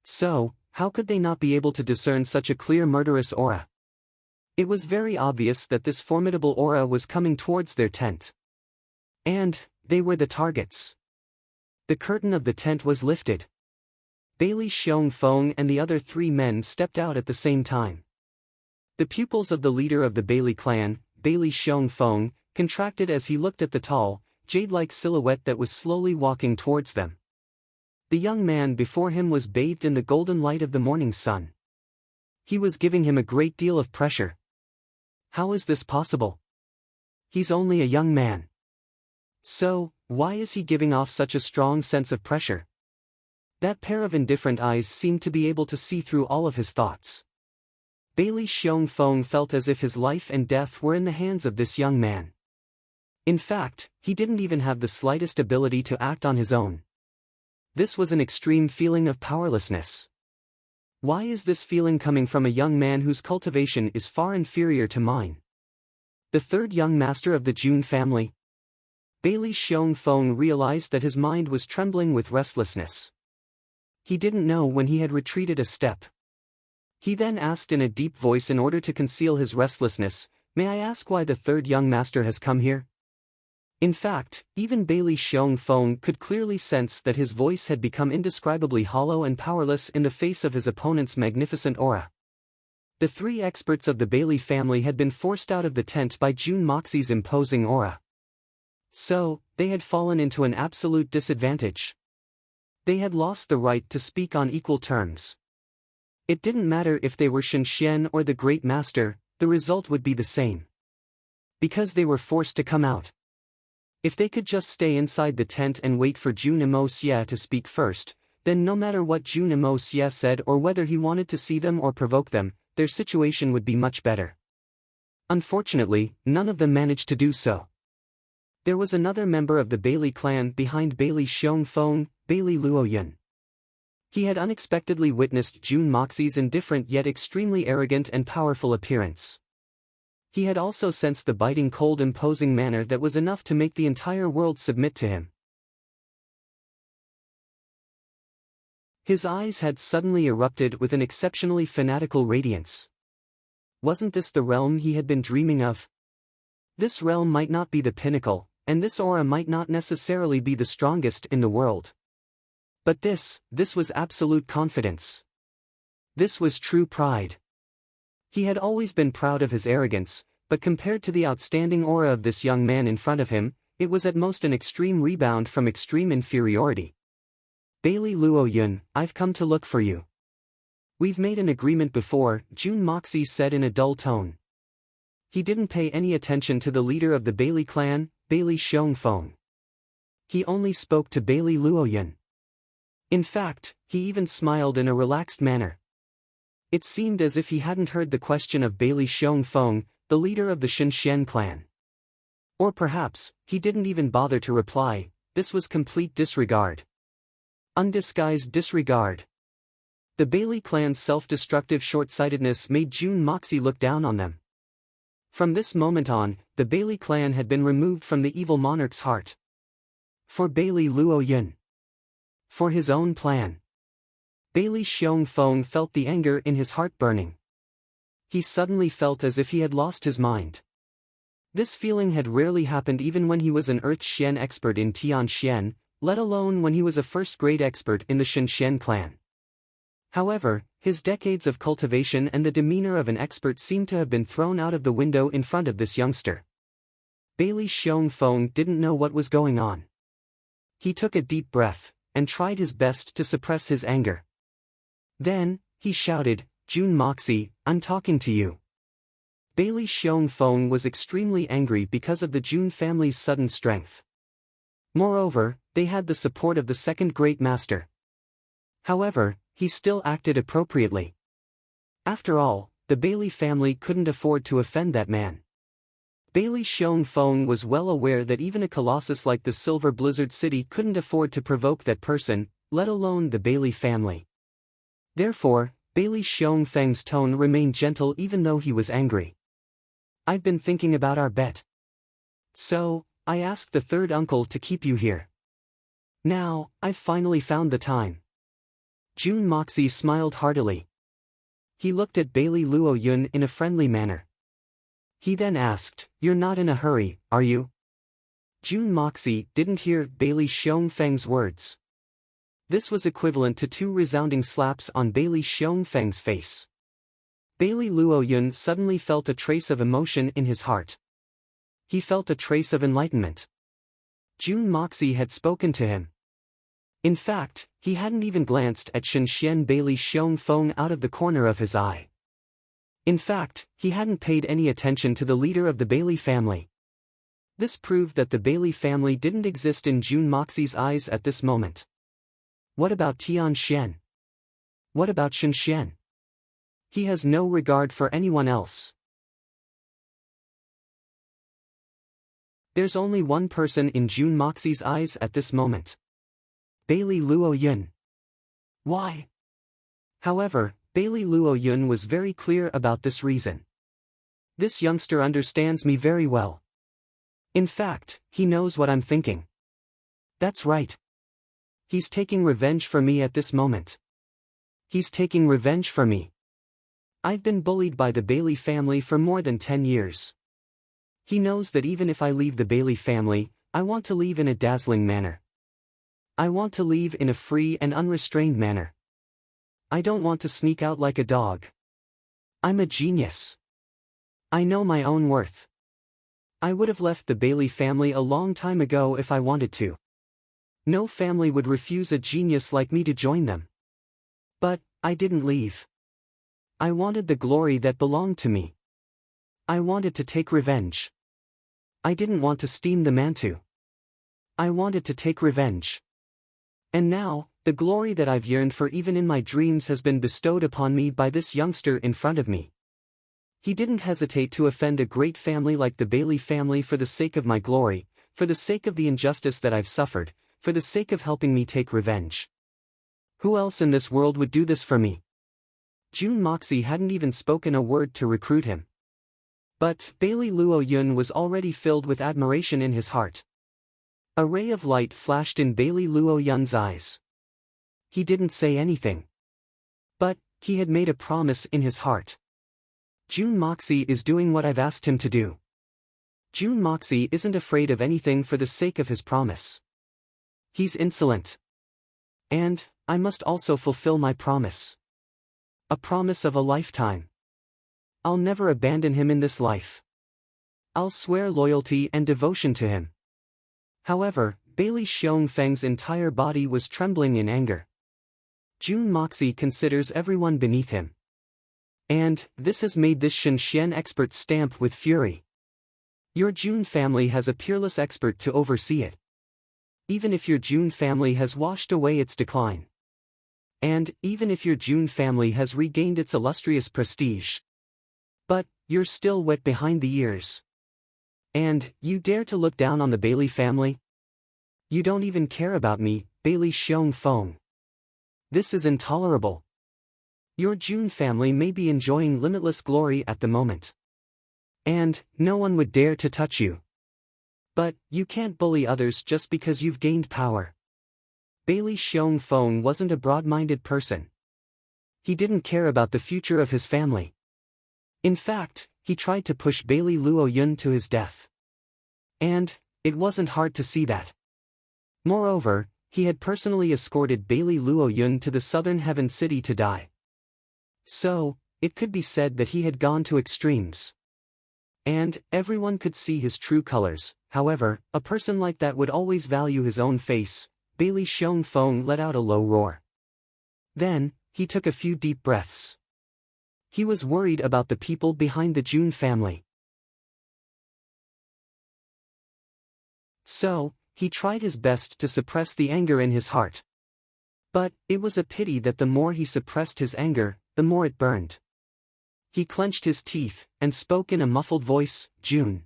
So, how could they not be able to discern such a clear murderous aura? It was very obvious that this formidable aura was coming towards their tent. And, they were the targets. The curtain of the tent was lifted. Bailey Xiongfeng and the other three men stepped out at the same time. The pupils of the leader of the Bailey clan, Bailey Xiongfeng, contracted as he looked at the tall, jade-like silhouette that was slowly walking towards them. The young man before him was bathed in the golden light of the morning sun. He was giving him a great deal of pressure. How is this possible? He's only a young man. So, why is he giving off such a strong sense of pressure? That pair of indifferent eyes seemed to be able to see through all of his thoughts. Bailey Xiongfeng felt as if his life and death were in the hands of this young man. In fact, he didn't even have the slightest ability to act on his own. This was an extreme feeling of powerlessness. Why is this feeling coming from a young man whose cultivation is far inferior to mine? The third young master of the Jun family? Bailey Xiongfeng realized that his mind was trembling with restlessness. He didn't know when he had retreated a step. He then asked in a deep voice in order to conceal his restlessness, "May I ask why the third young master has come here?" In fact, even Bailey Xiongfeng could clearly sense that his voice had become indescribably hollow and powerless in the face of his opponent's magnificent aura. The three experts of the Bailey family had been forced out of the tent by Jun Moxie's imposing aura. So, they had fallen into an absolute disadvantage. They had lost the right to speak on equal terms. It didn't matter if they were Shenxian or the Great Master, the result would be the same. Because they were forced to come out. If they could just stay inside the tent and wait for Jun Imo-Xie to speak first, then no matter what Jun Imo-Xie said or whether he wanted to see them or provoke them, their situation would be much better. Unfortunately, none of them managed to do so. There was another member of the Bailey clan behind Bailey Xiongfeng, Bailey Luoyun. He had unexpectedly witnessed Jun Moxie's indifferent yet extremely arrogant and powerful appearance. He had also sensed the biting cold imposing manner that was enough to make the entire world submit to him. His eyes had suddenly erupted with an exceptionally fanatical radiance. Wasn't this the realm he had been dreaming of? This realm might not be the pinnacle, and this aura might not necessarily be the strongest in the world. But this was absolute confidence. This was true pride. He had always been proud of his arrogance, but compared to the outstanding aura of this young man in front of him, it was at most an extreme rebound from extreme inferiority. "Bailey Luoyun, I've come to look for you." "We've made an agreement before," Jun Moxie said in a dull tone. He didn't pay any attention to the leader of the Bailey clan, Bailey Xiongfeng. He only spoke to Bailey Luoyun. In fact, he even smiled in a relaxed manner. It seemed as if he hadn't heard the question of Bailey Xiongfeng, the leader of the Shenxian clan. Or perhaps, he didn't even bother to reply. This was complete disregard. Undisguised disregard. The Bailey clan's self-destructive short-sightedness made Jun Moxie look down on them. From this moment on, the Bailey clan had been removed from the evil monarch's heart. For Bailey Luoyun. For his own plan. Bailey Xiongfeng felt the anger in his heart burning. He suddenly felt as if he had lost his mind. This feeling had rarely happened even when he was an Earth Xian expert in Tianxian, let alone when he was a first-grade expert in the Shenxian clan. However, his decades of cultivation and the demeanor of an expert seemed to have been thrown out of the window in front of this youngster. Bailey Xiongfeng didn't know what was going on. He took a deep breath, and tried his best to suppress his anger. Then, he shouted, "Jun Moxie, I'm talking to you." Bailey Xiongfeng was extremely angry because of the Jun family's sudden strength. Moreover, they had the support of the second great master. However, he still acted appropriately. After all, the Bailey family couldn't afford to offend that man. Bailey Xiongfeng was well aware that even a colossus like the Silver Blizzard City couldn't afford to provoke that person, let alone the Bailey family. Therefore, Bailey Xiongfeng's tone remained gentle even though he was angry. "I've been thinking about our bet. So, I asked the third uncle to keep you here. Now, I've finally found the time." Jun Moxie smiled heartily. He looked at Bailey Luoyun in a friendly manner. He then asked, "You're not in a hurry, are you?" Jun Moxie didn't hear Bailey Xiongfeng's words. This was equivalent to 2 resounding slaps on Bailey Xiongfeng's face. Bailey Luoyun suddenly felt a trace of emotion in his heart. He felt a trace of enlightenment. June Moxie had spoken to him. In fact, he hadn't even glanced at Shenxian Bailey Xiong Feng out of the corner of his eye. In fact, he hadn't paid any attention to the leader of the Bailey family. This proved that the Bailey family didn't exist in June Moxie's eyes at this moment. What about Tian Xian? What about Shenxian? He has no regard for anyone else. There's only one person in June Moxie's eyes at this moment. Bailey Luo Yun. Why? However, Bailey Luo Yun was very clear about this reason. This youngster understands me very well. In fact, he knows what I'm thinking. That's right. He's taking revenge for me at this moment. He's taking revenge for me. I've been bullied by the Bailey family for more than 10 years. He knows that even if I leave the Bailey family, I want to leave in a dazzling manner. I want to leave in a free and unrestrained manner. I don't want to sneak out like a dog. I'm a genius. I know my own worth. I would have left the Bailey family a long time ago if I wanted to. No family would refuse a genius like me to join them. But I didn't leave. I wanted the glory that belonged to me. I wanted to take revenge. I didn't want to steam the mantu. I wanted to take revenge. And now, the glory that I've yearned for even in my dreams has been bestowed upon me by this youngster in front of me. He didn't hesitate to offend a great family like the Bailey family for the sake of my glory, for the sake of the injustice that I've suffered, for the sake of helping me take revenge. Who else in this world would do this for me? June Moxie hadn't even spoken a word to recruit him. But Bailey Luo Yun was already filled with admiration in his heart. A ray of light flashed in Bailey Luo Yun's eyes. He didn't say anything. But he had made a promise in his heart. June Moxie is doing what I've asked him to do. June Moxie isn't afraid of anything for the sake of his promise. He's insolent. And I must also fulfill my promise. A promise of a lifetime. I'll never abandon him in this life. I'll swear loyalty and devotion to him. However, Bailey Xiongfeng's entire body was trembling in anger. June Moxie considers everyone beneath him. And this has made this Shenxian expert stamp with fury. Your June family has a peerless expert to oversee it. Even if your June family has washed away its decline. And even if your June family has regained its illustrious prestige. But you're still wet behind the ears. And you dare to look down on the Bailey family? You don't even care about me, Bailey Xiongfeng. This is intolerable. Your June family may be enjoying limitless glory at the moment. And no one would dare to touch you. But you can't bully others just because you've gained power. Bailey Xiongfeng wasn't a broad-minded person. He didn't care about the future of his family. In fact, he tried to push Bailey Luo Yun to his death. And it wasn't hard to see that. Moreover, he had personally escorted Bailey Luo Yun to the southern Heaven City to die. So, it could be said that he had gone to extremes. And everyone could see his true colors. However, a person like that would always value his own face. Bailey Xiongfeng let out a low roar. Then, he took a few deep breaths. He was worried about the people behind the June family. So, he tried his best to suppress the anger in his heart. But it was a pity that the more he suppressed his anger, the more it burned. He clenched his teeth, and spoke in a muffled voice, June.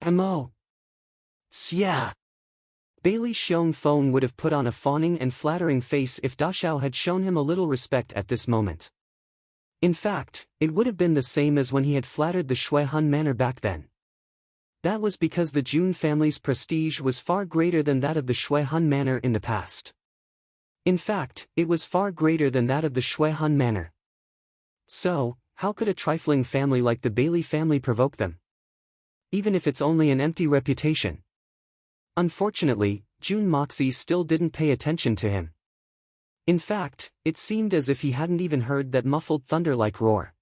Mo. Xia. Bailey Xiongfeng would have put on a fawning and flattering face if Dashao had shown him a little respect at this moment. In fact, it would have been the same as when he had flattered the Shuihun manor back then. That was because the June family's prestige was far greater than that of the Shuihun manor in the past. In fact, it was far greater than that of the Shuihun manor. So, how could a trifling family like the Bailey family provoke them? Even if it's only an empty reputation. Unfortunately, June Moxie still didn't pay attention to him. In fact, it seemed as if he hadn't even heard that muffled thunder-like roar.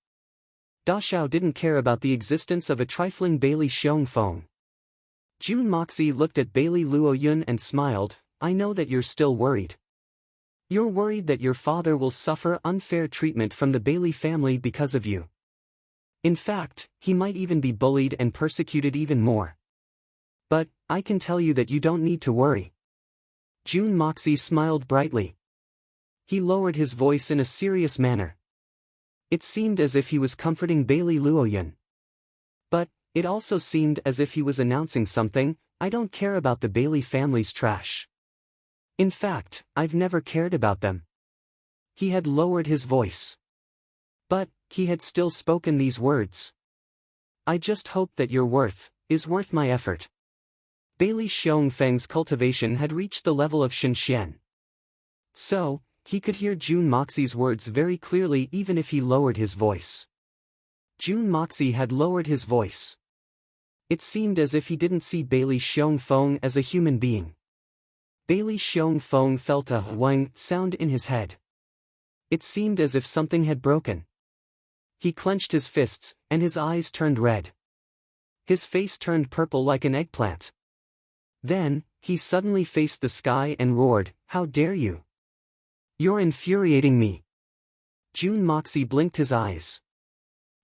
Dashao didn't care about the existence of a trifling Bailey Xiongfeng. Jun Moxie looked at Bailey Luoyun and smiled, I know that you're still worried. You're worried that your father will suffer unfair treatment from the Bailey family because of you. In fact, he might even be bullied and persecuted even more. But, I can tell you that you don't need to worry. Jun Moxie smiled brightly. He lowered his voice in a serious manner. It seemed as if he was comforting Bailey Luoyun. But, it also seemed as if he was announcing something, I don't care about the Bailey family's trash. In fact, I've never cared about them. He had lowered his voice. But, he had still spoken these words. I just hope that your worth is worth my effort. Bailey Xiongfeng's cultivation had reached the level of Xinxian. So, he could hear Jun Moxie's words very clearly even if he lowered his voice. Jun Moxie had lowered his voice. It seemed as if he didn't see Bailey Xiongfeng as a human being. Bailey Xiongfeng felt a wang sound in his head. It seemed as if something had broken. He clenched his fists, and his eyes turned red. His face turned purple like an eggplant. Then, he suddenly faced the sky and roared, How dare you! You're infuriating me! Jun Moxie blinked his eyes.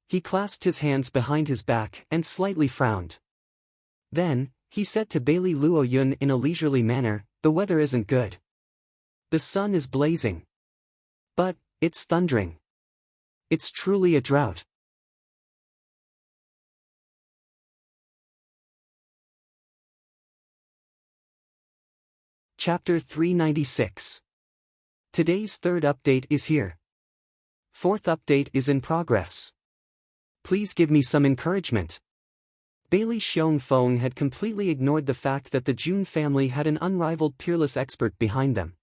He clasped his hands behind his back and slightly frowned. Then, he said to Bailey Luoyun in a leisurely manner, The weather isn't good. The sun is blazing. But, it's thundering. It's truly a drought. Chapter 396. Today's third update is here. Fourth update is in progress. Please give me some encouragement. Bailey Xiongfeng had completely ignored the fact that the Jun family had an unrivaled peerless expert behind them.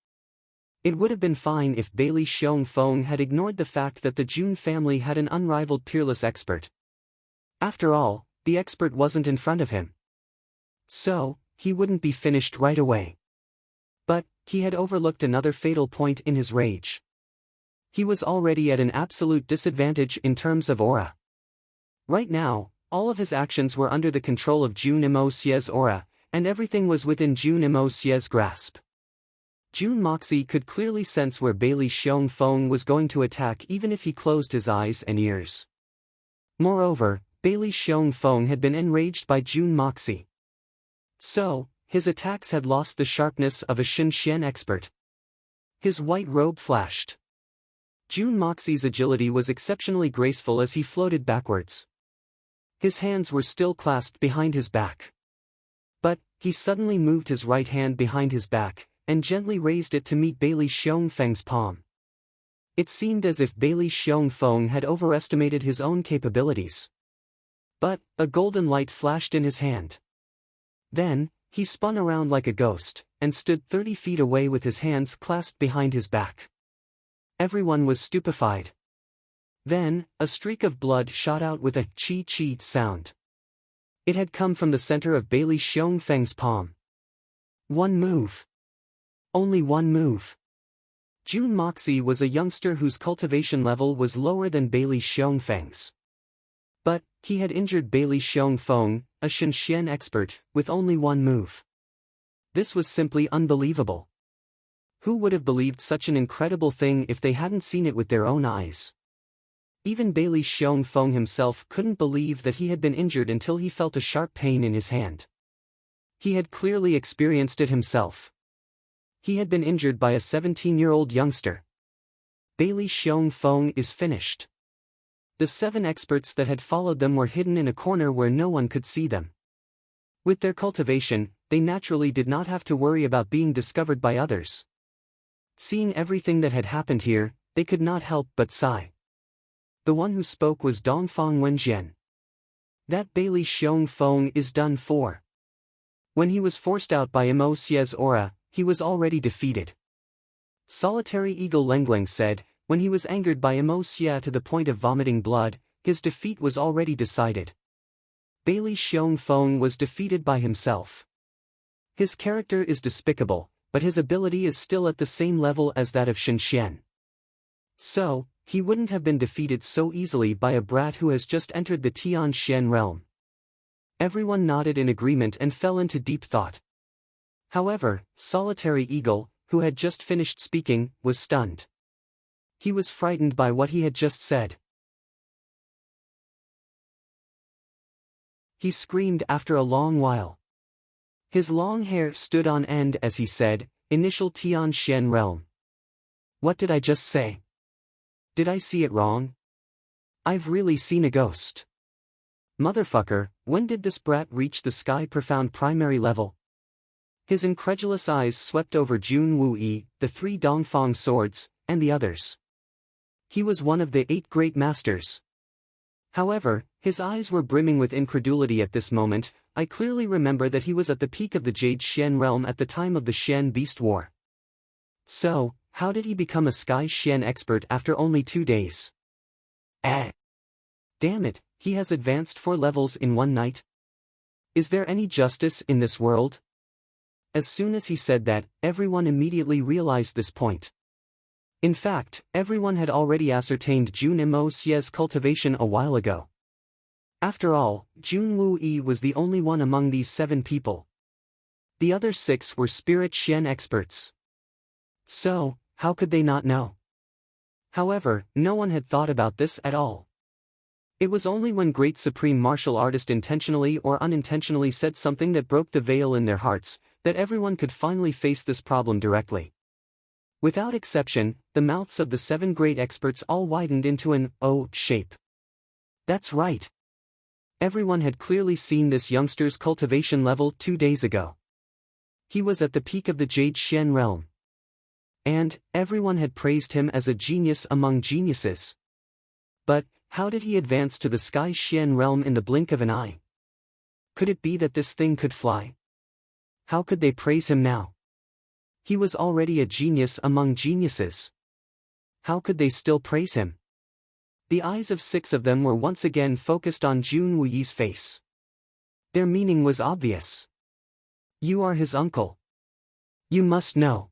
It would have been fine if Bailey Xiongfeng had ignored the fact that the Jun family had an unrivaled peerless expert. After all, the expert wasn't in front of him. So, he wouldn't be finished right away. But, he had overlooked another fatal point in his rage. He was already at an absolute disadvantage in terms of aura. Right now, all of his actions were under the control of Jun Imosie's aura, and everything was within Jun Imosie's grasp. Jun Moxie could clearly sense where Bailey Xiongfeng was going to attack even if he closed his eyes and ears. Moreover, Bailey Xiongfeng had been enraged by Jun Moxie. So, his attacks had lost the sharpness of a Xinxian expert. His white robe flashed. Jun Moxie's agility was exceptionally graceful as he floated backwards. His hands were still clasped behind his back. But, he suddenly moved his right hand behind his back, and gently raised it to meet Bailey Xiongfeng's palm. It seemed as if Bailey Xiongfeng had overestimated his own capabilities. But, a golden light flashed in his hand. Then, he spun around like a ghost, and stood 30 feet away with his hands clasped behind his back. Everyone was stupefied. Then, a streak of blood shot out with a chi-chi sound. It had come from the center of Bailey Xiongfeng's palm. One move. Only one move. Jun Moxie was a youngster whose cultivation level was lower than Bailey Xiongfeng's. But, he had injured Bailey Xiongfeng, a Xinxian expert, with only one move. This was simply unbelievable. Who would have believed such an incredible thing if they hadn't seen it with their own eyes? Even Bailey Xiongfeng himself couldn't believe that he had been injured until he felt a sharp pain in his hand. He had clearly experienced it himself. He had been injured by a 17-year-old youngster. Bailey Xiongfeng is finished. The 7 experts that had followed them were hidden in a corner where no one could see them. With their cultivation, they naturally did not have to worry about being discovered by others. Seeing everything that had happened here, they could not help but sigh. The one who spoke was Dongfang Wenjian. That Bailey Xiongfeng is done for. When he was forced out by Imosie's aura, he was already defeated. Solitary Eagle Lengling said, when he was angered by Imosie to the point of vomiting blood, his defeat was already decided. Bailey Xiongfeng was defeated by himself. His character is despicable, but his ability is still at the same level as that of Xinxian. So, he wouldn't have been defeated so easily by a brat who has just entered the Tianxian realm. Everyone nodded in agreement and fell into deep thought. However, Solitary Eagle, who had just finished speaking, was stunned. He was frightened by what he had just said. He screamed after a long while. His long hair stood on end as he said, "Initial Tian Shen realm. What did I just say? Did I see it wrong? I've really seen a ghost. Motherfucker, when did this brat reach the sky profound primary level?" His incredulous eyes swept over Jun Wu-yi, the 3 Dongfang swords, and the others. He was one of the 8 great masters. However, his eyes were brimming with incredulity at this moment. I clearly remember that he was at the peak of the Jade Xian realm at the time of the Xian Beast War. So, how did he become a Sky Xian expert after only 2 days? Damn it, he has advanced 4 levels in one night? Is there any justice in this world? As soon as he said that, everyone immediately realized this point. In fact, everyone had already ascertained Jun Mo Xie's cultivation a while ago. After all, Jun Wu-yi was the only one among these 7 people. The other 6 were Spirit Xian experts. So, how could they not know? However, no one had thought about this at all. It was only when great supreme martial artist intentionally or unintentionally said something that broke the veil in their hearts, that everyone could finally face this problem directly. Without exception, the mouths of the 7 great experts all widened into an O shape. That's right. Everyone had clearly seen this youngster's cultivation level 2 days ago. He was at the peak of the Jade Xian realm. And, everyone had praised him as a genius among geniuses. But, how did he advance to the Sky Xian realm in the blink of an eye? Could it be that this thing could fly? How could they praise him now? He was already a genius among geniuses. How could they still praise him? The eyes of 6 of them were once again focused on Jun Wu-yi's face. Their meaning was obvious. You are his uncle. You must know.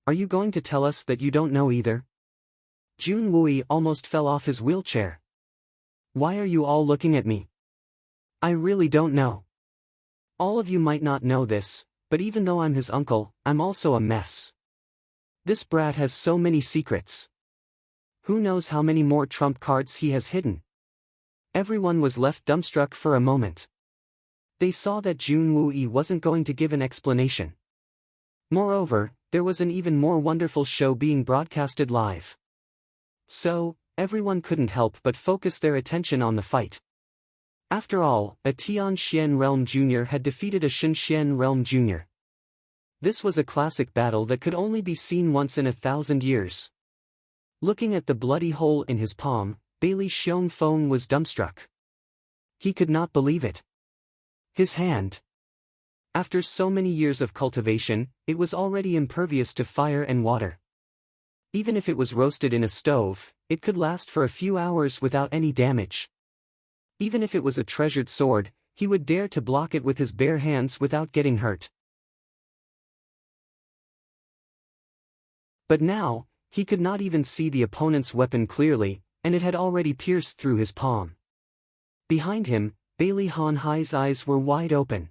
Are you going to tell us that you don't know either? Jun Wu-yi almost fell off his wheelchair. Why are you all looking at me? I really don't know. All of you might not know this, but even though I'm his uncle, I'm also a mess. This brat has so many secrets. Who knows how many more trump cards he has hidden? Everyone was left dumbstruck for a moment. They saw that Jun Wu-yi wasn't going to give an explanation. Moreover, there was an even more wonderful show being broadcasted live. So, everyone couldn't help but focus their attention on the fight. After all, a Tian Xian Realm Jr. had defeated a Shen Xian Realm Jr. This was a classic battle that could only be seen once in 1,000 years. Looking at the bloody hole in his palm, Bailey Xiongfeng was dumbstruck. He could not believe it. His hand. After so many years of cultivation, it was already impervious to fire and water. Even if it was roasted in a stove, it could last for a few hours without any damage. Even if it was a treasured sword, he would dare to block it with his bare hands without getting hurt. But now, he could not even see the opponent's weapon clearly, and it had already pierced through his palm. Behind him, Bailey Han Hai's eyes were wide open.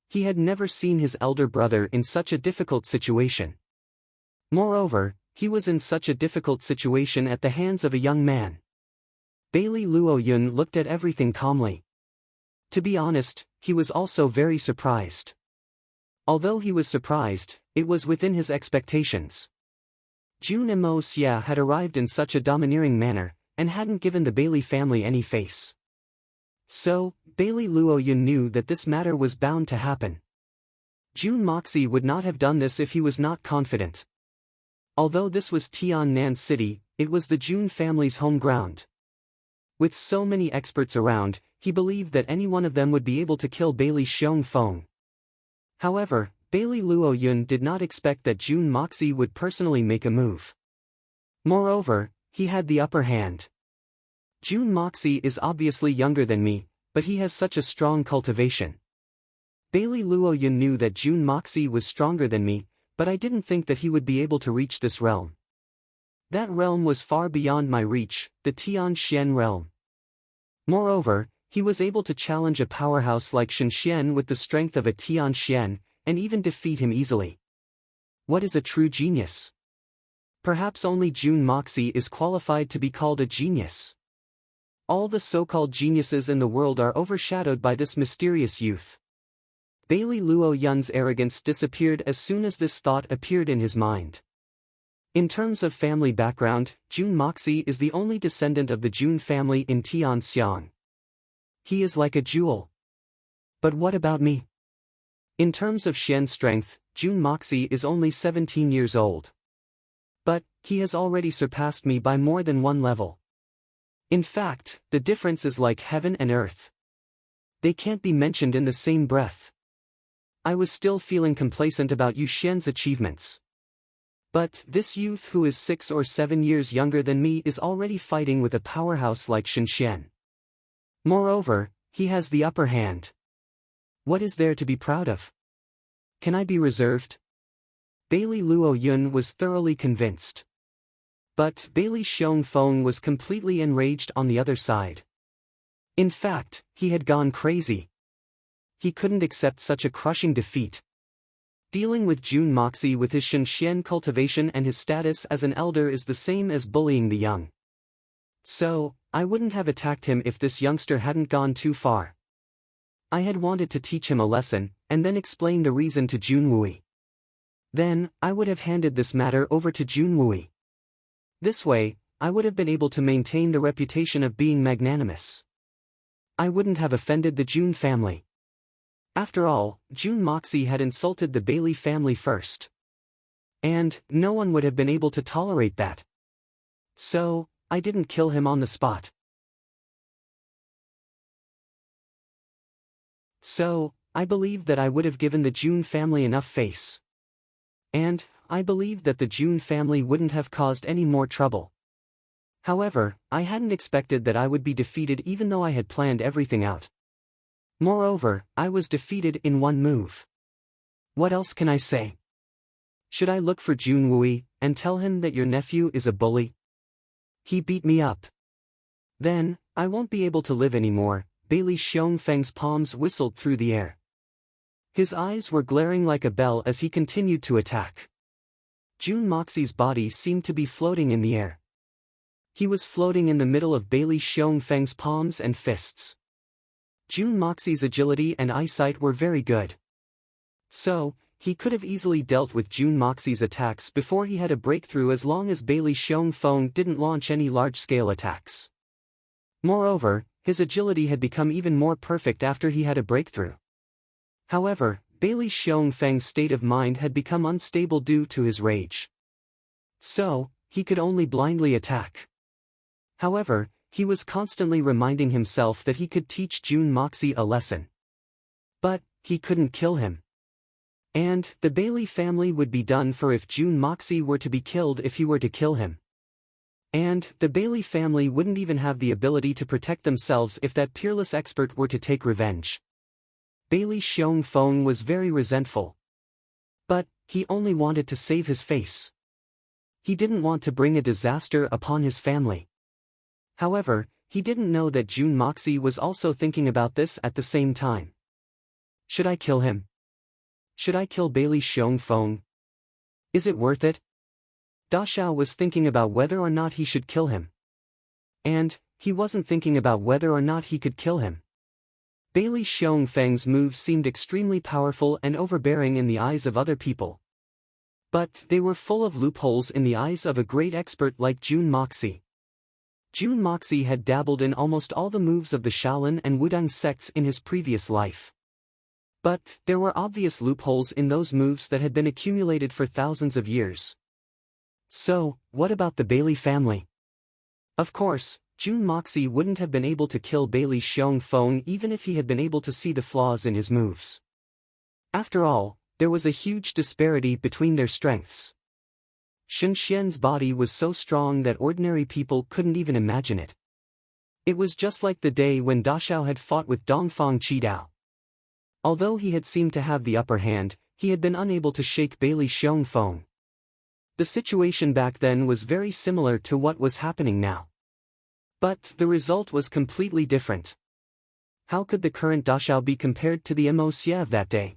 He had never seen his elder brother in such a difficult situation. Moreover, he was in such a difficult situation at the hands of a young man. Bailey Luoyun looked at everything calmly. To be honest, he was also very surprised. Although he was surprised, it was within his expectations. Jun Mo Xie had arrived in such a domineering manner, and hadn't given the Bailey family any face. So, Bailey Luoyun knew that this matter was bound to happen. Jun Moxie would not have done this if he was not confident. Although this was Tiannan City, it was the Jun family's home ground. With so many experts around, he believed that any one of them would be able to kill Bailey Xiongfeng. However, Bailey Luoyun did not expect that Jun Moxie would personally make a move. Moreover, he had the upper hand. Jun Moxie is obviously younger than me, but he has such a strong cultivation. Bailey Luoyun knew that Jun Moxie was stronger than me, but I didn't think that he would be able to reach this realm. That realm was far beyond my reach, the Tian Xian realm. Moreover, He was able to challenge a powerhouse like Shen Xian with the strength of a Tian Xian, and even defeat him easily. What is a true genius? Perhaps only Jun Moxie is qualified to be called a genius. All the so-called geniuses in the world are overshadowed by this mysterious youth. Bailey Luo Yun's arrogance disappeared as soon as this thought appeared in his mind. In terms of family background, Jun Moxie is the only descendant of the Jun family in Tianxiang. He is like a jewel. But what about me? In terms of Xian strength, Jun Moxie is only 17 years old. But he has already surpassed me by more than one level. In fact, the difference is like heaven and earth. They can't be mentioned in the same breath. I was still feeling complacent about Yu Xian's achievements. But this youth who is 6 or 7 years younger than me is already fighting with a powerhouse like Shen Xian. Moreover, he has the upper hand. What is there to be proud of? Can I be reserved? Bailey Luo Yun was thoroughly convinced. But Bailey Xiongfeng was completely enraged on the other side. In fact, he had gone crazy. He couldn't accept such a crushing defeat. Dealing with Jun Moxie with his Shen Xian cultivation and his status as an elder is the same as bullying the young. So, I wouldn't have attacked him if this youngster hadn't gone too far. I had wanted to teach him a lesson, and then explain the reason to Jun Wui. Then, I would have handed this matter over to Jun Wui. This way, I would have been able to maintain the reputation of being magnanimous. I wouldn't have offended the Jun family. After all, Jun Moxie had insulted the Bailey family first. And no one would have been able to tolerate that. So, I didn't kill him on the spot. So, I believed that I would have given the Jun family enough face. And I believed that the Jun family wouldn't have caused any more trouble. However, I hadn't expected that I would be defeated even though I had planned everything out. Moreover, I was defeated in one move. What else can I say? Should I look for Jun Wui and tell him that your nephew is a bully? He beat me up. Then, I won't be able to live anymore. Bailey Xiongfeng's palms whistled through the air. His eyes were glaring like a bell as he continued to attack. Jun Moxie's body seemed to be floating in the air. He was floating in the middle of Bailey Xiongfeng's palms and fists. Jun Moxie's agility and eyesight were very good. So, he could have easily dealt with Jun Moxie's attacks before he had a breakthrough as long as Bailey Xiongfeng didn't launch any large-scale attacks. Moreover, his agility had become even more perfect after he had a breakthrough. However, Bailey Xiongfeng's state of mind had become unstable due to his rage. So, he could only blindly attack. However, he was constantly reminding himself that he could teach Jun Moxie a lesson. But, he couldn't kill him. And, the Bailey family would be done for if Jun Moxie were to be killed if he were to kill him. And, the Bailey family wouldn't even have the ability to protect themselves if that peerless expert were to take revenge. Bailey Xiongfeng was very resentful. But, he only wanted to save his face. He didn't want to bring a disaster upon his family. However, he didn't know that Jun Moxie was also thinking about this at the same time. Should I kill him? Should I kill Bailey Xiongfeng? Is it worth it? Da Xiao was thinking about whether or not he should kill him. And, he wasn't thinking about whether or not he could kill him. Bailey Xiongfeng's moves seemed extremely powerful and overbearing in the eyes of other people. But they were full of loopholes in the eyes of a great expert like Jun Moxie. Jun Moxie had dabbled in almost all the moves of the Shaolin and Wudang sects in his previous life. But, there were obvious loopholes in those moves that had been accumulated for thousands of years. So, what about the Bailey family? Of course, Jun Moxie wouldn't have been able to kill Bailey Xiongfeng even if he had been able to see the flaws in his moves. After all, there was a huge disparity between their strengths. Shen Xian's body was so strong that ordinary people couldn't even imagine it. It was just like the day when Da Xiao had fought with Dongfang Qidao. Although he had seemed to have the upper hand, he had been unable to shake Bailey Xiongfeng. The situation back then was very similar to what was happening now. But the result was completely different. How could the current Dachau be compared to the Emosia of that day?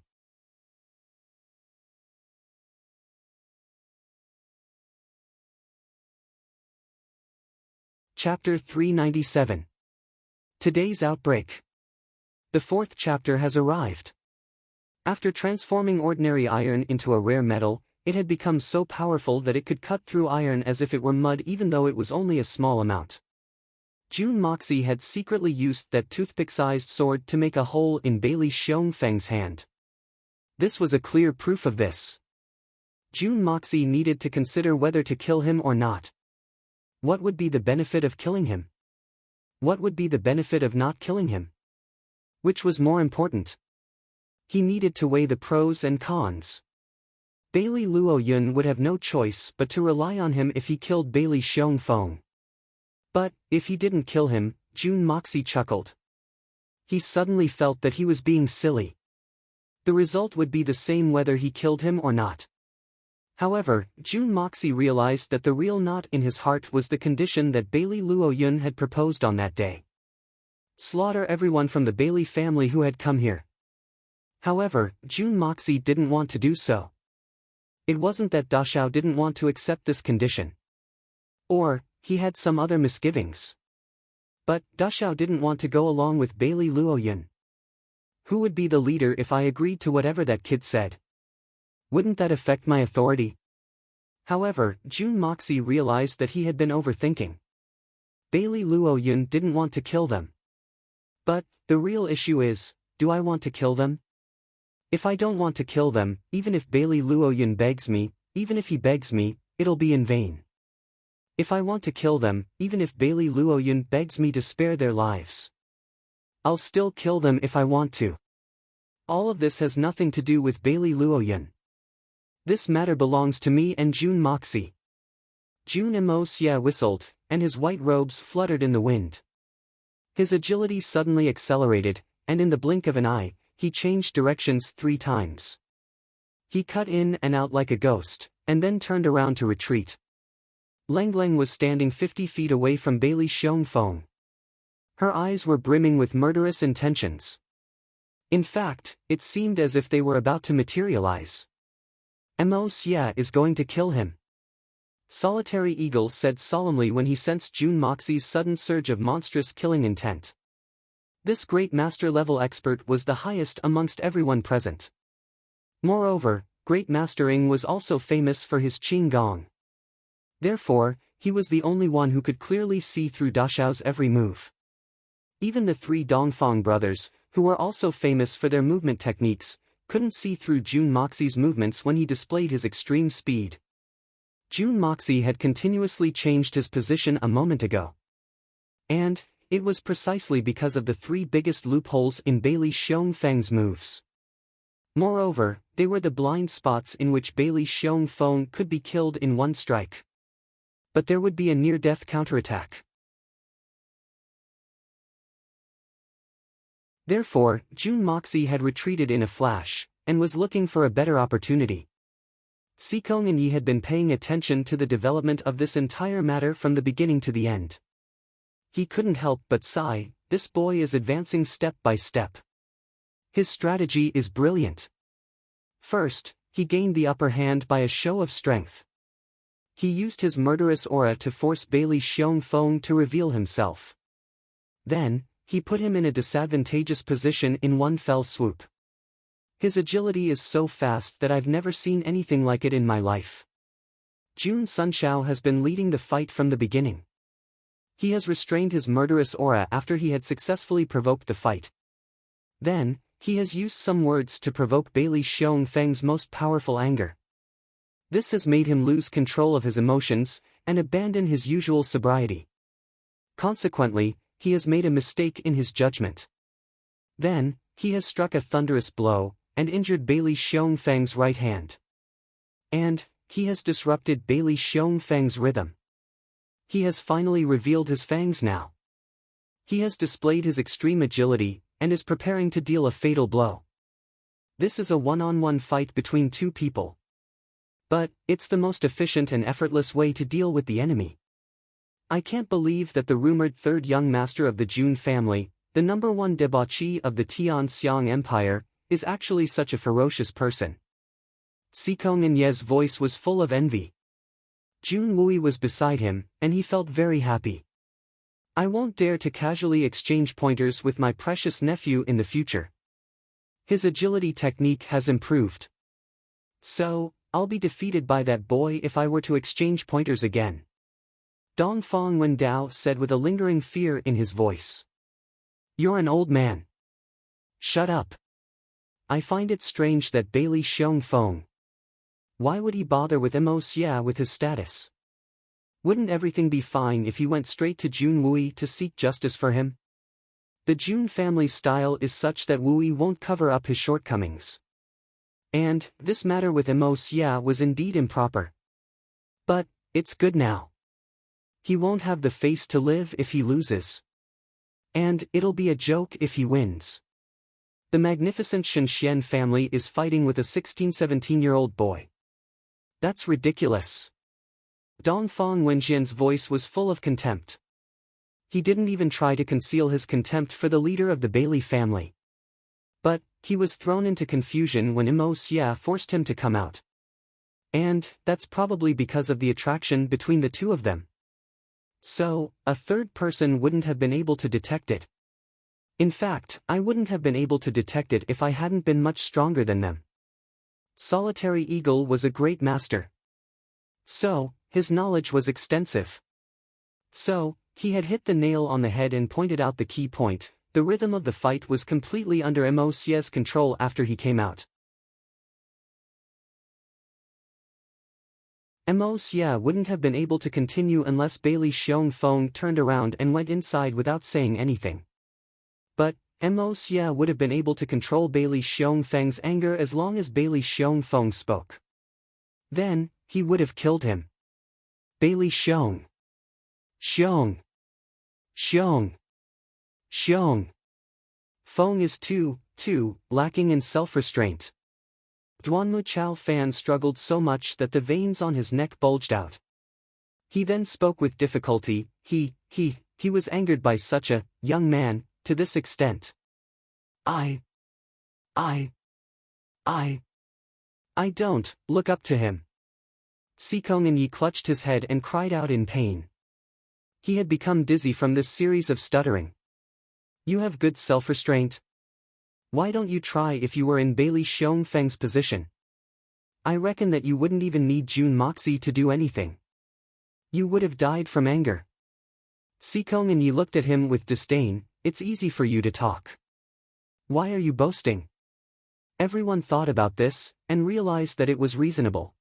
Chapter 397. Today's Outbreak. The fourth chapter has arrived. After transforming ordinary iron into a rare metal, it had become so powerful that it could cut through iron as if it were mud even though it was only a small amount. Jun Moxie had secretly used that toothpick-sized sword to make a hole in Bailey Xiongfeng's hand. This was a clear proof of this. Jun Moxie needed to consider whether to kill him or not. What would be the benefit of killing him? What would be the benefit of not killing him? Which was more important? He needed to weigh the pros and cons. Bailey Luoyun would have no choice but to rely on him if he killed Bailey Xiongfeng. But, if he didn't kill him, Jun Moxie chuckled. He suddenly felt that he was being silly. The result would be the same whether he killed him or not. However, Jun Moxie realized that the real knot in his heart was the condition that Bailey Luoyun had proposed on that day. Slaughter everyone from the Bailey family who had come here. However, Jun Moxie didn't want to do so. It wasn't that Dachau didn't want to accept this condition. Or, he had some other misgivings. But, Dachau didn't want to go along with Bailey Luoyun. Who would be the leader if I agreed to whatever that kid said? Wouldn't that affect my authority? However, Jun Moxie realized that he had been overthinking. Bailey Luoyun didn't want to kill them. But, the real issue is, do I want to kill them? If I don't want to kill them, even if Bailey Luoyun begs me, even if he begs me, it'll be in vain. If I want to kill them, even if Bailey Luoyun begs me to spare their lives, I'll still kill them if I want to. All of this has nothing to do with Bailey Luoyun. This matter belongs to me and Jun Moxie. Jun Emosia whistled, and his white robes fluttered in the wind. His agility suddenly accelerated, and in the blink of an eye, he changed directions 3 times. He cut in and out like a ghost, and then turned around to retreat. Lengleng was standing 50 feet away from Bailey Xiongfeng. Her eyes were brimming with murderous intentions. In fact, it seemed as if they were about to materialize. Mo Xia is going to kill him. Solitary Eagle said solemnly when he sensed Jun Moxie's sudden surge of monstrous killing intent. This great master-level expert was the highest amongst everyone present. Moreover, Great Master Ing was also famous for his Qing Gong. Therefore, he was the only one who could clearly see through Dachao's every move. Even the 3 Dongfang brothers, who were also famous for their movement techniques, couldn't see through Jun Moxie's movements when he displayed his extreme speed. Jun Moxie had continuously changed his position a moment ago. And, it was precisely because of the 3 biggest loopholes in Bailey Xiongfeng's moves. Moreover, they were the blind spots in which Bailey Xiongfeng could be killed in one strike. But there would be a near-death counterattack. Therefore, Jun Moxie had retreated in a flash, and was looking for a better opportunity. Sikong and Yi had been paying attention to the development of this entire matter from the beginning to the end. He couldn't help but sigh, this boy is advancing step by step. His strategy is brilliant. First, he gained the upper hand by a show of strength. He used his murderous aura to force Bailey Xiongfeng to reveal himself. Then, he put him in a disadvantageous position in one fell swoop. His agility is so fast that I've never seen anything like it in my life. Jun Sunshao has been leading the fight from the beginning. He has restrained his murderous aura after he had successfully provoked the fight. Then, he has used some words to provoke Bailey Xiongfeng's most powerful anger. This has made him lose control of his emotions, and abandon his usual sobriety. Consequently, he has made a mistake in his judgment. Then, he has struck a thunderous blow, and injured Bailey Xiongfeng's right hand. And, he has disrupted Bailey Xiongfeng's rhythm. He has finally revealed his fangs now. He has displayed his extreme agility, and is preparing to deal a fatal blow. This is a one-on-one fight between 2 people. But, it's the most efficient and effortless way to deal with the enemy. I can't believe that the rumored 3rd young master of the Jun family, the #1 debauchee of the Tianxiang Empire, is actually such a ferocious person. Sikong and Ye's voice was full of envy. Jun Wui was beside him, and he felt very happy. I won't dare to casually exchange pointers with my precious nephew in the future. His agility technique has improved. So, I'll be defeated by that boy if I were to exchange pointers again. Dongfang Wendao said with a lingering fear in his voice. You're an old man. Shut up. I find it strange that Bailey Xiongfeng. Why would he bother with Mo Xia with his status? Wouldn't everything be fine if he went straight to Jun Wui to seek justice for him? The Jun family's style is such that Wui won't cover up his shortcomings. And, this matter with Mo Xia was indeed improper. But, it's good now. He won't have the face to live if he loses. And, it'll be a joke if he wins. The magnificent Shenxian family is fighting with a 16-17-year-old boy. That's ridiculous. Dongfang Wenjian's voice was full of contempt. He didn't even try to conceal his contempt for the leader of the Bailey family. But, he was thrown into confusion when Mo Xia forced him to come out. And, that's probably because of the attraction between the two of them. So, a third person wouldn't have been able to detect it. In fact, I wouldn't have been able to detect it if I hadn't been much stronger than them. Solitary Eagle was a great master. So, his knowledge was extensive. So, he had hit the nail on the head and pointed out the key point. The rhythm of the fight was completely under Mo Xia's control after he came out. Mo Xia wouldn't have been able to continue unless Bailey Xiongfeng turned around and went inside without saying anything. But, Mo Xia would have been able to control Bailey Xiongfeng's anger as long as Bailey Xiongfeng spoke. Then, he would have killed him. Bailey Xiong. Feng is too lacking in self-restraint. Duanmu Chao Fan struggled so much that the veins on his neck bulged out. He then spoke with difficulty. He was angered by such a young man, to this extent. I don't look up to him. Sikong and Yi clutched his head and cried out in pain. He had become dizzy from this series of stuttering. You have good self-restraint. Why don't you try if you were in Bailey Xiongfeng's position? I reckon that you wouldn't even need Jun Moxie to do anything. You would have died from anger. Sikong and Yi looked at him with disdain. It's easy for you to talk. Why are you boasting? Everyone thought about this, and realized that it was reasonable.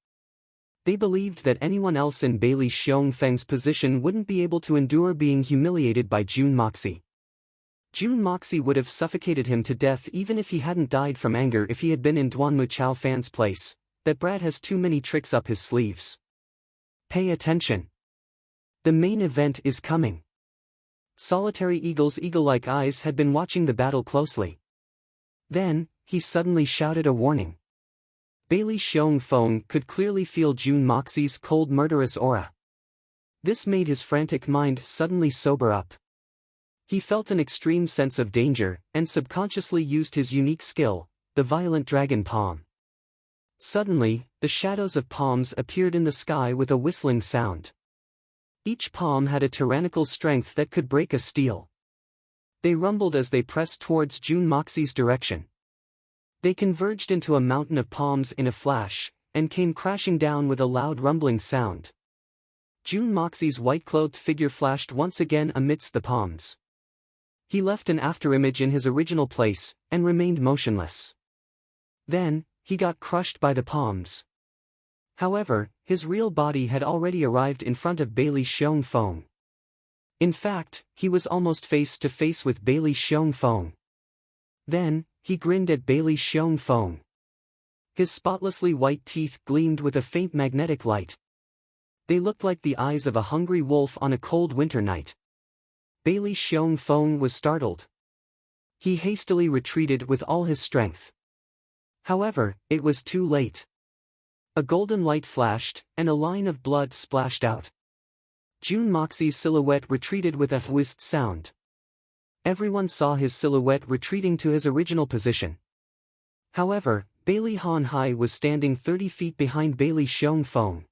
They believed that anyone else in Bailey Xiongfeng's position wouldn't be able to endure being humiliated by Jun Moxie. Jun Moxie would have suffocated him to death even if he hadn't died from anger if he had been in Duanmu Chao Fan's place. That brat has too many tricks up his sleeves. Pay attention. The main event is coming. Solitary Eagle's eagle-like eyes had been watching the battle closely. Then, he suddenly shouted a warning. Bailey Xiongfeng could clearly feel Jun Moxie's cold murderous aura. This made his frantic mind suddenly sober up. He felt an extreme sense of danger, and subconsciously used his unique skill, the violent dragon palm. Suddenly, the shadows of palms appeared in the sky with a whistling sound. Each palm had a tyrannical strength that could break a steel. They rumbled as they pressed towards Jun Moxie's direction. They converged into a mountain of palms in a flash, and came crashing down with a loud rumbling sound. Jun Moxie's white-clothed figure flashed once again amidst the palms. He left an afterimage in his original place, and remained motionless. Then, he got crushed by the palms. However, his real body had already arrived in front of Bailey Xiongfeng. In fact, he was almost face to face with Bailey Xiongfeng. Then, he grinned at Bailey Xiongfeng. His spotlessly white teeth gleamed with a faint magnetic light. They looked like the eyes of a hungry wolf on a cold winter night. Bailey Xiongfeng was startled. He hastily retreated with all his strength. However, it was too late. A golden light flashed, and a line of blood splashed out. Jun Moxie's silhouette retreated with a whist sound. Everyone saw his silhouette retreating to his original position. However, Bailey Han Hai was standing 30 feet behind Bailey Xiong Feng.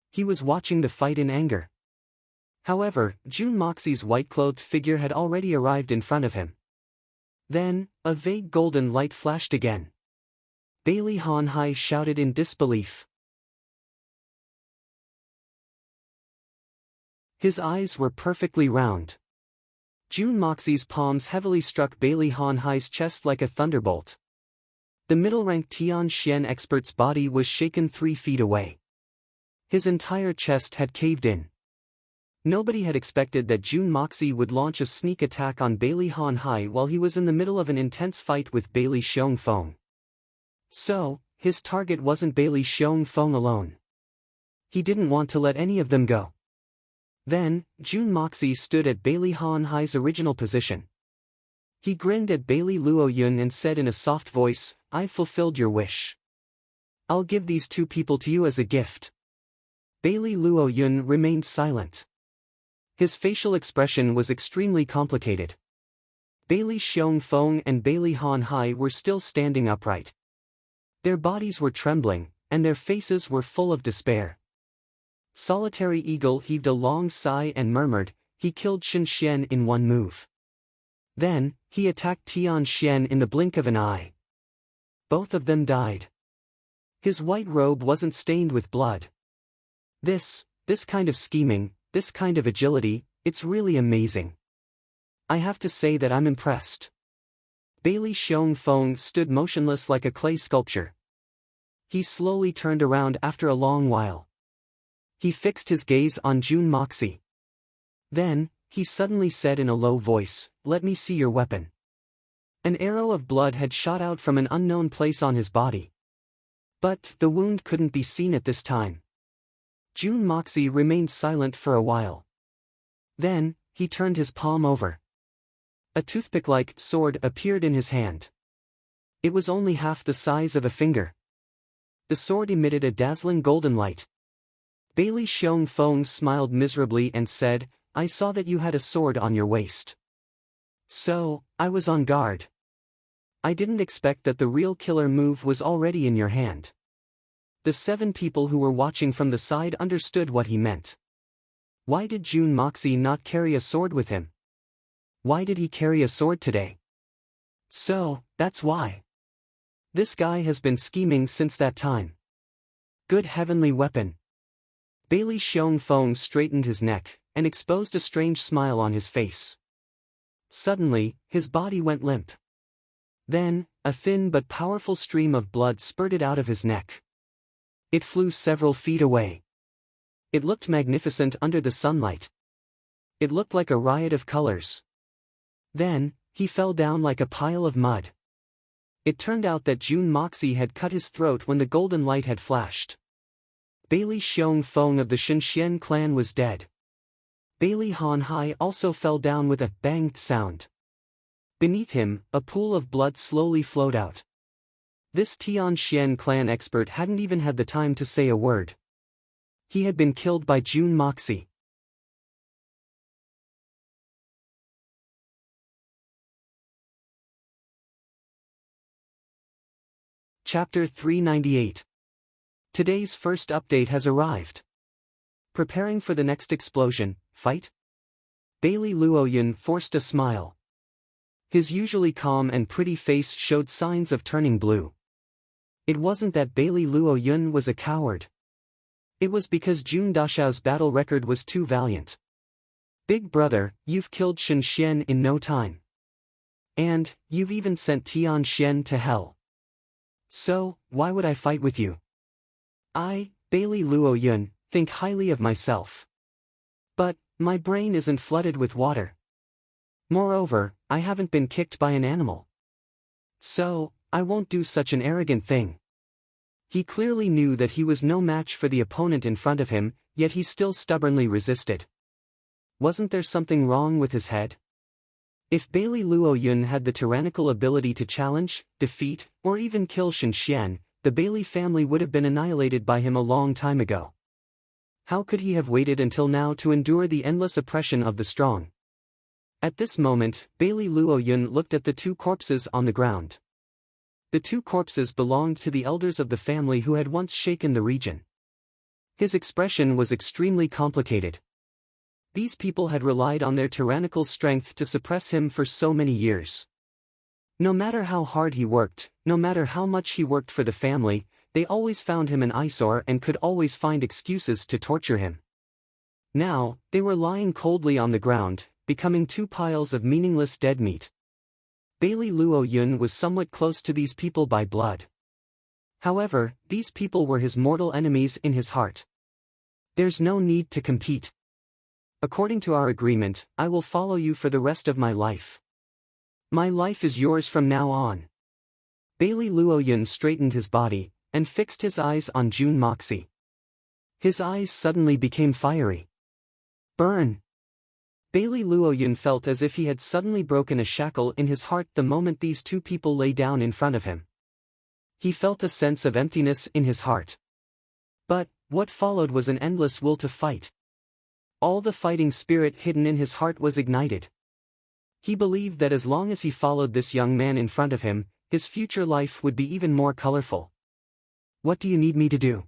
He was watching the fight in anger. However, Jun Moxie's white-clothed figure had already arrived in front of him. Then, a vague golden light flashed again. Bailey Han Hai shouted in disbelief. His eyes were perfectly round. Jun Moxie's palms heavily struck Bailey Han Hai's chest like a thunderbolt. The middle-ranked Tian Xian expert's body was shaken 3 feet away. His entire chest had caved in. Nobody had expected that Jun Moxie would launch a sneak attack on Bailey Han Hai while he was in the middle of an intense fight with Bailey Xiong Feng. So, his target wasn't Bailey Xiong Feng alone. He didn't want to let any of them go. Then, Jun Moxie stood at Bailey Han Hai's original position. He grinned at Bailey Luo Yun and said in a soft voice, "I've fulfilled your wish. I'll give these 2 people to you as a gift." Bailey Luo Yun remained silent. His facial expression was extremely complicated. Bailey Xiong Feng and Bailey Han Hai were still standing upright. Their bodies were trembling, and their faces were full of despair. Solitary Eagle heaved a long sigh and murmured, "He killed Shen Xian in one move." Then, he attacked Tian Xian in the blink of an eye. Both of them died. His white robe wasn't stained with blood. This kind of scheming, this kind of agility, it's really amazing. I have to say that I'm impressed. Bailey Xiong Feng stood motionless like a clay sculpture. He slowly turned around after a long while. He fixed his gaze on Jun Moxie. Then, he suddenly said in a low voice, "Let me see your weapon." An arrow of blood had shot out from an unknown place on his body. But the wound couldn't be seen at this time. Jun Moxie remained silent for a while. Then, he turned his palm over. A toothpick-like sword appeared in his hand. It was only half the size of a finger. The sword emitted a dazzling golden light. Bailey Xiong Feng smiled miserably and said, "I saw that you had a sword on your waist. So, I was on guard. I didn't expect that the real killer move was already in your hand." The 7 people who were watching from the side understood what he meant. Why did Jun Moxie not carry a sword with him? Why did he carry a sword today? So, that's why. This guy has been scheming since that time. Good heavenly weapon. Bailey Xiong Feng straightened his neck, and exposed a strange smile on his face. Suddenly, his body went limp. Then, a thin but powerful stream of blood spurted out of his neck. It flew several feet away. It looked magnificent under the sunlight. It looked like a riot of colors. Then, he fell down like a pile of mud. It turned out that Jun Moxie had cut his throat when the golden light had flashed. Bailey Xiong Feng of the Shenxian clan was dead. Bailey Han Hai also fell down with a banged sound. Beneath him, a pool of blood slowly flowed out. This Tian Xian clan expert hadn't even had the time to say a word. He had been killed by Jun Moxie. Chapter 398. Today's first update has arrived. Preparing for the next explosion, fight? Bailey Luoyun forced a smile. His usually calm and pretty face showed signs of turning blue. It wasn't that Bailey Luoyun was a coward. It was because Jun Dashao's battle record was too valiant. Big brother, you've killed Shen Xian in no time. And, you've even sent Tian Xian to hell. So, why would I fight with you? I, Bailey Luoyun, think highly of myself. But, my brain isn't flooded with water. Moreover, I haven't been kicked by an animal. So, I won't do such an arrogant thing. He clearly knew that he was no match for the opponent in front of him, yet he still stubbornly resisted. Wasn't there something wrong with his head? If Bailey Luoyun had the tyrannical ability to challenge, defeat, or even kill Shen Xian, the Bailey family would have been annihilated by him a long time ago. How could he have waited until now to endure the endless oppression of the strong? At this moment, Bailey Luoyun looked at the two corpses on the ground. The two corpses belonged to the elders of the family who had once shaken the region. His expression was extremely complicated. These people had relied on their tyrannical strength to suppress him for so many years. No matter how hard he worked, no matter how much he worked for the family, they always found him an eyesore and could always find excuses to torture him. Now, they were lying coldly on the ground, becoming two piles of meaningless dead meat. Bailey Luoyun was somewhat close to these people by blood. However, these people were his mortal enemies in his heart. There's no need to compete. According to our agreement, I will follow you for the rest of my life. My life is yours from now on. Bailey Luoyun straightened his body, and fixed his eyes on Jun Moxie. His eyes suddenly became fiery. Burn! Bailey Luoyun felt as if he had suddenly broken a shackle in his heart the moment these two people lay down in front of him. He felt a sense of emptiness in his heart. But, what followed was an endless will to fight. All the fighting spirit hidden in his heart was ignited. He believed that as long as he followed this young man in front of him, his future life would be even more colorful. What do you need me to do?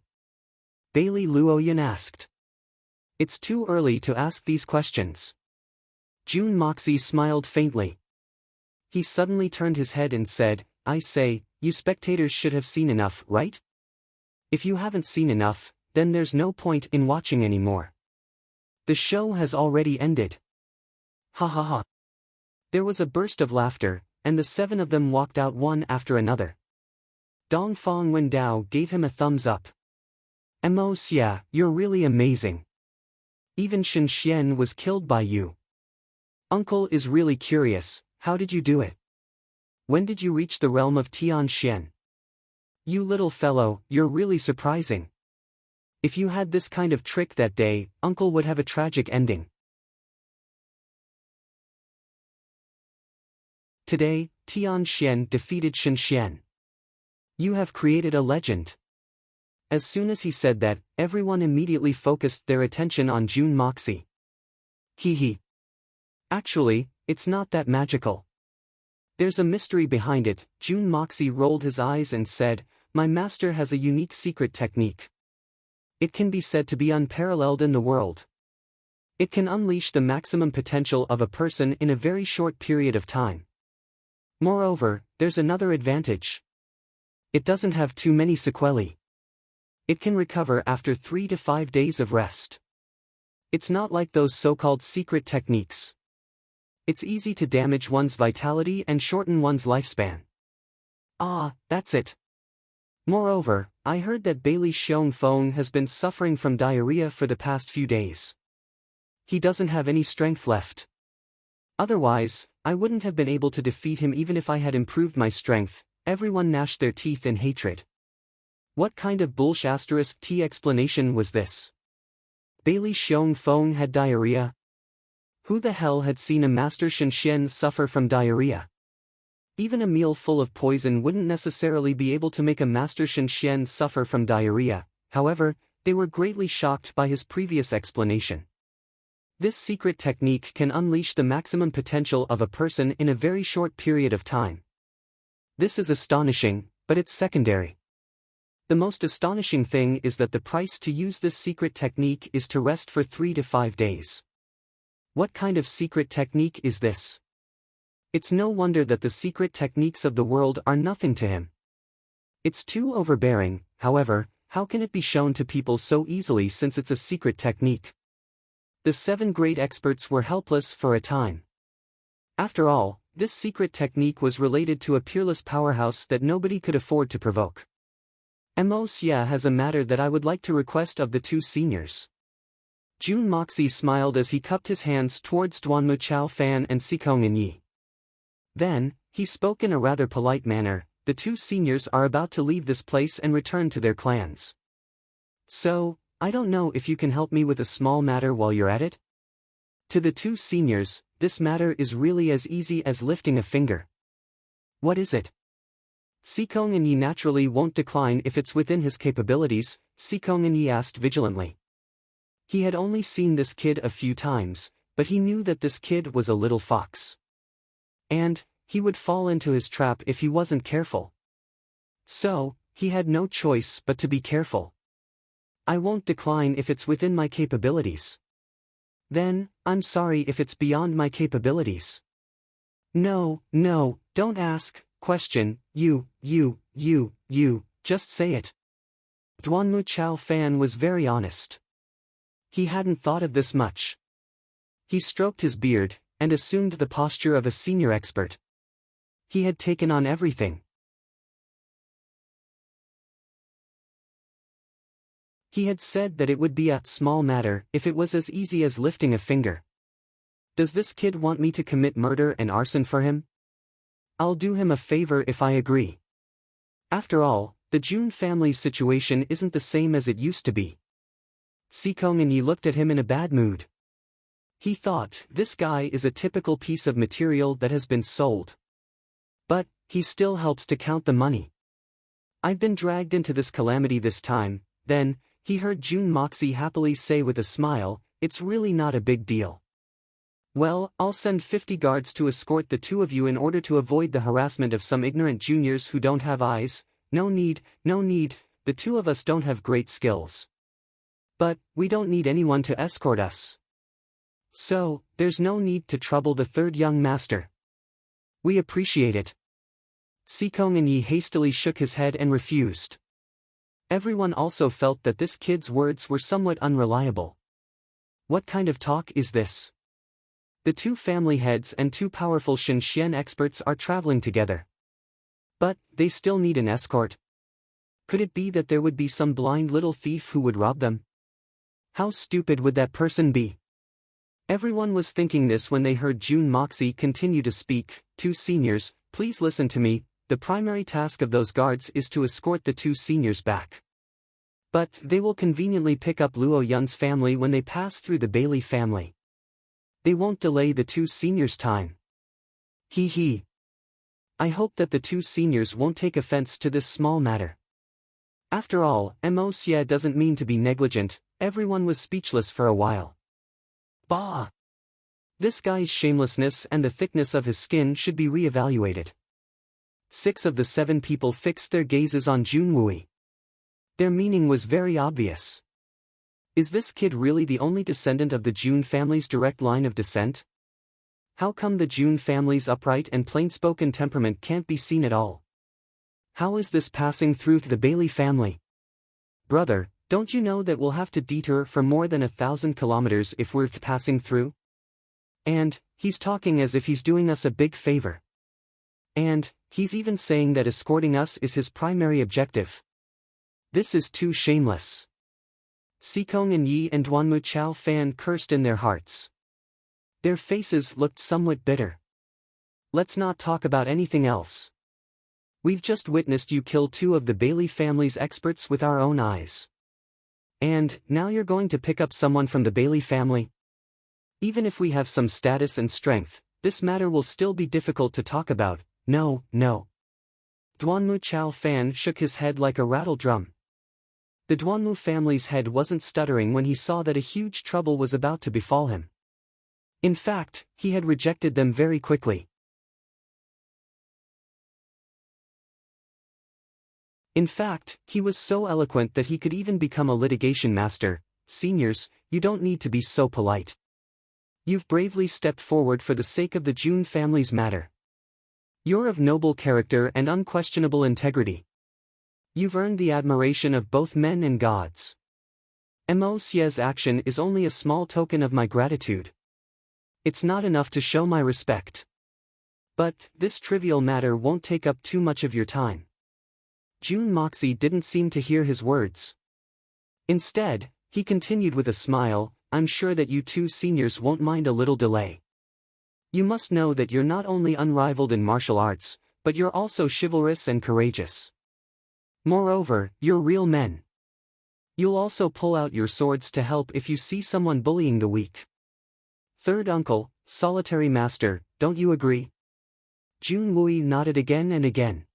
Bailey Luoyun asked. It's too early to ask these questions. Jun Moxie smiled faintly. He suddenly turned his head and said, I say, you spectators should have seen enough, right? If you haven't seen enough, then there's no point in watching anymore. The show has already ended. Ha ha ha. There was a burst of laughter, and the seven of them walked out one after another. Dongfang Wendao gave him a thumbs up. Xia, you're really amazing. Even Shen Xian was killed by you. Uncle is really curious, how did you do it? When did you reach the realm of Tian Xian? You little fellow, you're really surprising. If you had this kind of trick that day, Uncle would have a tragic ending. Today, Tian Xian defeated Shen Xian. You have created a legend. As soon as he said that, everyone immediately focused their attention on Jun Moxie. Hee. Actually, it's not that magical. There's a mystery behind it. Jun Moxie rolled his eyes and said, my master has a unique secret technique. It can be said to be unparalleled in the world. It can unleash the maximum potential of a person in a very short period of time. Moreover, there's another advantage. It doesn't have too many sequelae. It can recover after 3 to 5 days of rest. It's not like those so-called secret techniques. It's easy to damage one's vitality and shorten one's lifespan. Ah, that's it. Moreover, I heard that Bailey Xiongfeng has been suffering from diarrhea for the past few days. He doesn't have any strength left. Otherwise, I wouldn't have been able to defeat him even if I had improved my strength. Everyone gnashed their teeth in hatred. What kind of **T explanation was this? Bailey Xiongfeng had diarrhea? Who the hell had seen a Master Shen Xian suffer from diarrhea? Even a meal full of poison wouldn't necessarily be able to make a Master Shen Xian suffer from diarrhea. However, they were greatly shocked by his previous explanation. This secret technique can unleash the maximum potential of a person in a very short period of time. This is astonishing, but it's secondary. The most astonishing thing is that the price to use this secret technique is to rest for 3 to 5 days. What kind of secret technique is this? It's no wonder that the secret techniques of the world are nothing to him. It's too overbearing. However, how can it be shown to people so easily since it's a secret technique? The 7 great experts were helpless for a time. After all, this secret technique was related to a peerless powerhouse that nobody could afford to provoke. Xia has a matter that I would like to request of the 2 seniors. Jun Moxie smiled as he cupped his hands towards Duanmu Chao Fan and Xikong Yi. Then, he spoke in a rather polite manner, the 2 seniors are about to leave this place and return to their clans. So, I don't know if you can help me with a small matter while you're at it? To the 2 seniors, this matter is really as easy as lifting a finger. What is it? Xikong Yi naturally won't decline if it's within his capabilities, Xikong Yi asked vigilantly. He had only seen this kid a few times, but he knew that this kid was a little fox. And he would fall into his trap if he wasn't careful. So, he had no choice but to be careful. I won't decline if it's within my capabilities. Then, I'm sorry if it's beyond my capabilities. No, don't ask, question, you, just say it. Duanmu Chao Fan was very honest. He hadn't thought of this much. He stroked his beard, and assumed the posture of a senior expert. He had taken on everything. He had said that it would be a small matter if it was as easy as lifting a finger. Does this kid want me to commit murder and arson for him? I'll do him a favor if I agree. After all, the Jun family's situation isn't the same as it used to be. Sikong and Yi looked at him in a bad mood. He thought, this guy is a typical piece of material that has been sold. But, he still helps to count the money. I've been dragged into this calamity this time. Then, he heard Jun Moxie happily say with a smile, it's really not a big deal. Well, I'll send 50 guards to escort the two of you in order to avoid the harassment of some ignorant juniors who don't have eyes. No need, the two of us don't have great skills. But, we don't need anyone to escort us. So, there's no need to trouble the third young master. We appreciate it. Sikong and Yi hastily shook his head and refused. Everyone also felt that this kid's words were somewhat unreliable. What kind of talk is this? The two family heads and two powerful Shenxian experts are traveling together. But, they still need an escort. Could it be that there would be some blind little thief who would rob them? How stupid would that person be? Everyone was thinking this when they heard Jun Moxie continue to speak. Two seniors, please listen to me, the primary task of those guards is to escort the two seniors back. But, they will conveniently pick up Luo Yun's family when they pass through the Bailey family. They won't delay the two seniors' time. Hee. I hope that the two seniors won't take offense to this small matter. After all, Mo Xie doesn't mean to be negligent. Everyone was speechless for a while. Bah! This guy's shamelessness and the thickness of his skin should be re-evaluated. 6 of the 7 people fixed their gazes on Jun Wui. Their meaning was very obvious. Is this kid really the only descendant of the Jun family's direct line of descent? How come the Jun family's upright and plain-spoken temperament can't be seen at all? How is this passing through to the Bailey family? Brother, don't you know that we'll have to detour for more than 1,000 kilometers if we're passing through? And, he's talking as if he's doing us a big favor. And, he's even saying that escorting us is his primary objective. This is too shameless. Sikong and Yi and Duanmu Chao Fan cursed in their hearts. Their faces looked somewhat bitter. Let's not talk about anything else. We've just witnessed you kill 2 of the Bailey family's experts with our own eyes. And, now you're going to pick up someone from the Bailey family? Even if we have some status and strength, this matter will still be difficult to talk about. No. Duanmu Chao Fan shook his head like a rattle drum. The Duanmu family's head wasn't stuttering when he saw that a huge trouble was about to befall him. In fact, he had rejected them very quickly. In fact, he was so eloquent that he could even become a litigation master. Seniors, you don't need to be so polite. You've bravely stepped forward for the sake of the Jun family's matter. You're of noble character and unquestionable integrity. You've earned the admiration of both men and gods. Mo Xie's action is only a small token of my gratitude. It's not enough to show my respect. But, this trivial matter won't take up too much of your time. Jun Moxie didn't seem to hear his words. Instead, he continued with a smile, I'm sure that you two seniors won't mind a little delay. You must know that you're not only unrivaled in martial arts, but you're also chivalrous and courageous. Moreover, you're real men. You'll also pull out your swords to help if you see someone bullying the weak. Third uncle, solitary master, don't you agree? Jun Wui nodded again and again.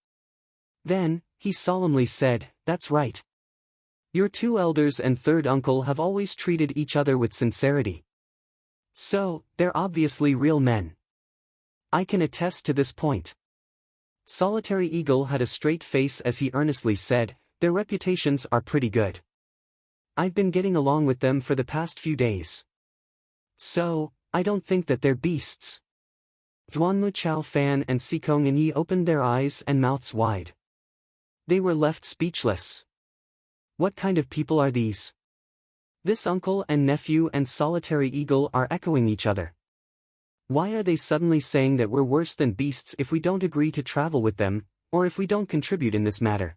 Then, he solemnly said, that's right. Your 2 elders and third uncle have always treated each other with sincerity. So, they're obviously real men. I can attest to this point. Solitary Eagle had a straight face as he earnestly said, their reputations are pretty good. I've been getting along with them for the past few days. So, I don't think that they're beasts. Duanmu Chao Fan and Sikong and Yi opened their eyes and mouths wide. They were left speechless. What kind of people are these? This uncle and nephew and Solitary Eagle are echoing each other. Why are they suddenly saying that we're worse than beasts if we don't agree to travel with them, or if we don't contribute in this matter?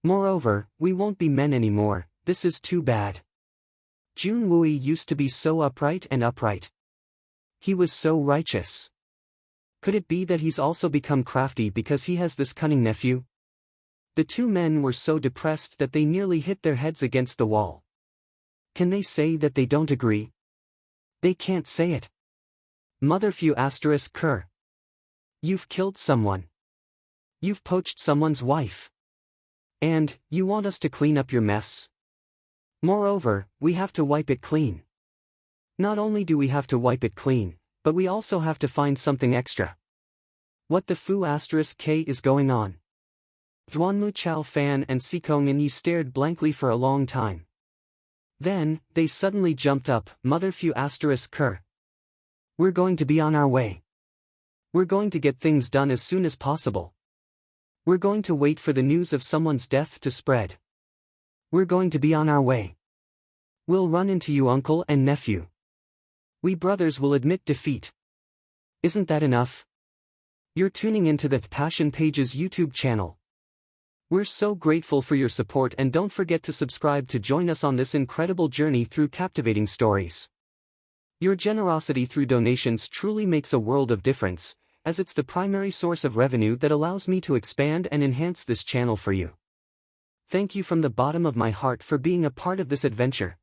Moreover, we won't be men anymore, this is too bad. Jun Wui used to be so upright. He was so righteous. Could it be that he's also become crafty because he has this cunning nephew? The two men were so depressed that they nearly hit their heads against the wall. Can they say that they don't agree? They can't say it. Motherfew ** Cur. You've killed someone. You've poached someone's wife. And, you want us to clean up your mess? Moreover, we have to wipe it clean. Not only do we have to wipe it clean, but we also have to find something extra. What the foo * K is going on? Duanmu Chao Fan and Sikong and Yi stared blankly for a long time. Then, they suddenly jumped up, Motherfew * Cur. We're going to be on our way. We're going to get things done as soon as possible. We're going to wait for the news of someone's death to spread. We're going to be on our way. We'll run into you, uncle and nephew. We brothers will admit defeat. Isn't that enough? You're tuning into the Passion Pages YouTube channel. We're so grateful for your support, and don't forget to subscribe to join us on this incredible journey through captivating stories. Your generosity through donations truly makes a world of difference, as it's the primary source of revenue that allows me to expand and enhance this channel for you. Thank you from the bottom of my heart for being a part of this adventure.